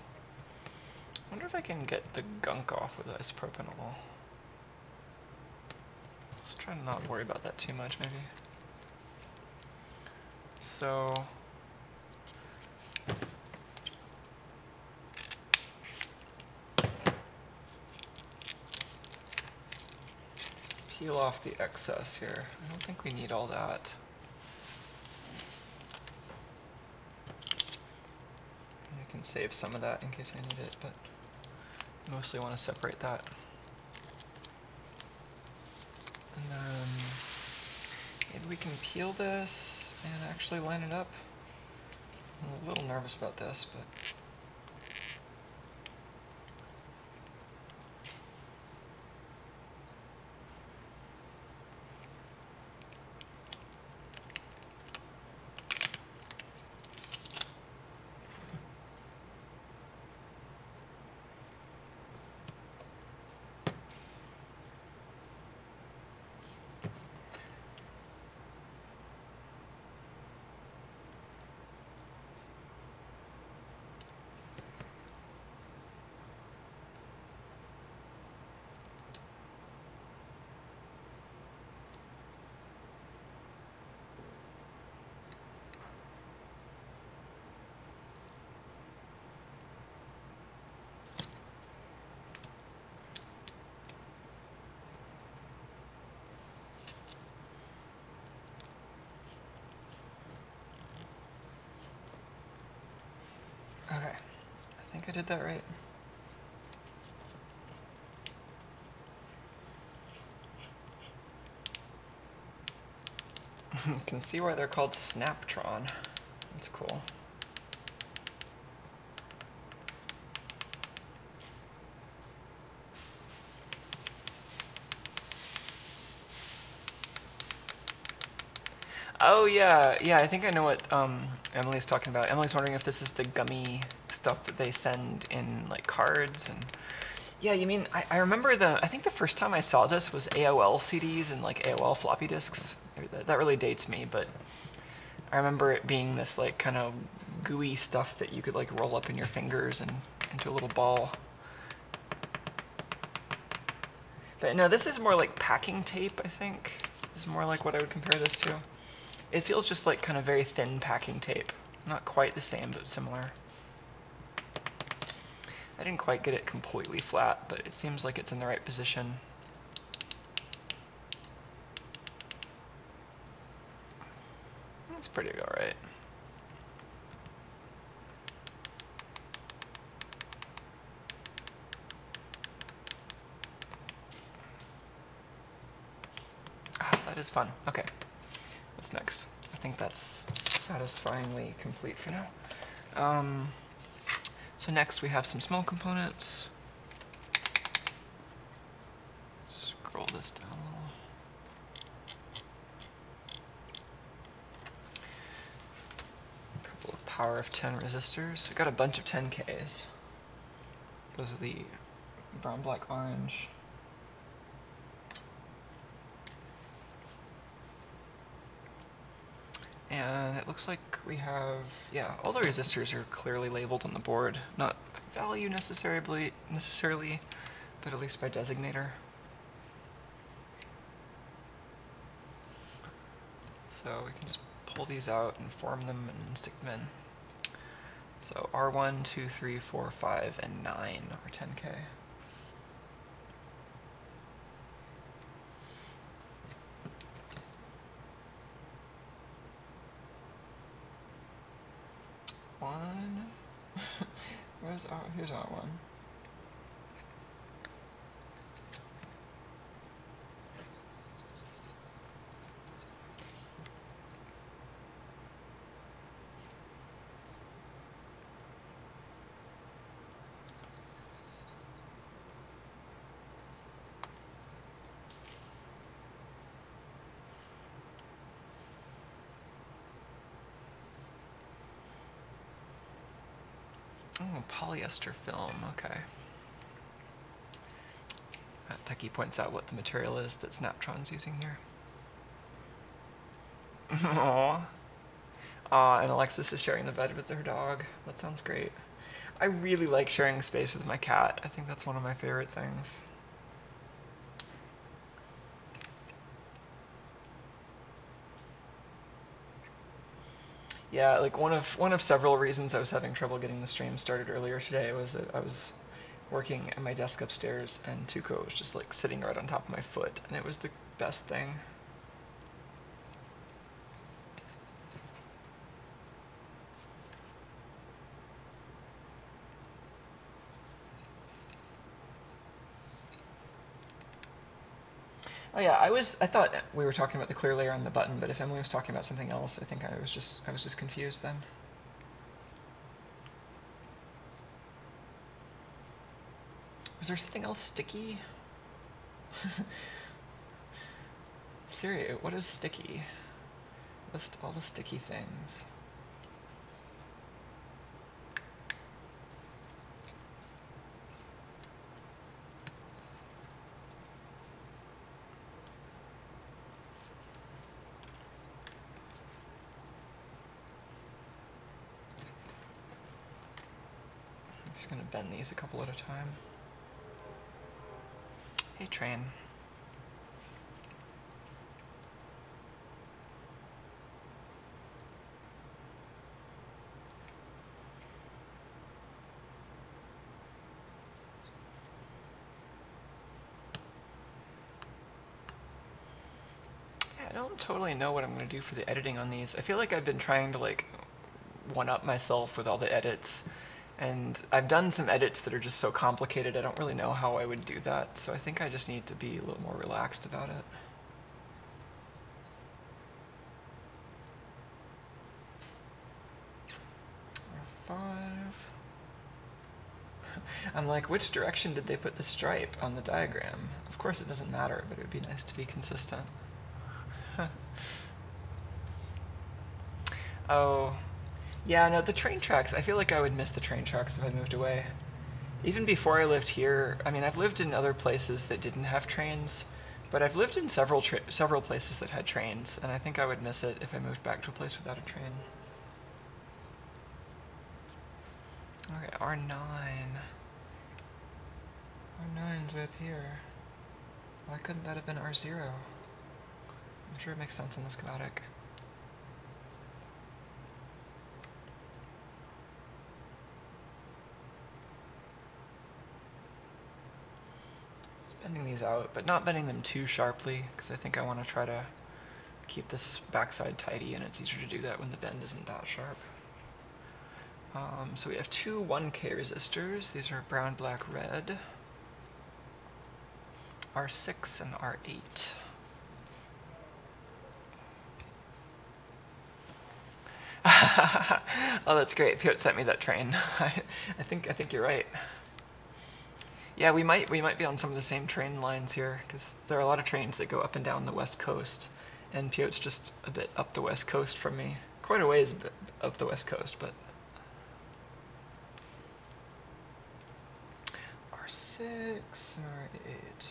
[SPEAKER 1] I wonder if I can get the gunk off with isopropanol. Let's try to not worry about that too much, maybe. So peel off the excess here. I don't think we need all that. I can save some of that in case I need it, but mostly want to separate that. And then maybe we can peel this and actually line it up. I'm a little nervous about this, but okay, I think I did that right. You can see why they're called Snaptron. That's cool. Oh yeah, yeah, I think I know what Emily's talking about. Emily's wondering if this is the gummy stuff that they send in like cards. And yeah, you mean, I remember I think the first time I saw this was AOL CDs and like AOL floppy disks. That really dates me, but I remember it being this like kind of gooey stuff that you could like roll up in your fingers and into a little ball. But no, this is more like packing tape, I think. This is more like what I would compare this to. It feels just like kind of very thin packing tape. Not quite the same, but similar. I didn't quite get it completely flat, but it seems like it's in the right position. That's pretty all right. Ah, that is fun. Okay. What's next? I think that's satisfyingly complete for now. So next we have some small components. Scroll this down a little. A couple of power of 10 resistors. I got a bunch of 10Ks. Those are the brown, black, orange. And it looks like we have, yeah, all the resistors are clearly labeled on the board. Not value necessarily, but at least by designator. So we can just pull these out and form them and stick them in. So R1, 2, 3, 4, 5, and 9 are 10K. One. Where's R? Here's R1. Oh, polyester film, okay. Techie points out what the material is that Snaptron's using here. Aww. And Alexis is sharing the bed with her dog. That sounds great. I really like sharing space with my cat. I think that's one of my favorite things. Yeah, like one of several reasons I was having trouble getting the stream started earlier today was that I was working at my desk upstairs, and Tuco was just like sitting right on top of my foot, and it was the best thing. Oh yeah, I thought we were talking about the clear layer on the button, but if Emily was talking about something else, I think I was just confused then. Was there something else sticky? Siri, what is sticky? List all the sticky things. I'm just gonna bend these a couple at a time. Hey, train. I don't totally know what I'm going to do for the editing on these. I feel like I've been trying to like one-up myself with all the edits, and I've done some edits that are just so complicated I don't really know how I would do that, so I think I just need to be a little more relaxed about it. R5. I'm like, which direction did they put the stripe on the diagram? Of course it doesn't matter, but it would be nice to be consistent. Oh, yeah, no, the train tracks, I feel like I would miss the train tracks if I moved away. Even before I lived here, I mean, I've lived in other places that didn't have trains, but I've lived in several places that had trains, and I think I would miss it if I moved back to a place without a train. Okay, R9. R9's way up here. Why couldn't that have been R0? I'm sure it makes sense in the schematic. Just bending these out, but not bending them too sharply, because I think I want to try to keep this backside tidy, and it's easier to do that when the bend isn't that sharp. So we have two 1K resistors. These are brown, black, red. R6 and R8. Oh, that's great. Piotr sent me that train. I think you're right. Yeah, we might be on some of the same train lines here, because there are a lot of trains that go up and down the west coast, and Piotr's just a bit up the west coast from me. Quite a ways up the west coast, but R6 and R8.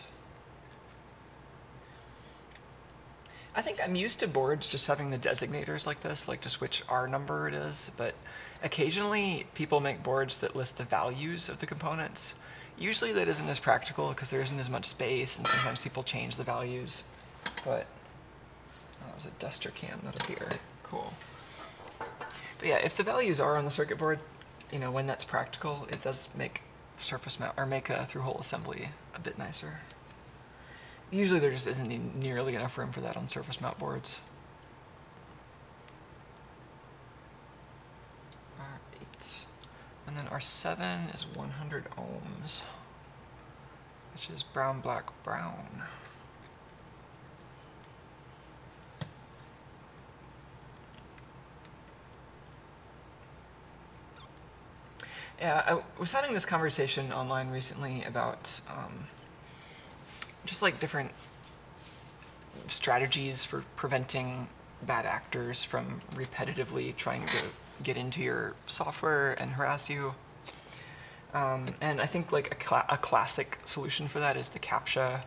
[SPEAKER 1] I think I'm used to boards just having the designators like this, like just which R number it is, but occasionally people make boards that list the values of the components. Usually that isn't as practical because there isn't as much space, and sometimes people change the values. But oh, that was a duster can, not a beer. Cool. But yeah, if the values are on the circuit board, you know, when that's practical, it does make surface mount or make a through-hole assembly a bit nicer. Usually there just isn't nearly enough room for that on surface mount boards. R8. And then R7 is 100 ohms, which is brown, black, brown. Yeah, I was having this conversation online recently about just like different strategies for preventing bad actors from repetitively trying to get into your software and harass you. And I think like a classic solution for that is the CAPTCHA.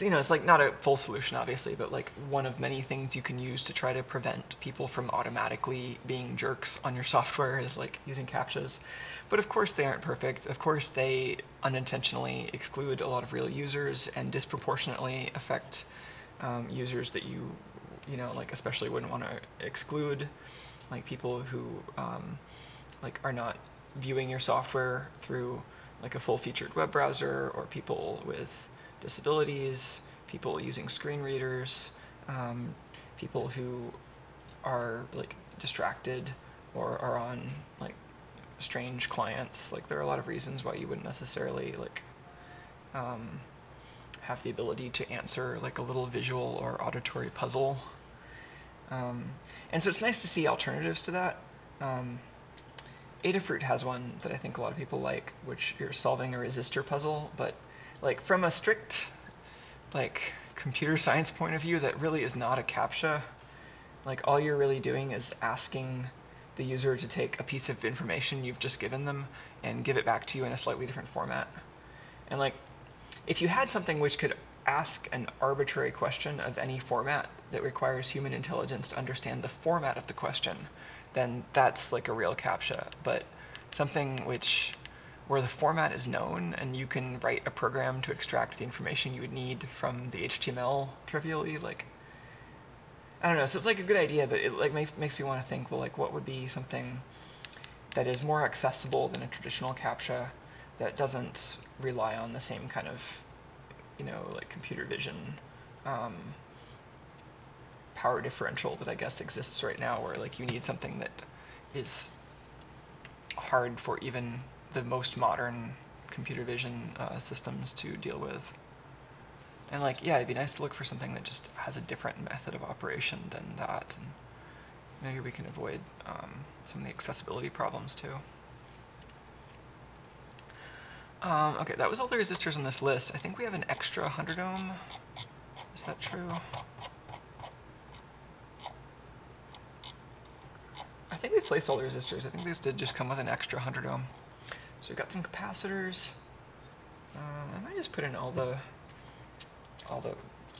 [SPEAKER 1] You know, it's like not a full solution, obviously, but like one of many things you can use to try to prevent people from automatically being jerks on your software is like using CAPTCHAs. But of course they aren't perfect. Of course they unintentionally exclude a lot of real users and disproportionately affect users that you know, like especially wouldn't want to exclude, like people who like are not viewing your software through like a full-featured web browser, or people with disabilities, people using screen readers, people who are like distracted or are on like strange clients. Like there are a lot of reasons why you wouldn't necessarily like have the ability to answer like a little visual or auditory puzzle. And so it's nice to see alternatives to that. Adafruit has one that I think a lot of people like, which you're solving a resistor puzzle, but like from a strict like computer science point of view, that really is not a CAPTCHA. Like all you're really doing is asking the user to take a piece of information you've just given them and give it back to you in a slightly different format. And like, if you had something which could ask an arbitrary question of any format that requires human intelligence to understand the format of the question, then that's like a real CAPTCHA. But something where the format is known and you can write a program to extract the information you would need from the HTML trivially, like, I don't know, so it's like a good idea, but it like makes me want to think, well, like what would be something that is more accessible than a traditional CAPTCHA, that doesn't rely on the same kind of, you know, like computer vision power differential that I guess exists right now, where like you need something that is hard for even the most modern computer vision systems to deal with. And like, yeah, it'd be nice to look for something that just has a different method of operation than that, and maybe we can avoid some of the accessibility problems too. Okay, that was all the resistors on this list. I think we have an extra 100 ohm. Is that true? I think we placed all the resistors. I think these did just come with an extra 100 ohm. So we've got some capacitors. I might just put in all the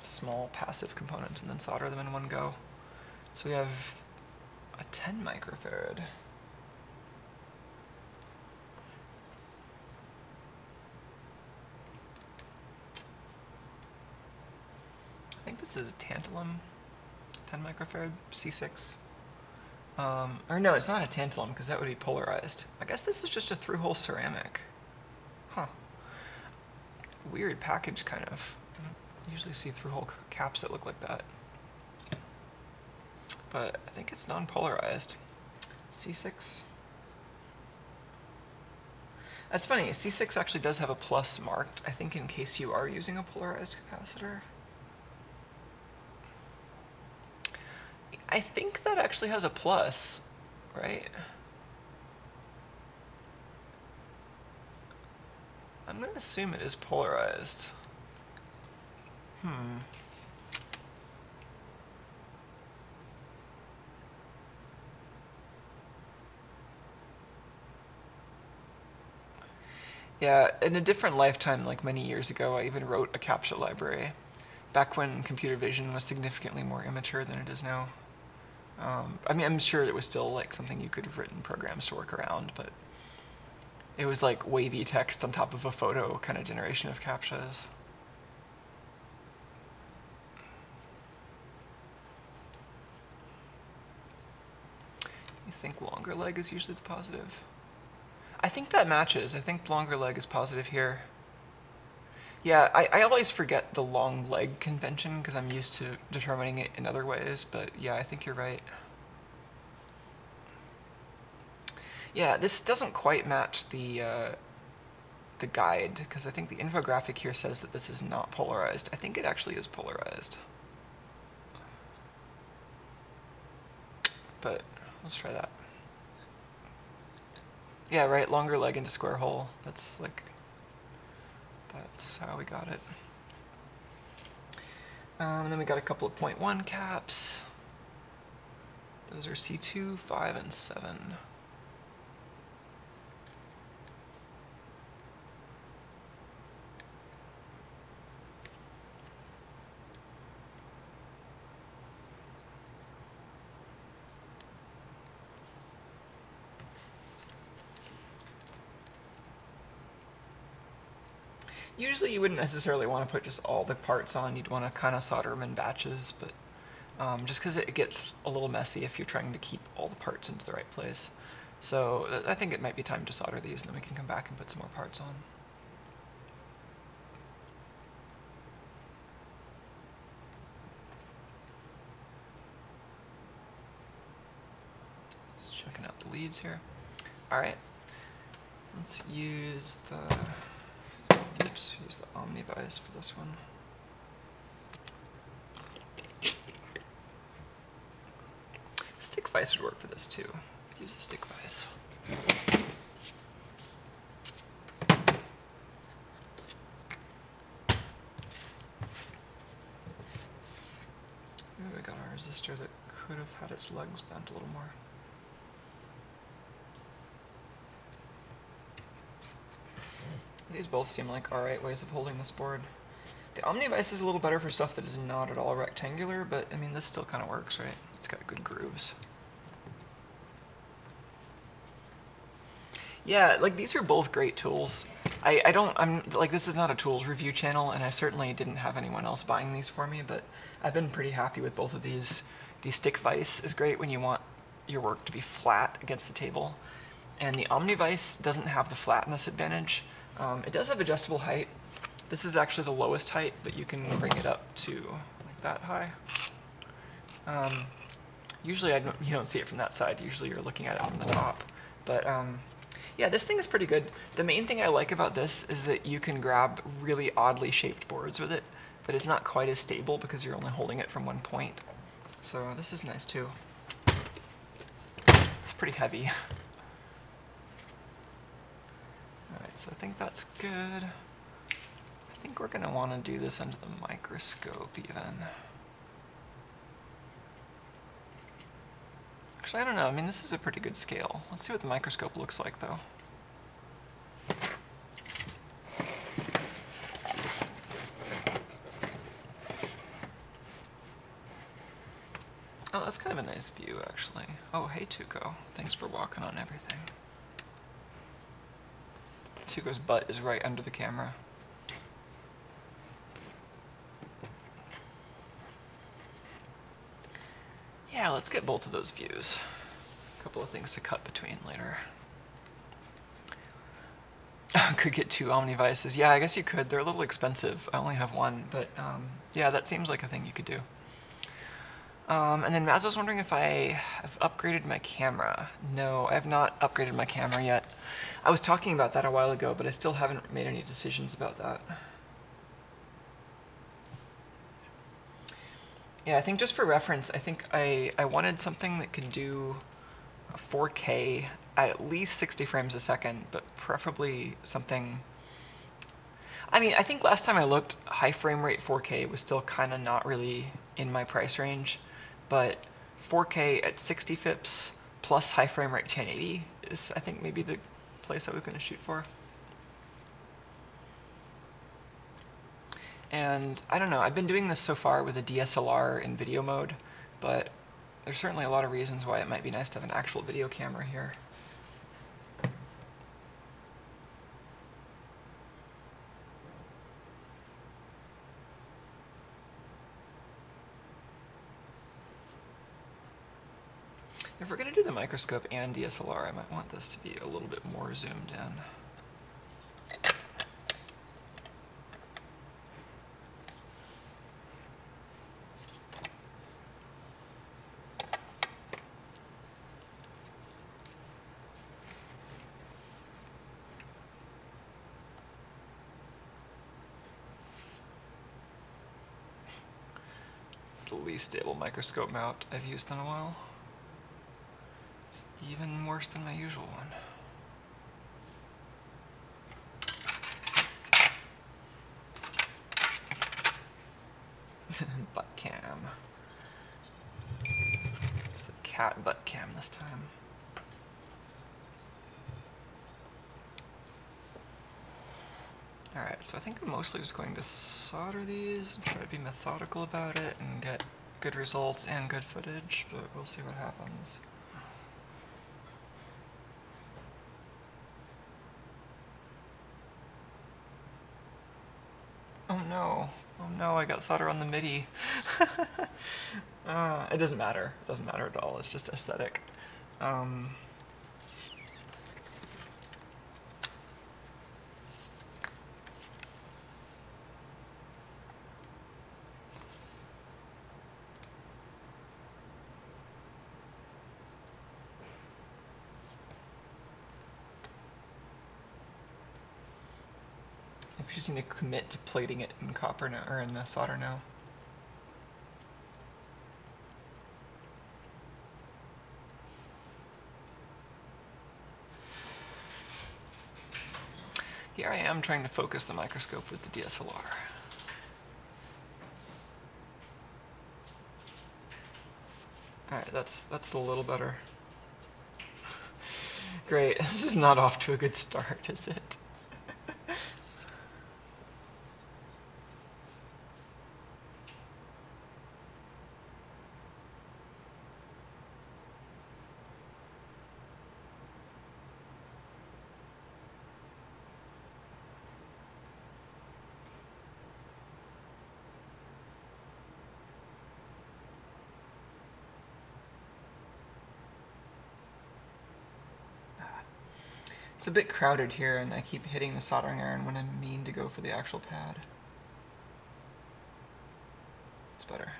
[SPEAKER 1] small passive components and then solder them in one go. So we have a 10 microfarad. I think this is a tantalum 10 microfarad C6. Or no, it's not a tantalum because that would be polarized. I guess this is just a through-hole ceramic. Huh. Weird package, kind of. I don't usually see through-hole caps that look like that. But I think it's non-polarized. C6. That's funny, C6 actually does have a plus marked, I think in case you are using a polarized capacitor. I think that actually has a plus, right? I'm going to assume it is polarized. Yeah, in a different lifetime, like many years ago, I even wrote a CAPTCHA library, back when computer vision was significantly more immature than it is now. I mean, I'm sure it was still like something you could have written programs to work around, but it was like wavy text on top of a photo kind of generation of CAPTCHAs. You think longer leg is usually the positive? I think that matches. I think longer leg is positive here. Yeah, I always forget the long leg convention because I'm used to determining it in other ways, but yeah, I think you're right. Yeah, this doesn't quite match the guide, because I think the infographic here says that this is not polarized. I think it actually is polarized. But let's try that. Yeah, right, longer leg into square hole. That's how we got it. And then we got a couple of 0.1 caps. Those are C2, 5, and 7. Usually you wouldn't necessarily want to put just all the parts on. You'd want to kind of solder them in batches, but just because it gets a little messy if you're trying to keep all the parts into the right place. So I think it might be time to solder these, and then we can come back and put some more parts on. Just checking out the leads here. All right, let's use the, use the Omni-Vise for this one. Stick vise would work for this too. Use a stick vise. Ooh, we got our resistor that could have had its legs bent a little more. These both seem like alright ways of holding this board. The Omni-Vise is a little better for stuff that is not at all rectangular, but I mean, this still kind of works, right? It's got good grooves. Yeah, like these are both great tools. I'm like, this is not a tools review channel, and I certainly didn't have anyone else buying these for me, but I've been pretty happy with both of these. The stick vise is great when you want your work to be flat against the table, and the Omni-Vise doesn't have the flatness advantage. It does have adjustable height. This is actually the lowest height, but you can bring it up to like that high. Usually you don't see it from that side. Usually you're looking at it from the top. But yeah, this thing is pretty good. The main thing I like about this is that you can grab really oddly shaped boards with it, but it's not quite as stable because you're only holding it from one point. So this is nice too. It's pretty heavy. Alright, so I think that's good. I think we're going to want to do this under the microscope even. Actually, I don't know. I mean, this is a pretty good scale. Let's see what the microscope looks like, though. Oh, that's kind of a nice view, actually. Oh, hey, Tuco. Thanks for walking on everything. Tuco's butt is right under the camera. Yeah, let's get both of those views. A couple of things to cut between later. Could get 2 Omni-Vises. Yeah, I guess you could. They're a little expensive. I only have one, but yeah, that seems like a thing you could do. And then Maz was wondering if I have upgraded my camera. No, I have not upgraded my camera yet. I was talking about that a while ago, but I still haven't made any decisions about that. Yeah, I think just for reference, I think I wanted something that could do 4K at least 60 frames a second, but preferably something... I mean, I think last time I looked, high frame rate 4K was still kind of not really in my price range, but 4K at 60 FIPS plus high frame rate 1080 is, I think, maybe the place I was going to shoot for. And I don't know, I've been doing this so far with a DSLR in video mode, but there's certainly a lot of reasons why it might be nice to have an actual video camera here. If we're going to do the microscope and DSLR, I might want this to be a little bit more zoomed in. It's the least stable microscope mount I've used in a while. It's even worse than my usual one. Butt cam. It's the cat butt cam this time. Alright, so I think I'm mostly just going to solder these and try to be methodical about it and get good results and good footage, but we'll see what happens. Oh no, I got solder on the MIDI. It doesn't matter. It doesn't matter at all. It's just aesthetic. We just need to commit to plating it in copper now, or in solder now. Here I am trying to focus the microscope with the DSLR. Alright, that's a little better. Great, this is not off to a good start, is it? It's a bit crowded here, and I keep hitting the soldering iron when I mean to go for the actual pad. It's better.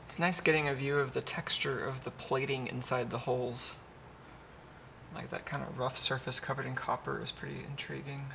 [SPEAKER 1] It's nice getting a view of the texture of the plating inside the holes. Like that kind of rough surface covered in copper is pretty intriguing.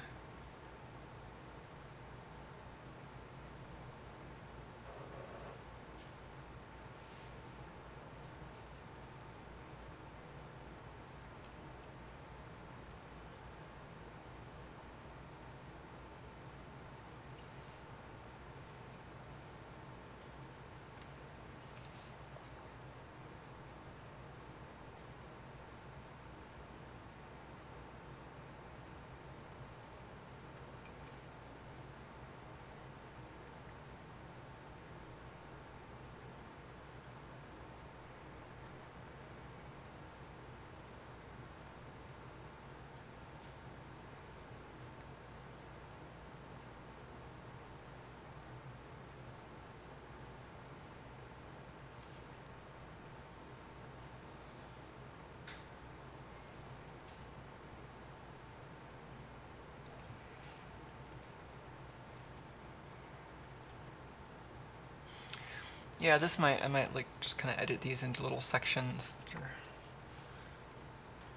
[SPEAKER 1] Yeah, I might like just kind of edit these into little sections.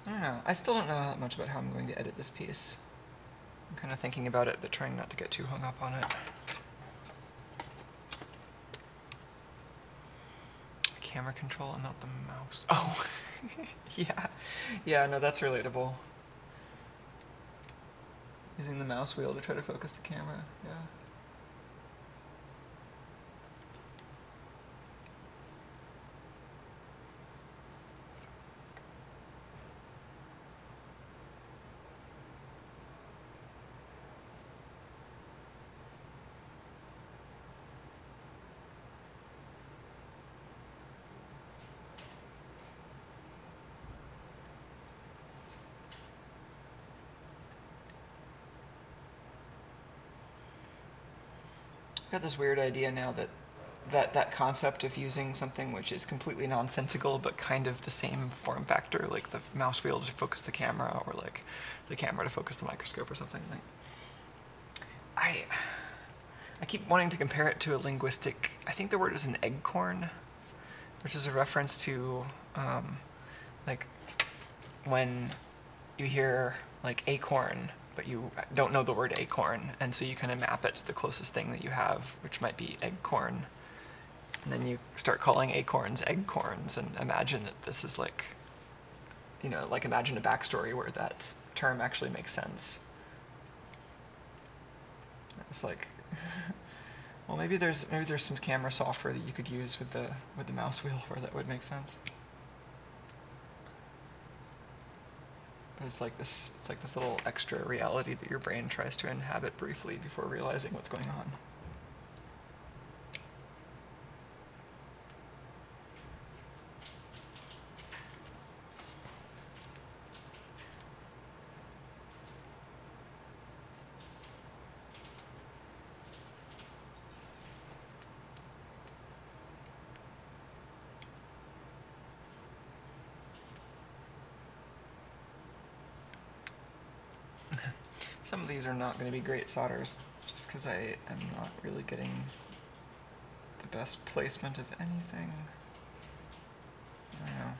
[SPEAKER 1] I don't know. I still don't know that much about how I'm going to edit this piece. I'm kind of thinking about it, but trying not to get too hung up on it. Camera control and not the mouse. Oh, yeah. Yeah, no, that's relatable. Using the mouse wheel to try to focus the camera, yeah. I've got this weird idea now that concept of using something which is completely nonsensical but kind of the same form factor, like the mouse wheel to focus the camera, or like the camera to focus the microscope or something. Like, I keep wanting to compare it to a linguistic, I think the word is an eggcorn, which is a reference to like when you hear like acorn, but you don't know the word acorn, and so you kind of map it to the closest thing that you have, which might be eggcorn. And then you start calling acorns eggcorns, and imagine that this is like, you know, like imagine a backstory where that term actually makes sense. It's like, well, maybe there's some camera software that you could use with the mouse wheel where that would make sense. But it's like this little extra reality that your brain tries to inhabit briefly before realizing what's going on. Some of these are not going to be great solders, just because I am not really getting the best placement of anything. I don't know.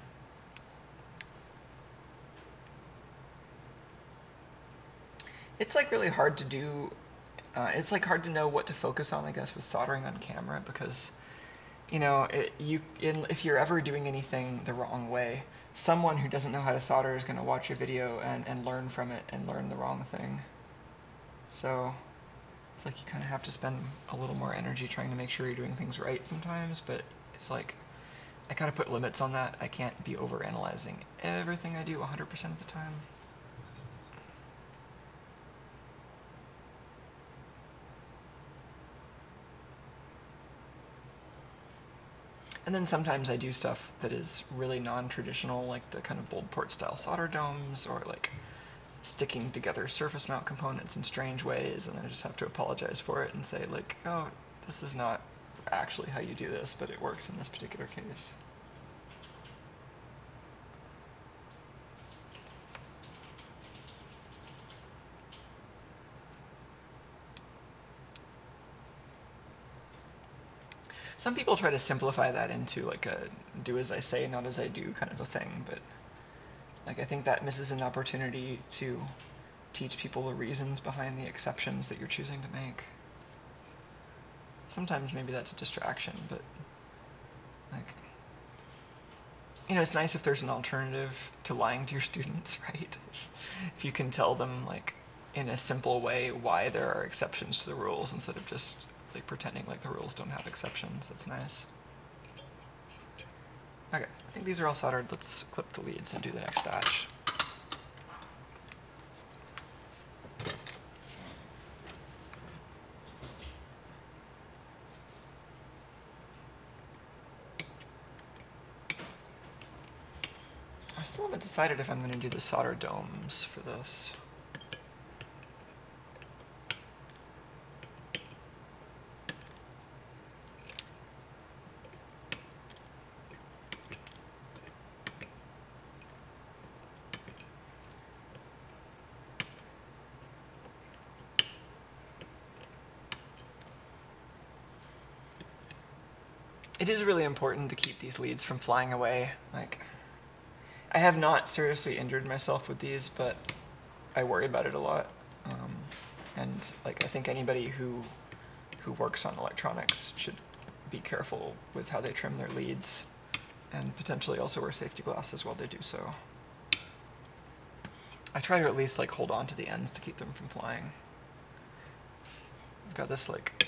[SPEAKER 1] It's like really hard to do, it's like hard to know what to focus on, I guess, with soldering on camera, because, you know, if you're ever doing anything the wrong way, someone who doesn't know how to solder is going to watch your video and learn from it and learn the wrong thing. So it's like you kind of have to spend a little more energy trying to make sure you're doing things right sometimes, but it's like I kind of put limits on that. I can't be overanalyzing everything I do 100% of the time. And then sometimes I do stuff that is really non-traditional, like the kind of Boldport style solder domes, or like sticking together surface mount components in strange ways, and I just have to apologize for it and say like, oh, this is not actually how you do this, but it works in this particular case. Some people try to simplify that into like a do as I say, not as I do kind of a thing, but like I think that misses an opportunity to teach people the reasons behind the exceptions that you're choosing to make. Sometimes maybe that's a distraction, but like, you know, it's nice if there's an alternative to lying to your students, right? If you can tell them like in a simple way why there are exceptions to the rules instead of just like pretending like the rules don't have exceptions. That's nice. Okay, I think these are all soldered. Let's clip the leads and do the next batch. I still haven't decided if I'm going to do the solder domes for this. It is really important to keep these leads from flying away. Like, I have not seriously injured myself with these, but I worry about it a lot. And like, I think anybody who works on electronics should be careful with how they trim their leads, and potentially also wear safety glasses while they do so. I try to at least like hold on to the ends to keep them from flying. I've got this like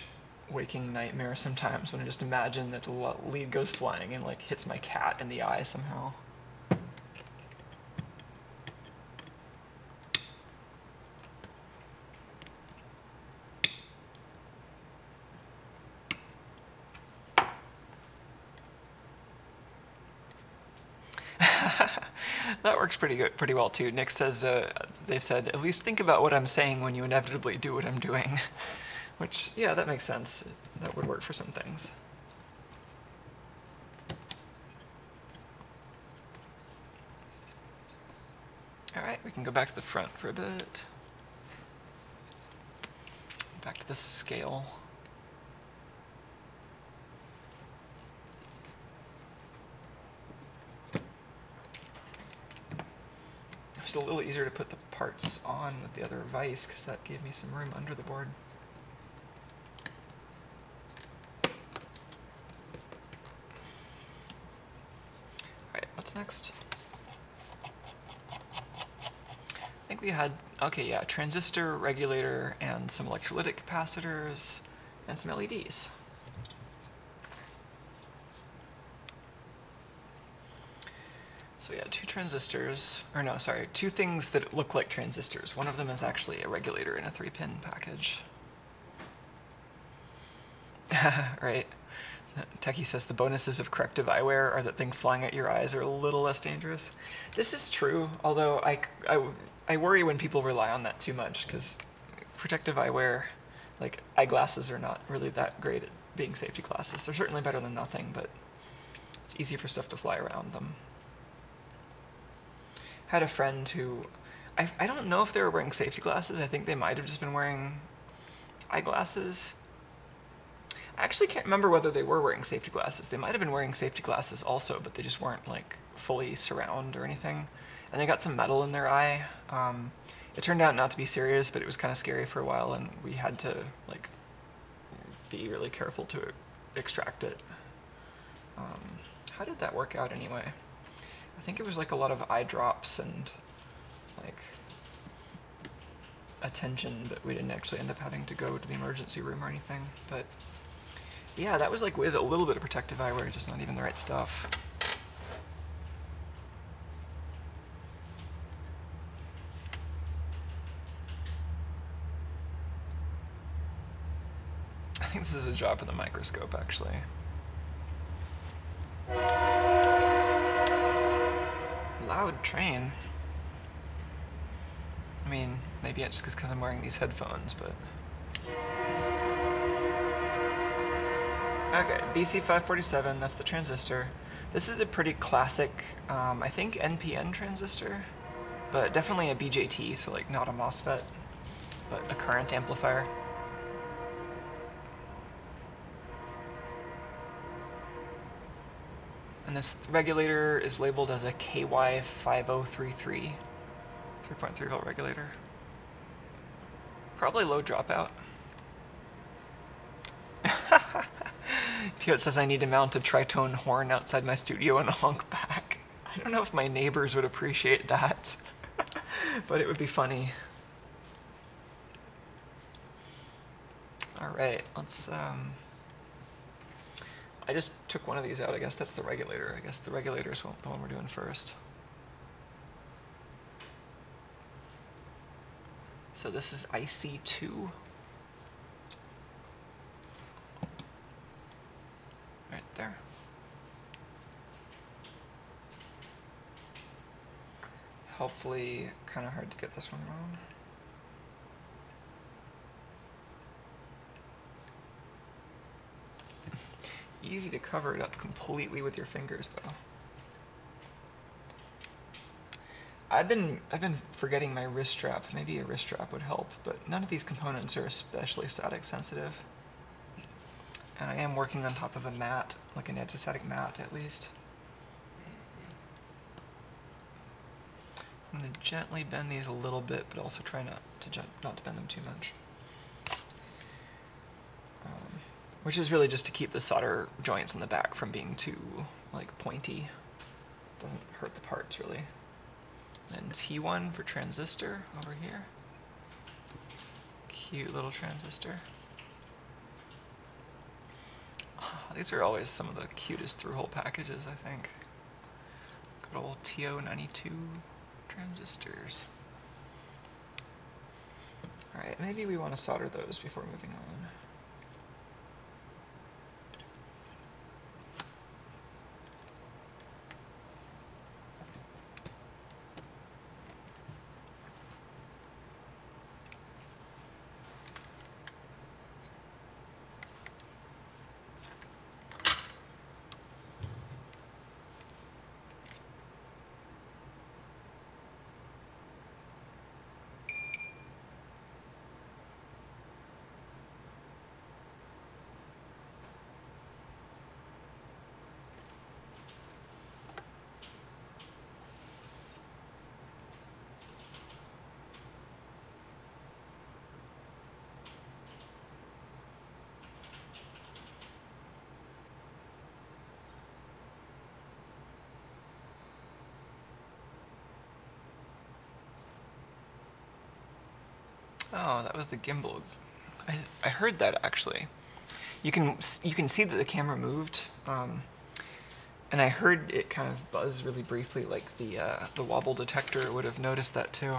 [SPEAKER 1] waking nightmare sometimes when I just imagine that the lead goes flying and like hits my cat in the eye somehow. That works pretty well too. Nick says, they've said, at least think about what I'm saying when you inevitably do what I'm doing. Which, yeah, that makes sense. That would work for some things. All right, we can go back to the front for a bit. Back to the scale. It's a little easier to put the parts on with the other vise because that gave me some room under the board. Alright, what's next? I think we had, okay, yeah, transistor, regulator, and some electrolytic capacitors, and some LEDs. So yeah, two transistors, or no, sorry, two things that look like transistors. One of them is actually a regulator in a 3-pin package. Right? Techie says the bonuses of corrective eyewear are that things flying at your eyes are a little less dangerous. This is true, although I worry when people rely on that too much, because protective eyewear, like eyeglasses are not really that great at being safety glasses. They're certainly better than nothing, but it's easy for stuff to fly around them. Had a friend who I don't know if they were wearing safety glasses. I think they might have just been wearing eyeglasses. I actually can't remember whether they were wearing safety glasses. They might have been wearing safety glasses also, but they just weren't like fully surround or anything. And they got some metal in their eye. It turned out not to be serious, but it was kind of scary for a while, and we had to like be really careful to extract it. How did that work out anyway? I think it was like a lot of eye drops and like attention, but we didn't actually end up having to go to the emergency room or anything. But yeah, that was like with a little bit of protective eyewear, just not even the right stuff. I think this is a job for the microscope, actually. Loud train. I mean, maybe it's just because I'm wearing these headphones, but... Okay, BC547, that's the transistor. This is a pretty classic, I think NPN transistor, but definitely a BJT, so like not a MOSFET, but a current amplifier. And this regulator is labeled as a KY5033, 3.3 volt regulator. Probably low dropout. It says I need to mount a tritone horn outside my studio and honk back. I don't know if my neighbors would appreciate that, but it would be funny. All right, let's, I just took one of these out. I guess that's the regulator. I guess the regulator is the one we're doing first. So this is IC2. Right there. Hopefully, kind of hard to get this one wrong. Easy to cover it up completely with your fingers, though. I've been forgetting my wrist strap. Maybe a wrist strap would help, but none of these components are especially static sensitive. And I am working on top of a mat, like an anti-static mat at least. I'm going to gently bend these a little bit, but also try not to bend them too much. Which is really just to keep the solder joints in the back from being too like pointy. Doesn't hurt the parts really. And T1 for transistor over here. Cute little transistor. These are always some of the cutest through-hole packages, I think. Good old TO92 transistors. Alright, maybe we want to solder those before moving on. Oh, that was the gimbal. I heard that actually. You can see that the camera moved, and I heard it kind of buzz really briefly, like the wobble detector would have noticed that too.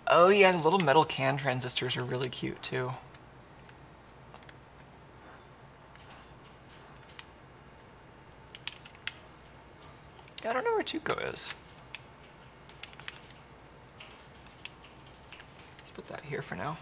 [SPEAKER 1] Oh yeah, the little metal can transistors are really cute too. I don't know where Tuco is. Put that here for now.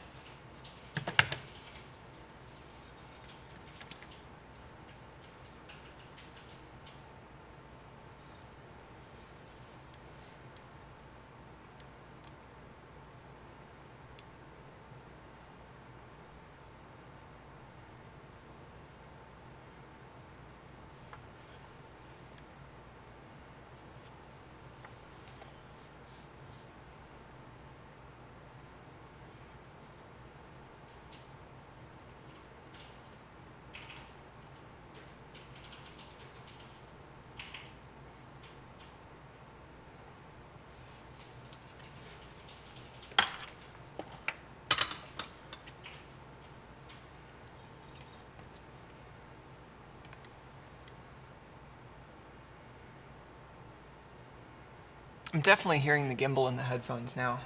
[SPEAKER 1] I'm definitely hearing the gimbal in the headphones now.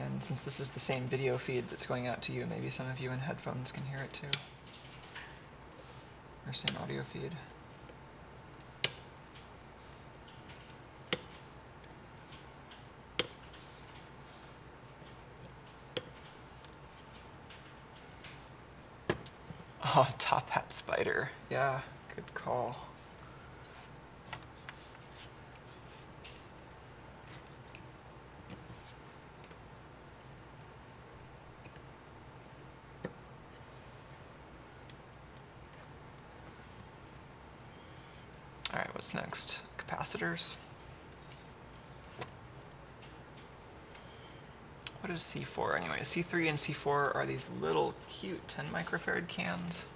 [SPEAKER 1] And since this is the same video feed that's going out to you, maybe some of you in headphones can hear it too. Or same audio feed. Oh, top hat spider. Yeah, good call. All right, what's next? Capacitors. What is C4 anyway? C3 and C4 are these little cute 10 microfarad cans.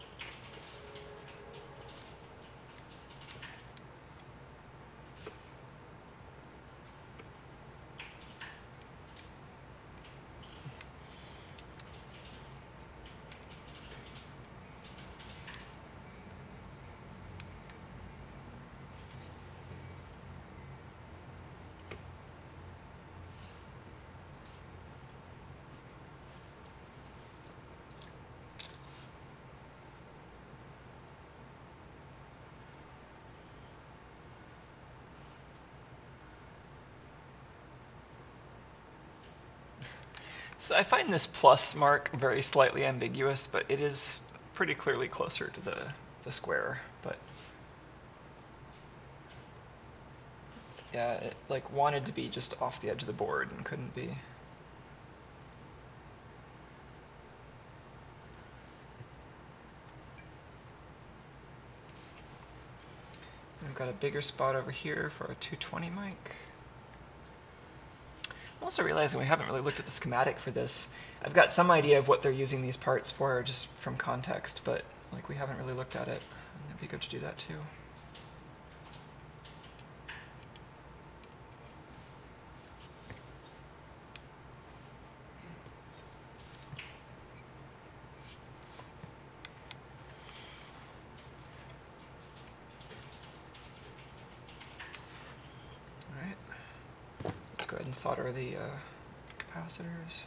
[SPEAKER 1] So I find this plus mark very slightly ambiguous, but it is pretty clearly closer to the square. But yeah, it like wanted to be just off the edge of the board and couldn't be. We've got a bigger spot over here for a 220 mic. I'm also realizing we haven't really looked at the schematic for this. I've got some idea of what they're using these parts for just from context, but like we haven't really looked at it. And it'd be good to do that too. All right. Let's go ahead and solder the capacitors.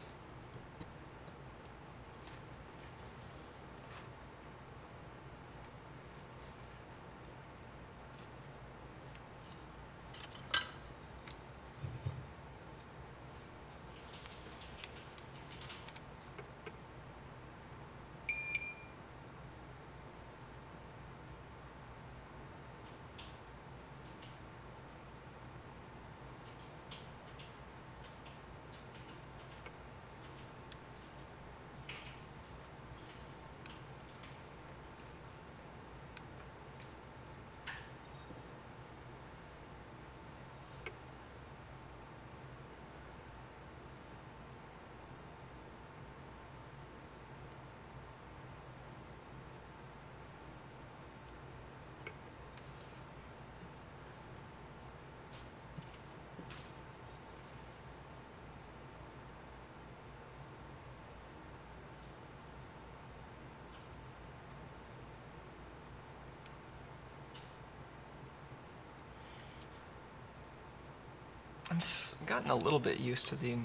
[SPEAKER 1] I've gotten a little bit used to the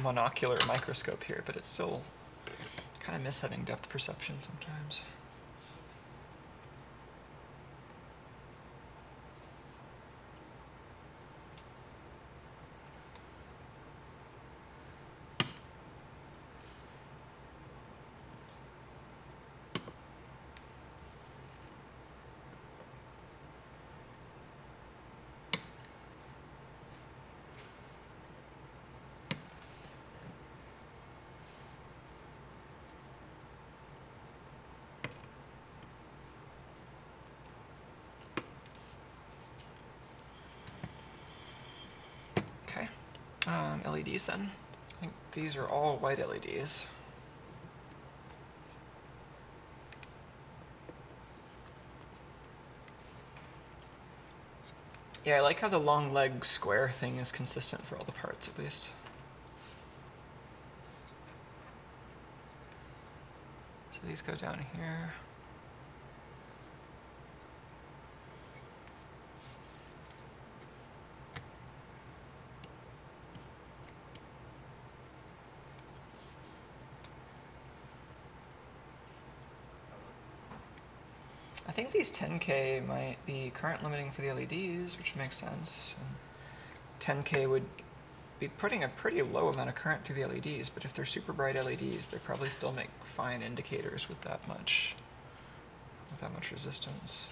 [SPEAKER 1] monocular microscope here, but it's still kind of miss having depth perception sometimes. LEDs then. I think these are all white LEDs. Yeah, I like how the long leg square thing is consistent for all the parts at least. So these go down here. think these 10K might be current limiting for the LEDs, which makes sense. And 10K would be putting a pretty low amount of current through the LEDs, but if they're super bright LEDs, they probably still make fine indicators with that much resistance.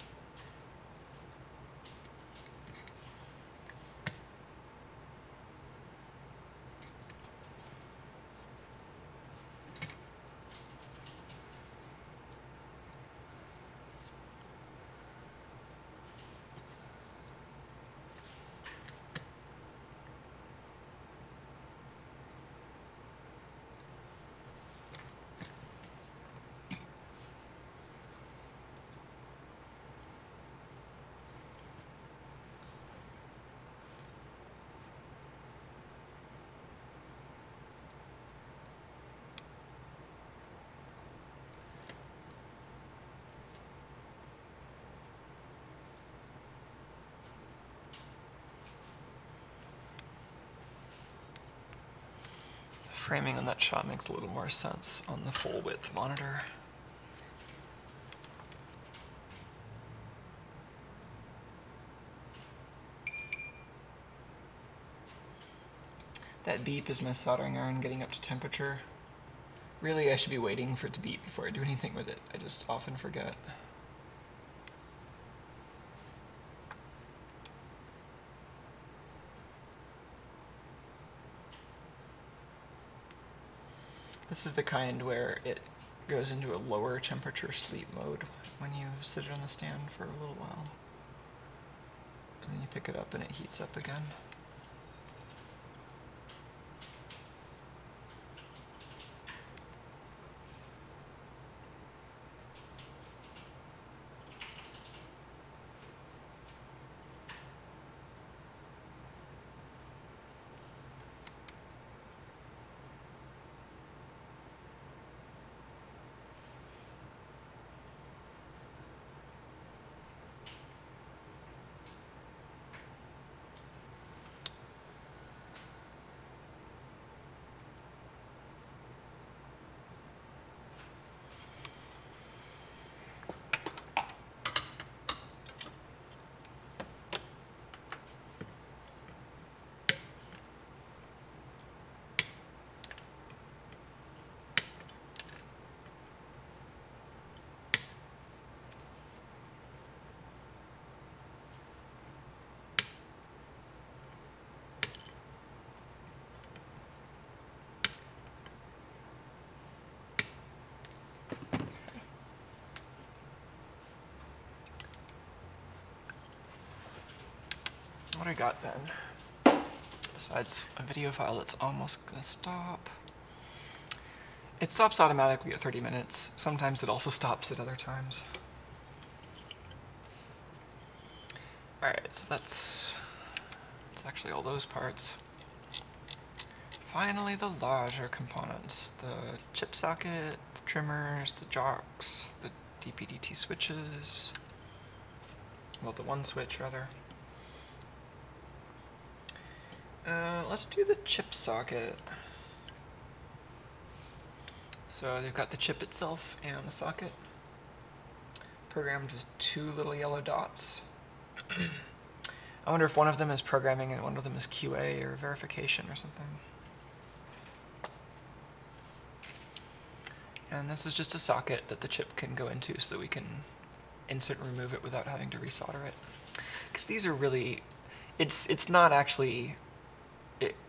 [SPEAKER 1] Framing on that shot makes a little more sense on the full width monitor. That beep is my soldering iron getting up to temperature. Really, I should be waiting for it to beep before I do anything with it. I just often forget. This is the kind where it goes into a lower temperature sleep mode when you sit it on the stand for a little while. And then you pick it up and it heats up again. What I got then, besides a video file that's almost gonna stop. It stops automatically at 30 minutes. Sometimes it also stops at other times. Alright, so that's actually all those parts. Finally, the larger components. The chip socket, the trimmers, the jocks, the DP-DT switches. Well, the one switch, rather. Let's do the chip socket. So they've got the chip itself and the socket programmed with two little yellow dots. I wonder if one of them is programming and one of them is QA or verification or something. And this is just a socket that the chip can go into so that we can insert and remove it without having to resolder it. Because these are really, it's not actually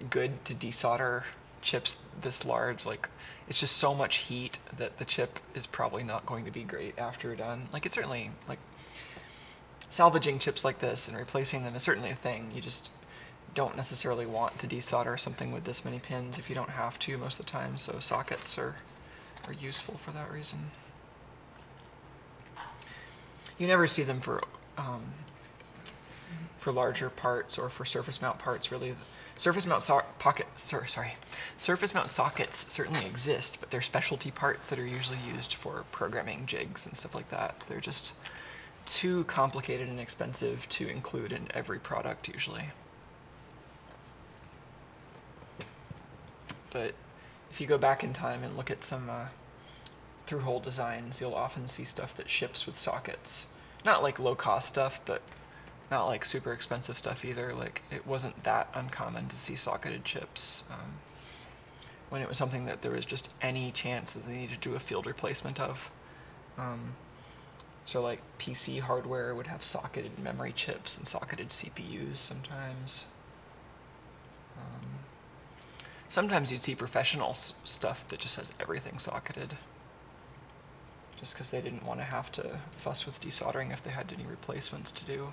[SPEAKER 1] good to desolder chips this large. Like, it's just so much heat that the chip is probably not going to be great after you're done. Like, it's certainly, like, salvaging chips like this and replacing them is certainly a thing. You just don't necessarily want to desolder something with this many pins if you don't have to most of the time, so sockets are useful for that reason. You never see them for larger parts or for surface mount parts, really. Surface mount surface mount sockets certainly exist, but they're specialty parts that are usually used for programming jigs and stuff like that. They're just too complicated and expensive to include in every product usually. But if you go back in time and look at some through-hole designs, you'll often see stuff that ships with sockets. not like low-cost stuff, but not like super expensive stuff either. Like, it wasn't that uncommon to see socketed chips when it was something that there was just any chance that they needed to do a field replacement of. So like PC hardware would have socketed memory chips and socketed CPUs sometimes. Sometimes you'd see professional stuff that just has everything socketed, just because they didn't want to have to fuss with desoldering if they had any replacements to do.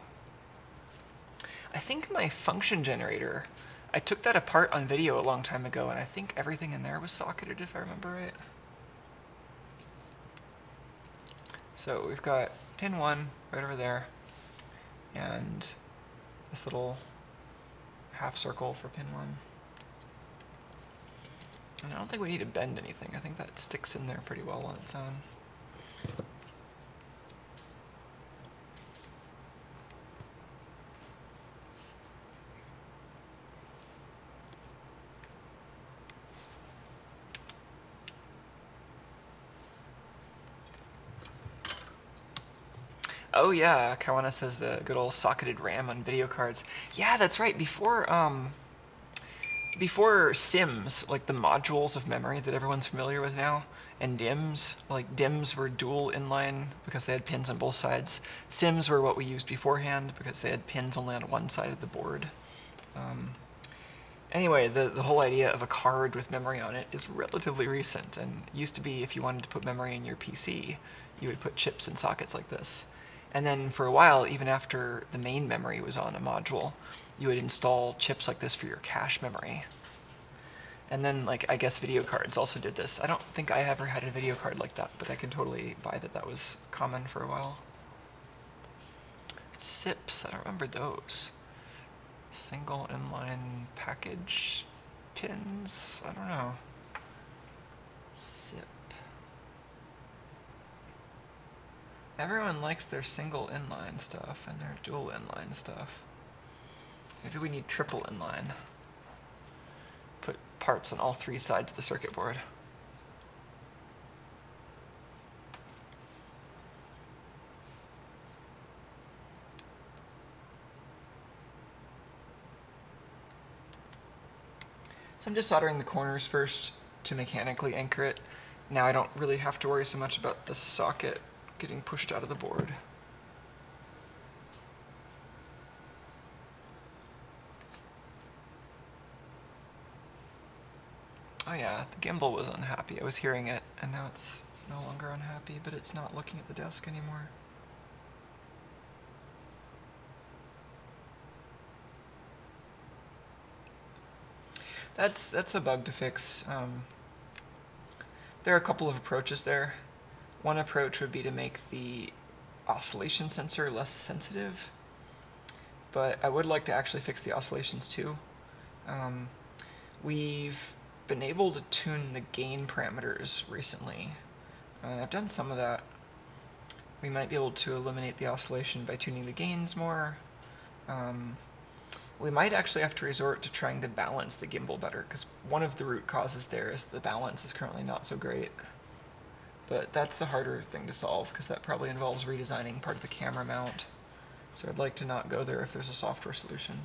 [SPEAKER 1] I think my function generator, I took that apart on video a long time ago, and I think everything in there was socketed, if I remember right. So we've got pin 1 right over there, and this little half circle for pin 1. And I don't think we need to bend anything. I think that sticks in there pretty well on its own. Oh yeah, Kawana says the good old socketed RAM on video cards. Yeah, that's right. Before SIMs, like the modules of memory that everyone's familiar with now, and DIMMs, like DIMMs were dual inline because they had pins on both sides. SIMs were what we used beforehand because they had pins only on one side of the board. Anyway, the whole idea of a card with memory on it is relatively recent, and it used to be if you wanted to put memory in your PC, you would put chips in sockets like this. And then for a while, even after the main memory was on a module, you would install chips like this for your cache memory. And then, like, I guess video cards also did this. I don't think I ever had a video card like that, but I can totally buy that that was common for a while. SIPs, I don't remember those. Single inline package pins, I don't know. SIP. Everyone likes their single inline stuff and their dual inline stuff. Maybe we need triple inline. Put parts on all 3 sides of the circuit board. So I'm just soldering the corners first to mechanically anchor it. Now I don't really have to worry so much about the socket getting pushed out of the board. Oh yeah, the gimbal was unhappy. I was hearing it, and now it's no longer unhappy, but it's not looking at the desk anymore. That's a bug to fix. There are a couple of approaches there. One approach would be to make the oscillation sensor less sensitive, but I would like to actually fix the oscillations too. We've been able to tune the gain parameters recently. I've done some of that. We might be able to eliminate the oscillation by tuning the gains more. We might actually have to resort to trying to balance the gimbal better, because one of the root causes there is the balance is currently not so great. But that's the harder thing to solve, because that probably involves redesigning part of the camera mount. So I'd like to not go there if there's a software solution.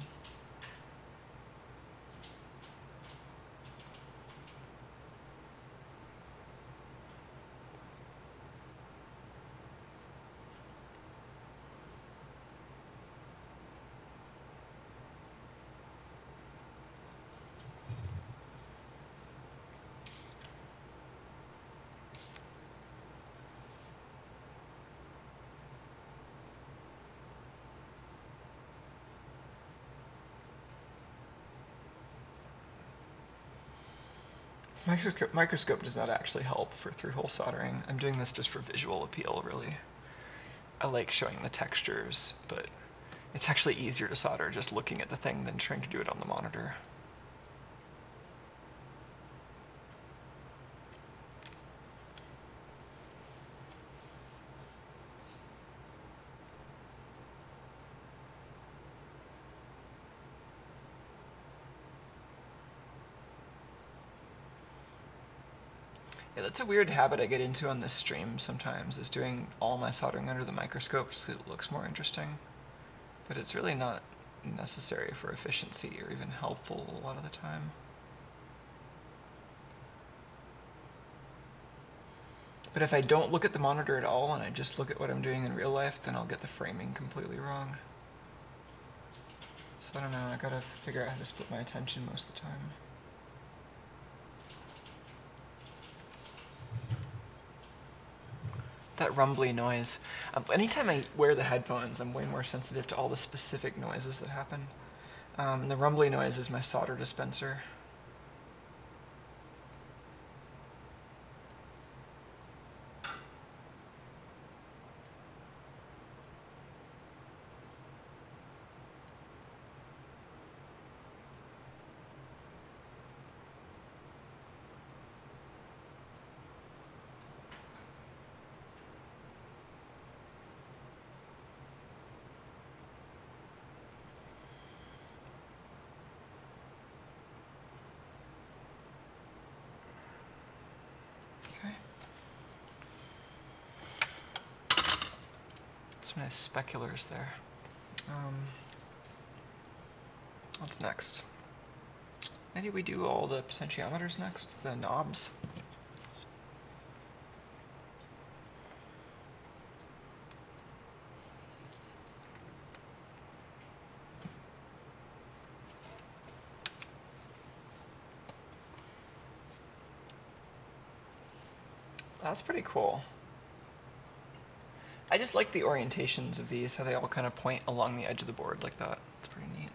[SPEAKER 1] Microscope does not actually help for through-hole soldering. I'm doing this just for visual appeal, really. I like showing the textures, but it's actually easier to solder just looking at the thing than trying to do it on the monitor. Yeah, that's a weird habit I get into on this stream sometimes, is doing all my soldering under the microscope just because it looks more interesting. But it's really not necessary for efficiency or even helpful a lot of the time. But if I don't look at the monitor at all and I just look at what I'm doing in real life, then I'll get the framing completely wrong. So I don't know, I gotta figure out how to split my attention most of the time. That rumbly noise. Anytime I wear the headphones, I'm way more sensitive to all the specific noises that happen. And the rumbly noise is my solder dispenser. Some nice speculars there. What's next? Maybe we do all the potentiometers next, the knobs. That's pretty cool. I just like the orientations of these, how they all kind of point along the edge of the board like that. It's pretty neat.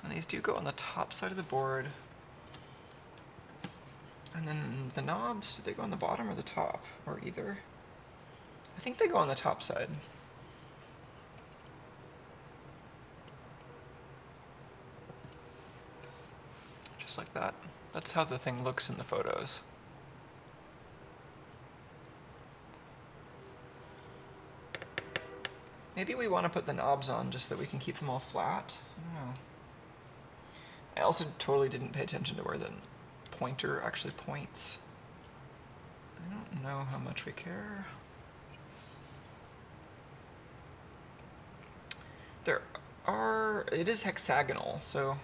[SPEAKER 1] And these do go on the top side of the board. And then the knobs, do they go on the bottom or the top? Or either? I think they go on the top side. Just like that. That's how the thing looks in the photos. Maybe we want to put the knobs on just so that we can keep them all flat. I don't know. I also totally didn't pay attention to where the pointer actually points. I don't know how much we care. It is hexagonal, so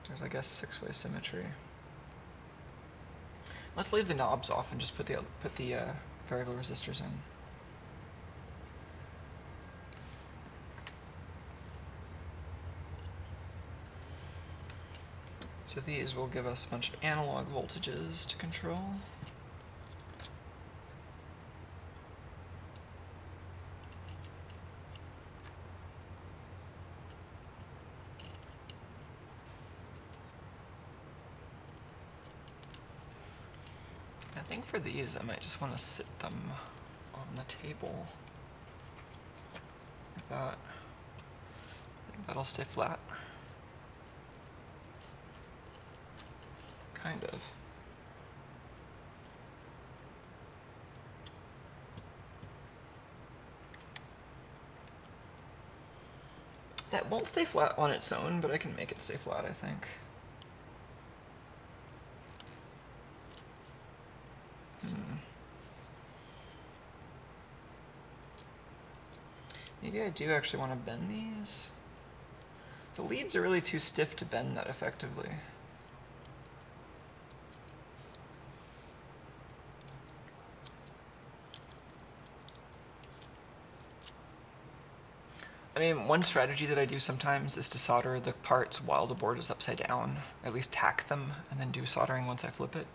[SPEAKER 1] there's, I guess, 6-way symmetry. Let's leave the knobs off and just put the variable resistors in. So these will give us a bunch of analog voltages to control. I think for these I might just want to sit them on the table like that. I think that'll stay flat. Kind of. That won't stay flat on its own, but I can make it stay flat, I think. Maybe I do actually want to bend these. The leads are really too stiff to bend that effectively. I mean, one strategy that I do sometimes is to solder the parts while the board is upside down. At least tack them and then do soldering once I flip it.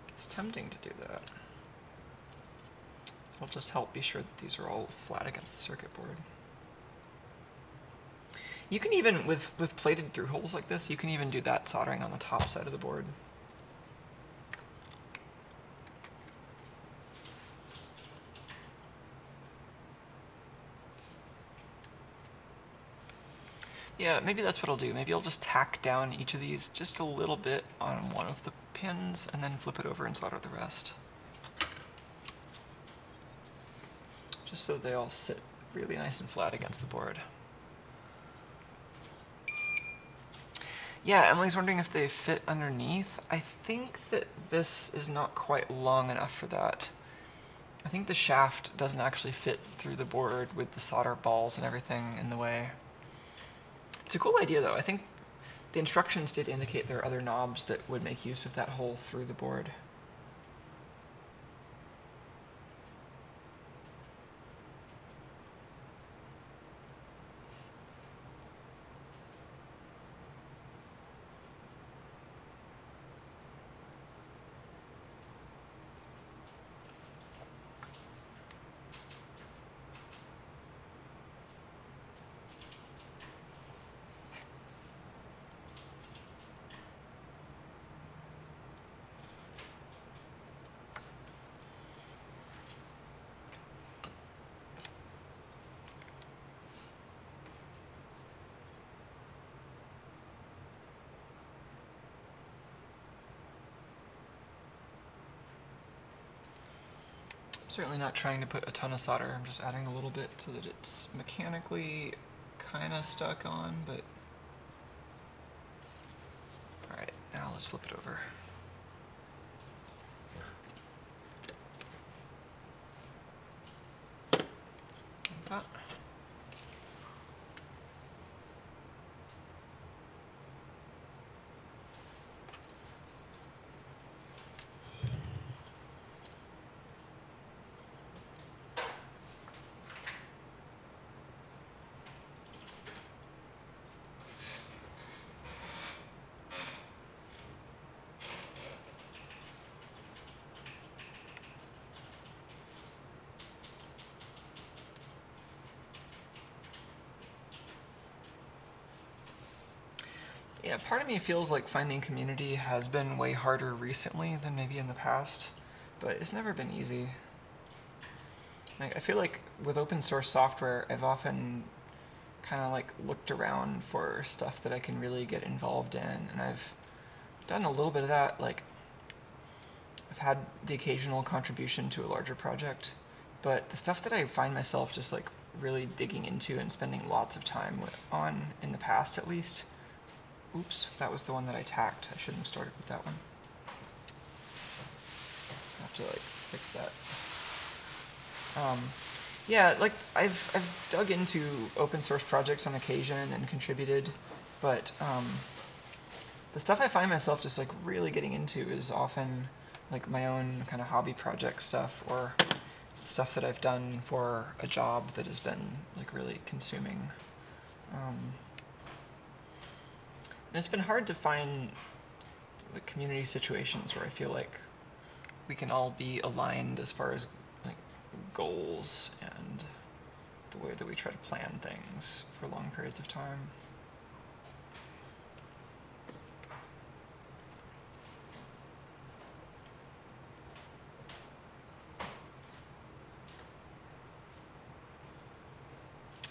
[SPEAKER 1] It's tempting to do that. It'll just help be sure that these are all flat against the circuit board. You can even, with plated through holes like this, you can even do that soldering on the top side of the board. Yeah, maybe that's what I'll do. Maybe I'll just tack down each of these just a little bit on one of the pins and then flip it over and solder the rest. Just so they all sit really nice and flat against the board. Yeah, Emily's wondering if they fit underneath. I think that this is not quite long enough for that. I think the shaft doesn't actually fit through the board with the solder balls and everything in the way. It's a cool idea, though. I think the instructions did indicate there are other knobs that would make use of that hole through the board. Certainly not trying to put a ton of solder. I'm just adding a little bit so that it's mechanically kind of stuck on, but... Alright, now let's flip it over. Like that. Yeah, part of me feels like finding community has been way harder recently than maybe in the past, but it's never been easy. Like, I feel like with open source software, I've often kind of like looked around for stuff that I can really get involved in, and I've done a little bit of that. Like, I've had the occasional contribution to a larger project, but the stuff that I find myself just like really digging into and spending lots of time on, in the past at least. Oops, that was the one that I tacked. I shouldn't have started with that one. I have to like fix that. Yeah, like I've dug into open source projects on occasion and contributed, but the stuff I find myself just like really getting into is often like my own kind of hobby project stuff, or stuff that I've done for a job that has been like really consuming. And it's been hard to find like community situations where I feel like we can all be aligned as far as like goals and the way that we try to plan things for long periods of time.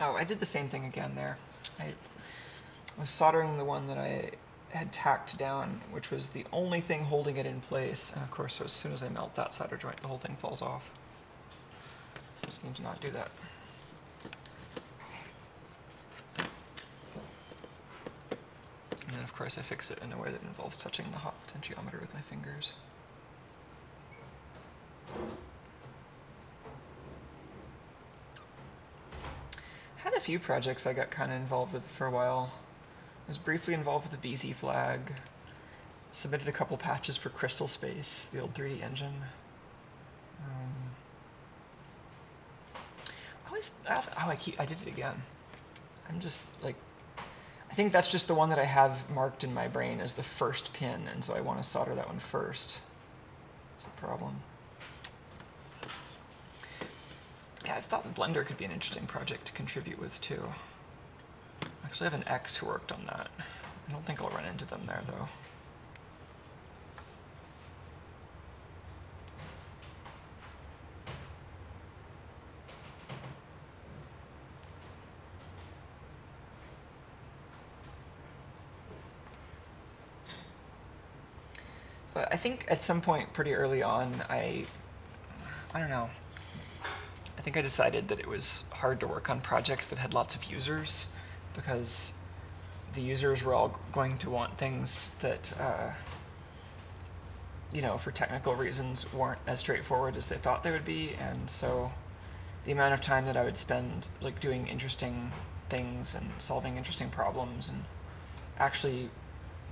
[SPEAKER 1] Oh, I did the same thing again there. I was soldering the one that I had tacked down, which was the only thing holding it in place. And of course, so as soon as I melt that solder joint, the whole thing falls off. Just need to not do that. And then of course I fix it in a way that involves touching the hot potentiometer with my fingers. Had a few projects I got kind of involved with for a while. I was briefly involved with the BZ flag, submitted a couple patches for Crystal Space, the old 3D engine. I did it again. I'm just like, I think that's just the one that I have marked in my brain as the first pin, and so I want to solder that one first. It's a problem. Yeah, I thought Blender could be an interesting project to contribute with too. I actually have an ex who worked on that. I don't think I'll run into them there though. But I think at some point pretty early on, I don't know. I think I decided that it was hard to work on projects that had lots of users, because the users were all going to want things that, you know, for technical reasons weren't as straightforward as they thought they would be, and so the amount of time that I would spend like doing interesting things and solving interesting problems and actually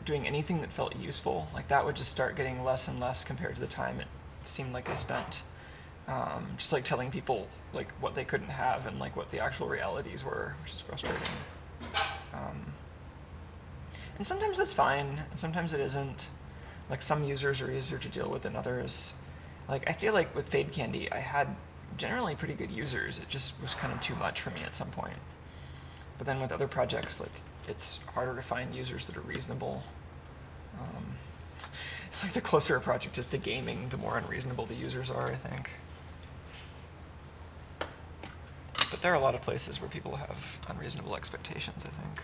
[SPEAKER 1] doing anything that felt useful, like that would just start getting less and less compared to the time it seemed like I spent just like telling people like what they couldn't have and like what the actual realities were, which is frustrating. And sometimes that's fine, and sometimes it isn't. Like some users are easier to deal with than others. Like I feel like with Fade Candy, I had generally pretty good users. It just was kind of too much for me at some point. But then with other projects, like it's harder to find users that are reasonable. It's like the closer a project is to gaming, the more unreasonable the users are, I think. But there are a lot of places where people have unreasonable expectations, I think.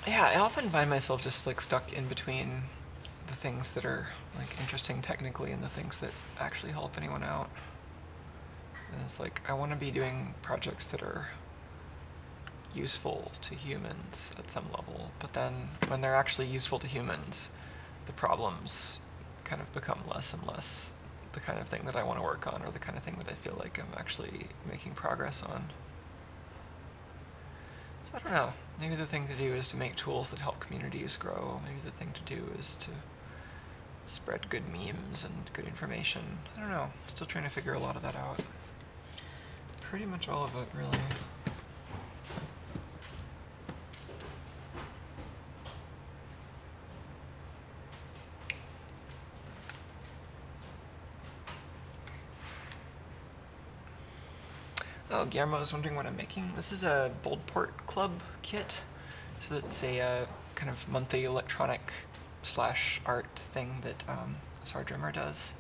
[SPEAKER 1] Yeah, I often find myself just like stuck in between the things that are like interesting technically and the things that actually help anyone out. And it's like I want to be doing projects that are useful to humans at some level, but then when they're actually useful to humans, the problems kind of become less and less the kind of thing that I want to work on or the kind of thing that I feel like I'm actually making progress on. I don't know. Maybe the thing to do is to make tools that help communities grow. Maybe the thing to do is to spread good memes and good information. I don't know. Still trying to figure a lot of that out. Pretty much all of it, really. Oh, Guillermo was wondering what I'm making. This is a Boldport Club kit. So it's a kind of monthly electronic / art thing that our drummer does.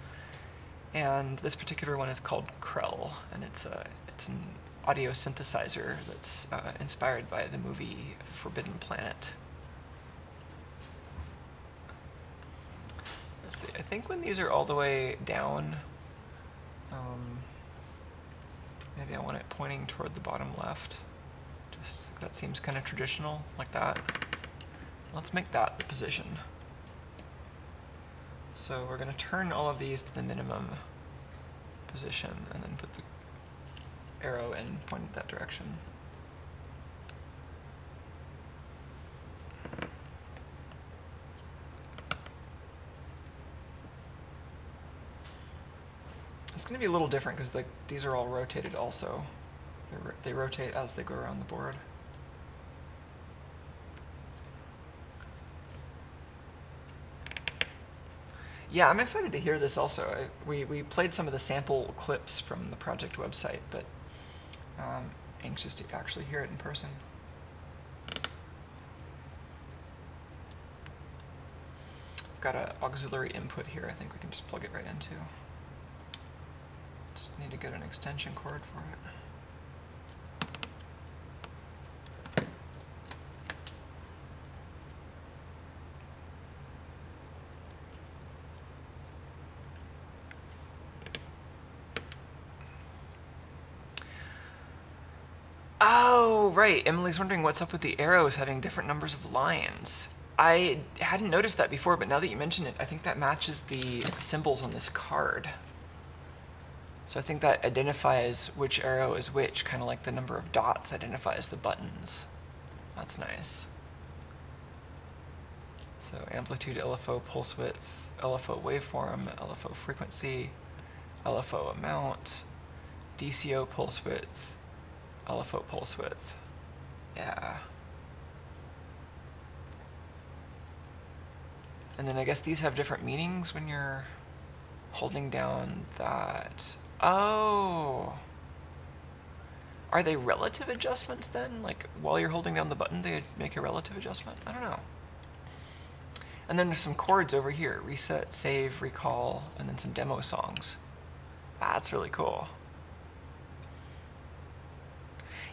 [SPEAKER 1] And this particular one is called Krell, and it's an audio synthesizer that's inspired by the movie Forbidden Planet. Let's see, I think when these are all the way down, maybe I want it pointing toward the bottom left. Just that seems kind of traditional, like that. Let's make that the position. So we're going to turn all of these to the minimum position and then put the arrow in pointed that direction. It's going to be a little different because like these are all rotated also. They rotate as they go around the board. Yeah, I'm excited to hear this also. We played some of the sample clips from the project website, but anxious to actually hear it in person. I've got an auxiliary input here. I think we can just plug it right into. Just need to get an extension cord for it. Oh, right. Emily's wondering what's up with the arrows having different numbers of lines. I hadn't noticed that before, but now that you mention it, I think that matches the symbols on this card. So I think that identifies which arrow is which, kind of like the number of dots identifies the buttons. That's nice. So amplitude, LFO, pulse width, LFO waveform, LFO frequency, LFO amount, DCO pulse width, LFO pulse width. Yeah. And then I guess these have different meanings when you're holding down that. Oh. Are they relative adjustments then? Like while you're holding down the button, they make a relative adjustment? I don't know. And then there's some chords over here. Reset, save, recall, and then some demo songs. That's really cool.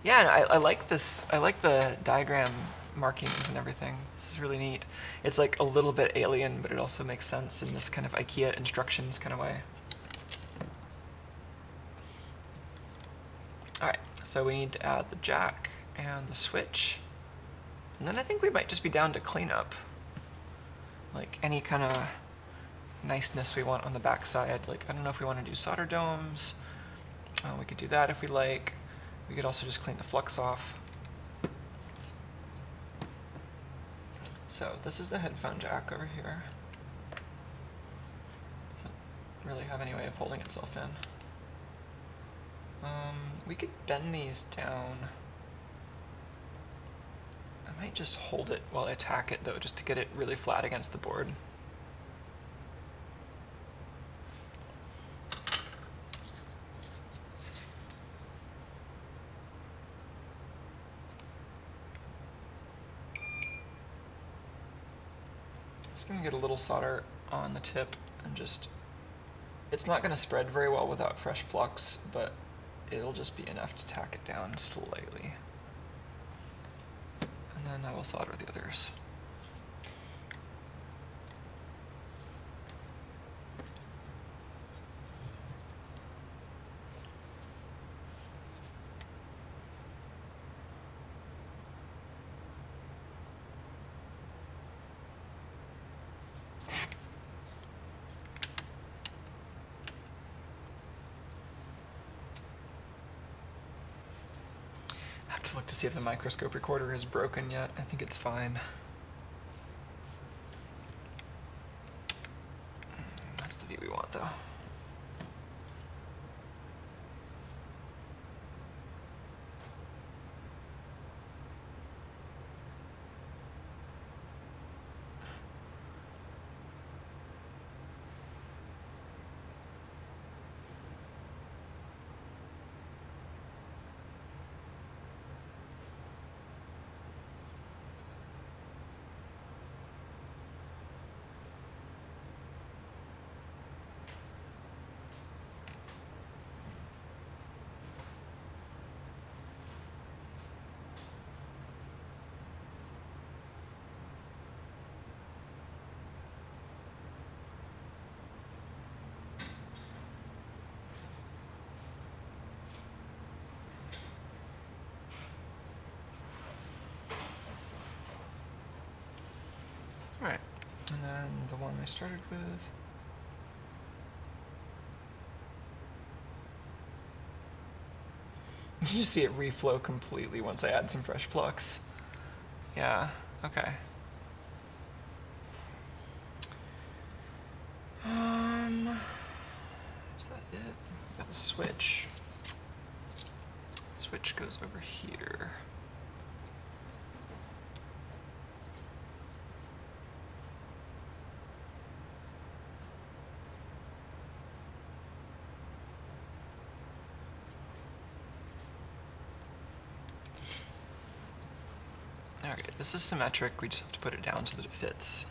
[SPEAKER 1] Yeah, and I like this. I like the diagram markings and everything. This is really neat. It's like a little bit alien, but it also makes sense in this kind of IKEA instructions kind of way. Alright, so we need to add the jack and the switch. And then I think we might just be down to cleanup. Like any kind of niceness we want on the back side. Like, I don't know if we want to do solder domes. We could do that if we like. We could also just clean the flux off. So this is the headphone jack over here. Doesn't really have any way of holding itself in. We could bend these down. I might just hold it while I tack it though, just to get it really flat against the board. Just gonna get a little solder on the tip and just, it's not gonna spread very well without fresh flux, but it'll just be enough to tack it down slightly. And then I will solder the others. To look to see if the microscope recorder is broken yet. I think it's fine. That's the view we want though. Alright, and then the one I started with. You see it reflow completely once I add some fresh flux. Yeah, okay. Is that it? Got the switch. Switch goes over here. Okay, this is symmetric, we just have to put it down so that it fits.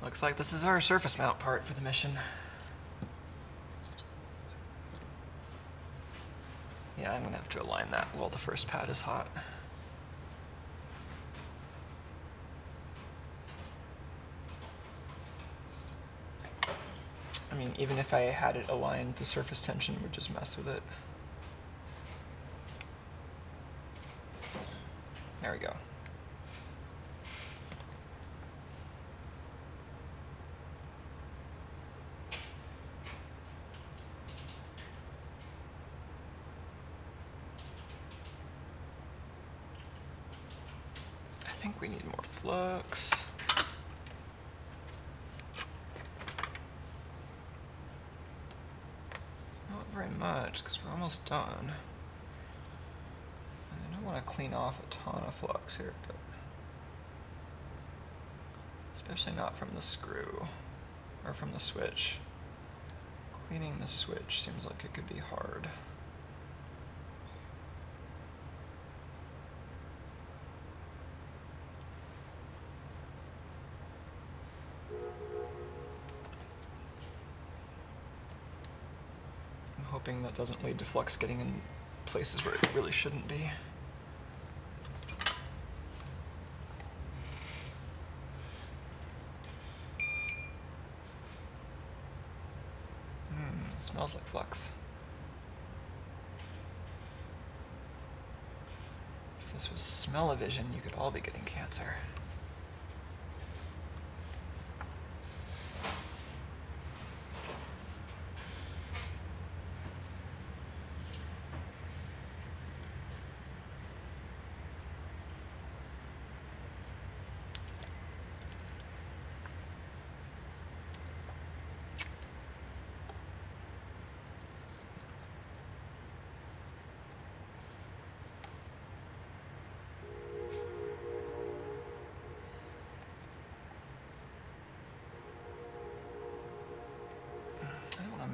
[SPEAKER 1] Looks like this is our surface mount part for the mission. Yeah, I'm gonna have to align that while the first pad is hot. I mean, even if I had it aligned, the surface tension would just mess with it. There we go. I think we need more flux. Not very much, because we're almost done. And I don't want to clean off a ton of flux here, but especially not from the screw, or from the switch. Cleaning the switch seems like it could be hard. hoping that doesn't lead to flux getting in places where it really shouldn't be. It smells like flux. If this was smell-o-vision, you could all be getting cancer.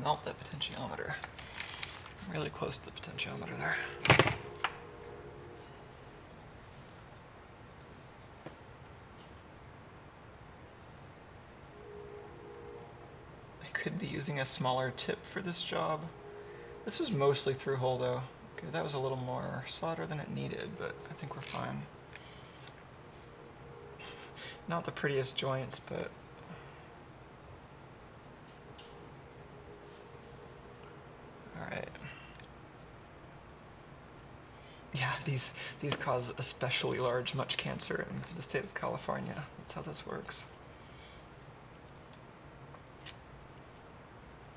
[SPEAKER 1] Melt that potentiometer. I'm really close to the potentiometer there. I could be using a smaller tip for this job. This was mostly through hole though. Okay, that was a little more solder than it needed, but I think we're fine. Not the prettiest joints, but alright. Yeah, these cause especially large much cancer in the state of California. That's how this works.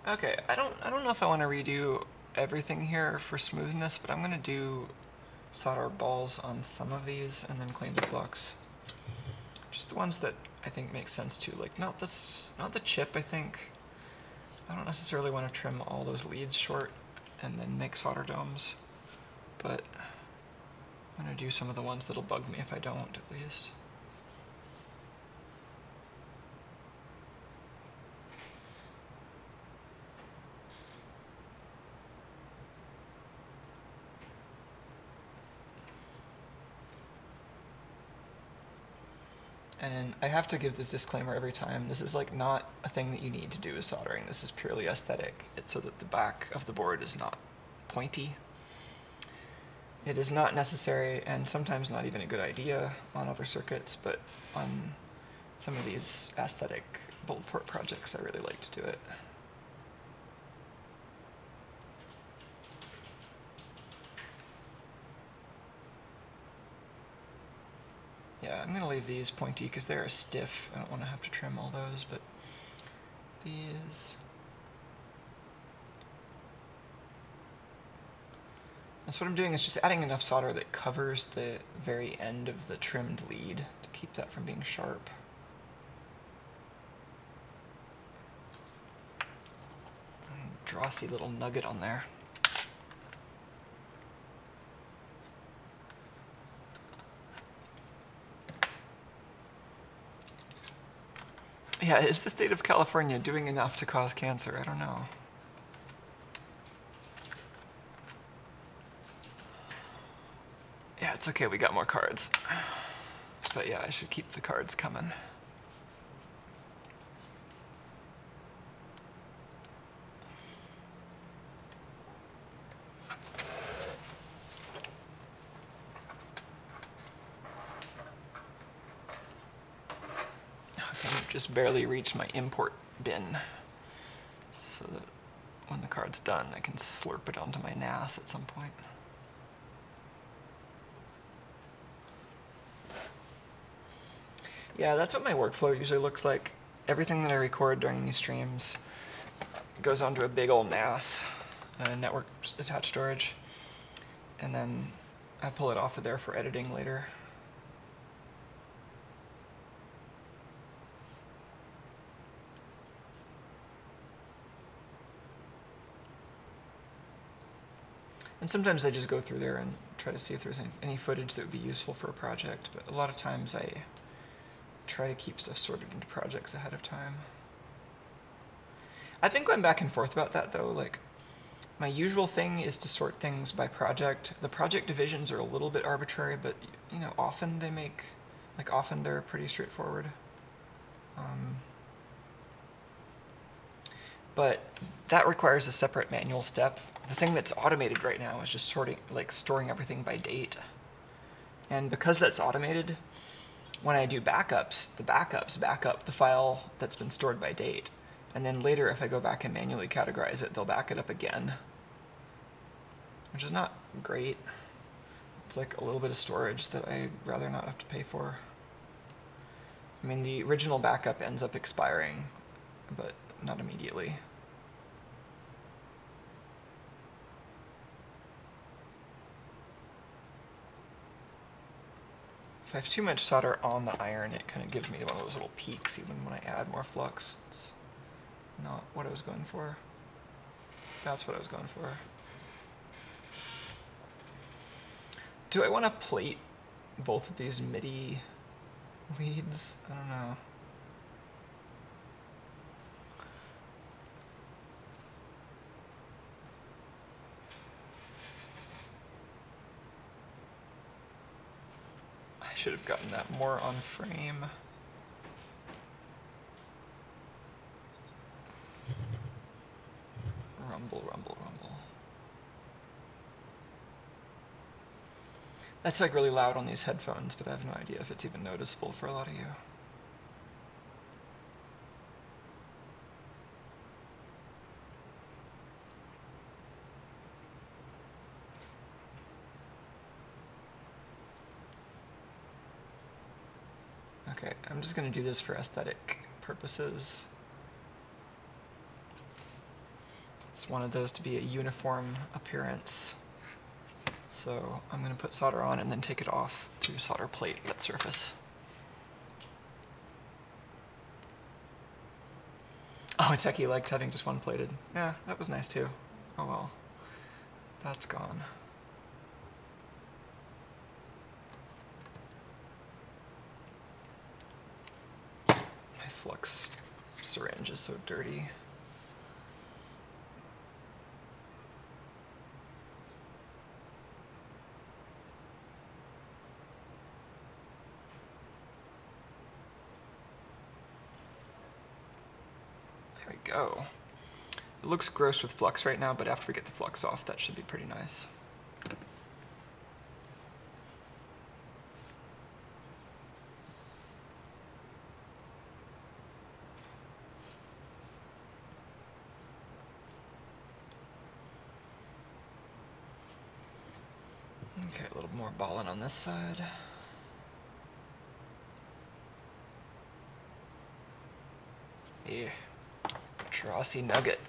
[SPEAKER 1] Okay, I don't know if I want to redo everything here for smoothness, but I'm gonna do solder balls on some of these and then clean the flux. Just the ones that I think make sense too. Like not the chip, I think. I don't necessarily want to trim all those leads short and then make solder domes, but I'm going to do some of the ones that'll bug me if I don't, at least. And I have to give this disclaimer every time. This is like not a thing that you need to do with soldering. This is purely aesthetic. It's so that the back of the board is not pointy. It is not necessary and sometimes not even a good idea on other circuits, but on some of these aesthetic Boldport projects, I really like to do it. Yeah, I'm going to leave these pointy because they're stiff. I don't want to have to trim all those, but these... And so what I'm doing is just adding enough solder that covers the very end of the trimmed lead to keep that from being sharp. Drossy little nugget on there. Yeah, is the state of California doing enough to cause cancer? I don't know. Yeah, it's okay, we got more cards. But yeah, I should keep the cards coming. Okay, I've just barely reached my import bin, so that when the card's done, I can slurp it onto my NAS at some point. Yeah, that's what my workflow usually looks like. Everything that I record during these streams goes onto a big old NAS, network attached storage, and then I pull it off of there for editing later. And sometimes I just go through there and try to see if there's any footage that would be useful for a project, but a lot of times I try to keep stuff sorted into projects ahead of time. I've been going back and forth about that though. Like, my usual thing is to sort things by project. The project divisions are a little bit arbitrary, but you know, often they make, like often they're pretty straightforward. but that requires a separate manual step. The thing that's automated right now is just storing everything by date. And because that's automated, when I do backups, the backups back up the file that's been stored by date. And then later, if I go back and manually categorize it, they'll back it up again, which is not great. It's like a little bit of storage that I'd rather not have to pay for. I mean, the original backup ends up expiring, but not immediately. If I have too much solder on the iron, it kind of gives me one of those little peaks even when I add more flux. It's not what I was going for. That's what I was going for. Do I want to plate both of these MIDI leads? I don't know. I should have gotten that more on frame. Rumble, rumble, rumble. That's like really loud on these headphones, but I have no idea if it's even noticeable for a lot of you. Okay, I'm just going to do this for aesthetic purposes. Just wanted those to be a uniform appearance. So I'm going to put solder on and then take it off to solder plate that surface. Oh, a techie liked having just one plated. Yeah, that was nice too. Oh well, that's gone. My flux syringe is so dirty. There we go. It looks gross with flux right now, but after we get the flux off, that should be pretty nice. Okay, a little more balling on this side. Yeah. Drossy nugget.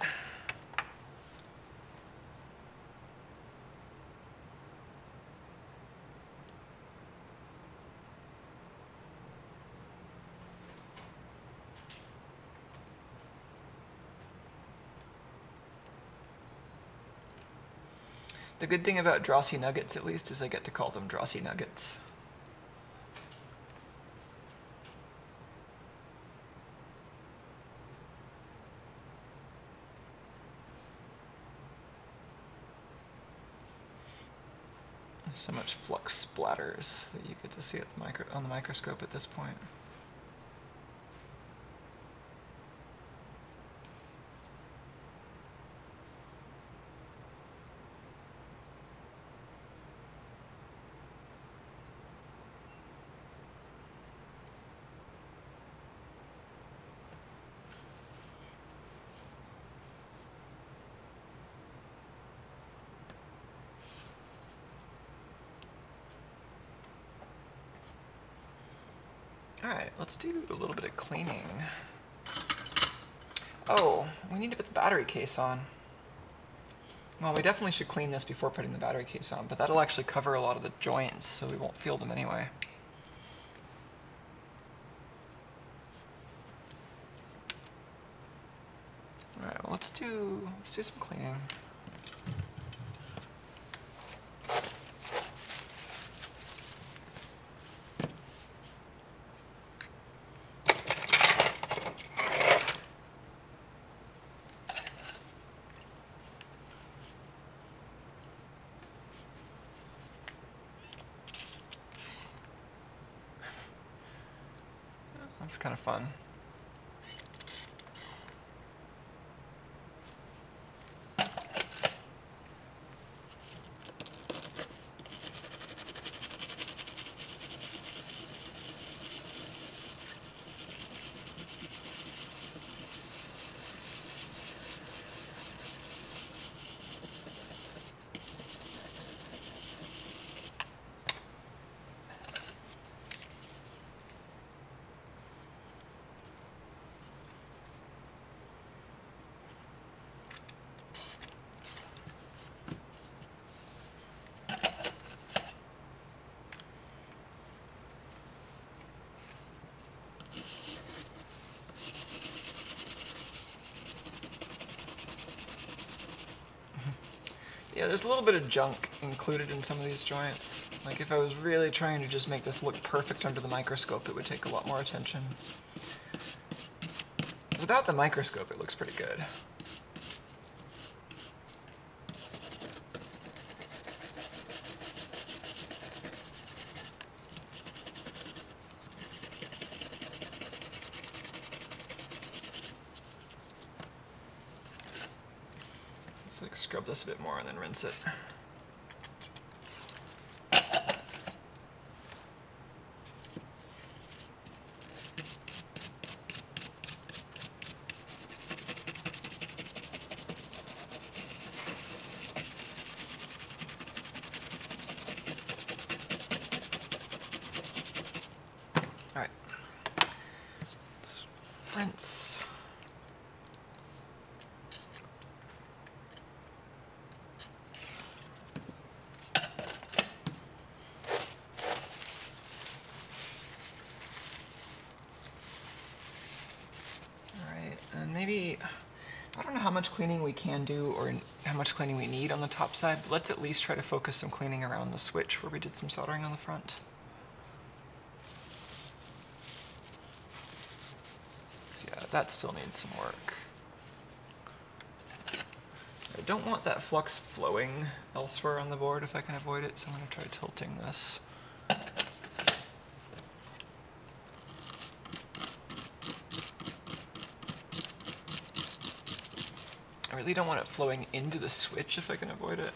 [SPEAKER 1] The good thing about Drossy nuggets, at least, is I get to call them Drossy nuggets. So much flux splatters that you get to see at the on the microscope at this point. Alright, let's do a little bit of cleaning. Oh, we need to put the battery case on. Well, we definitely should clean this before putting the battery case on, but that'll actually cover a lot of the joints, so we won't feel them anyway. Alright, well, let's do some cleaning. That's kind of fun. there's a little bit of junk included in some of these joints. Like if I was really trying to just make this look perfect under the microscope, it would take a lot more attention. Without the microscope, it looks pretty good. Let's like scrub this a bit more and then rinse it. Alright, let's rinse. Alright, and maybe, I don't know how much cleaning we can do or how much cleaning we need on the top side, but let's at least try to focus some cleaning around the switch where we did some soldering on the front. Yeah, that still needs some work. I don't want that flux flowing elsewhere on the board if I can avoid it, so I'm going to try tilting this. I really don't want it flowing into the switch if I can avoid it.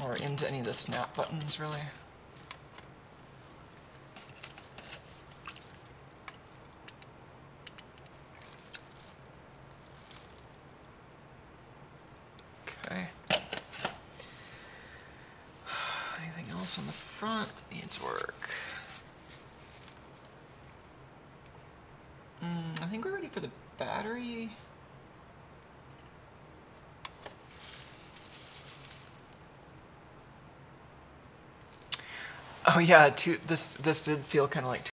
[SPEAKER 1] Or into any of the snap buttons, really. Okay. Anything else on the front that needs work? I think we're ready for the battery. Oh yeah, this did feel kind of like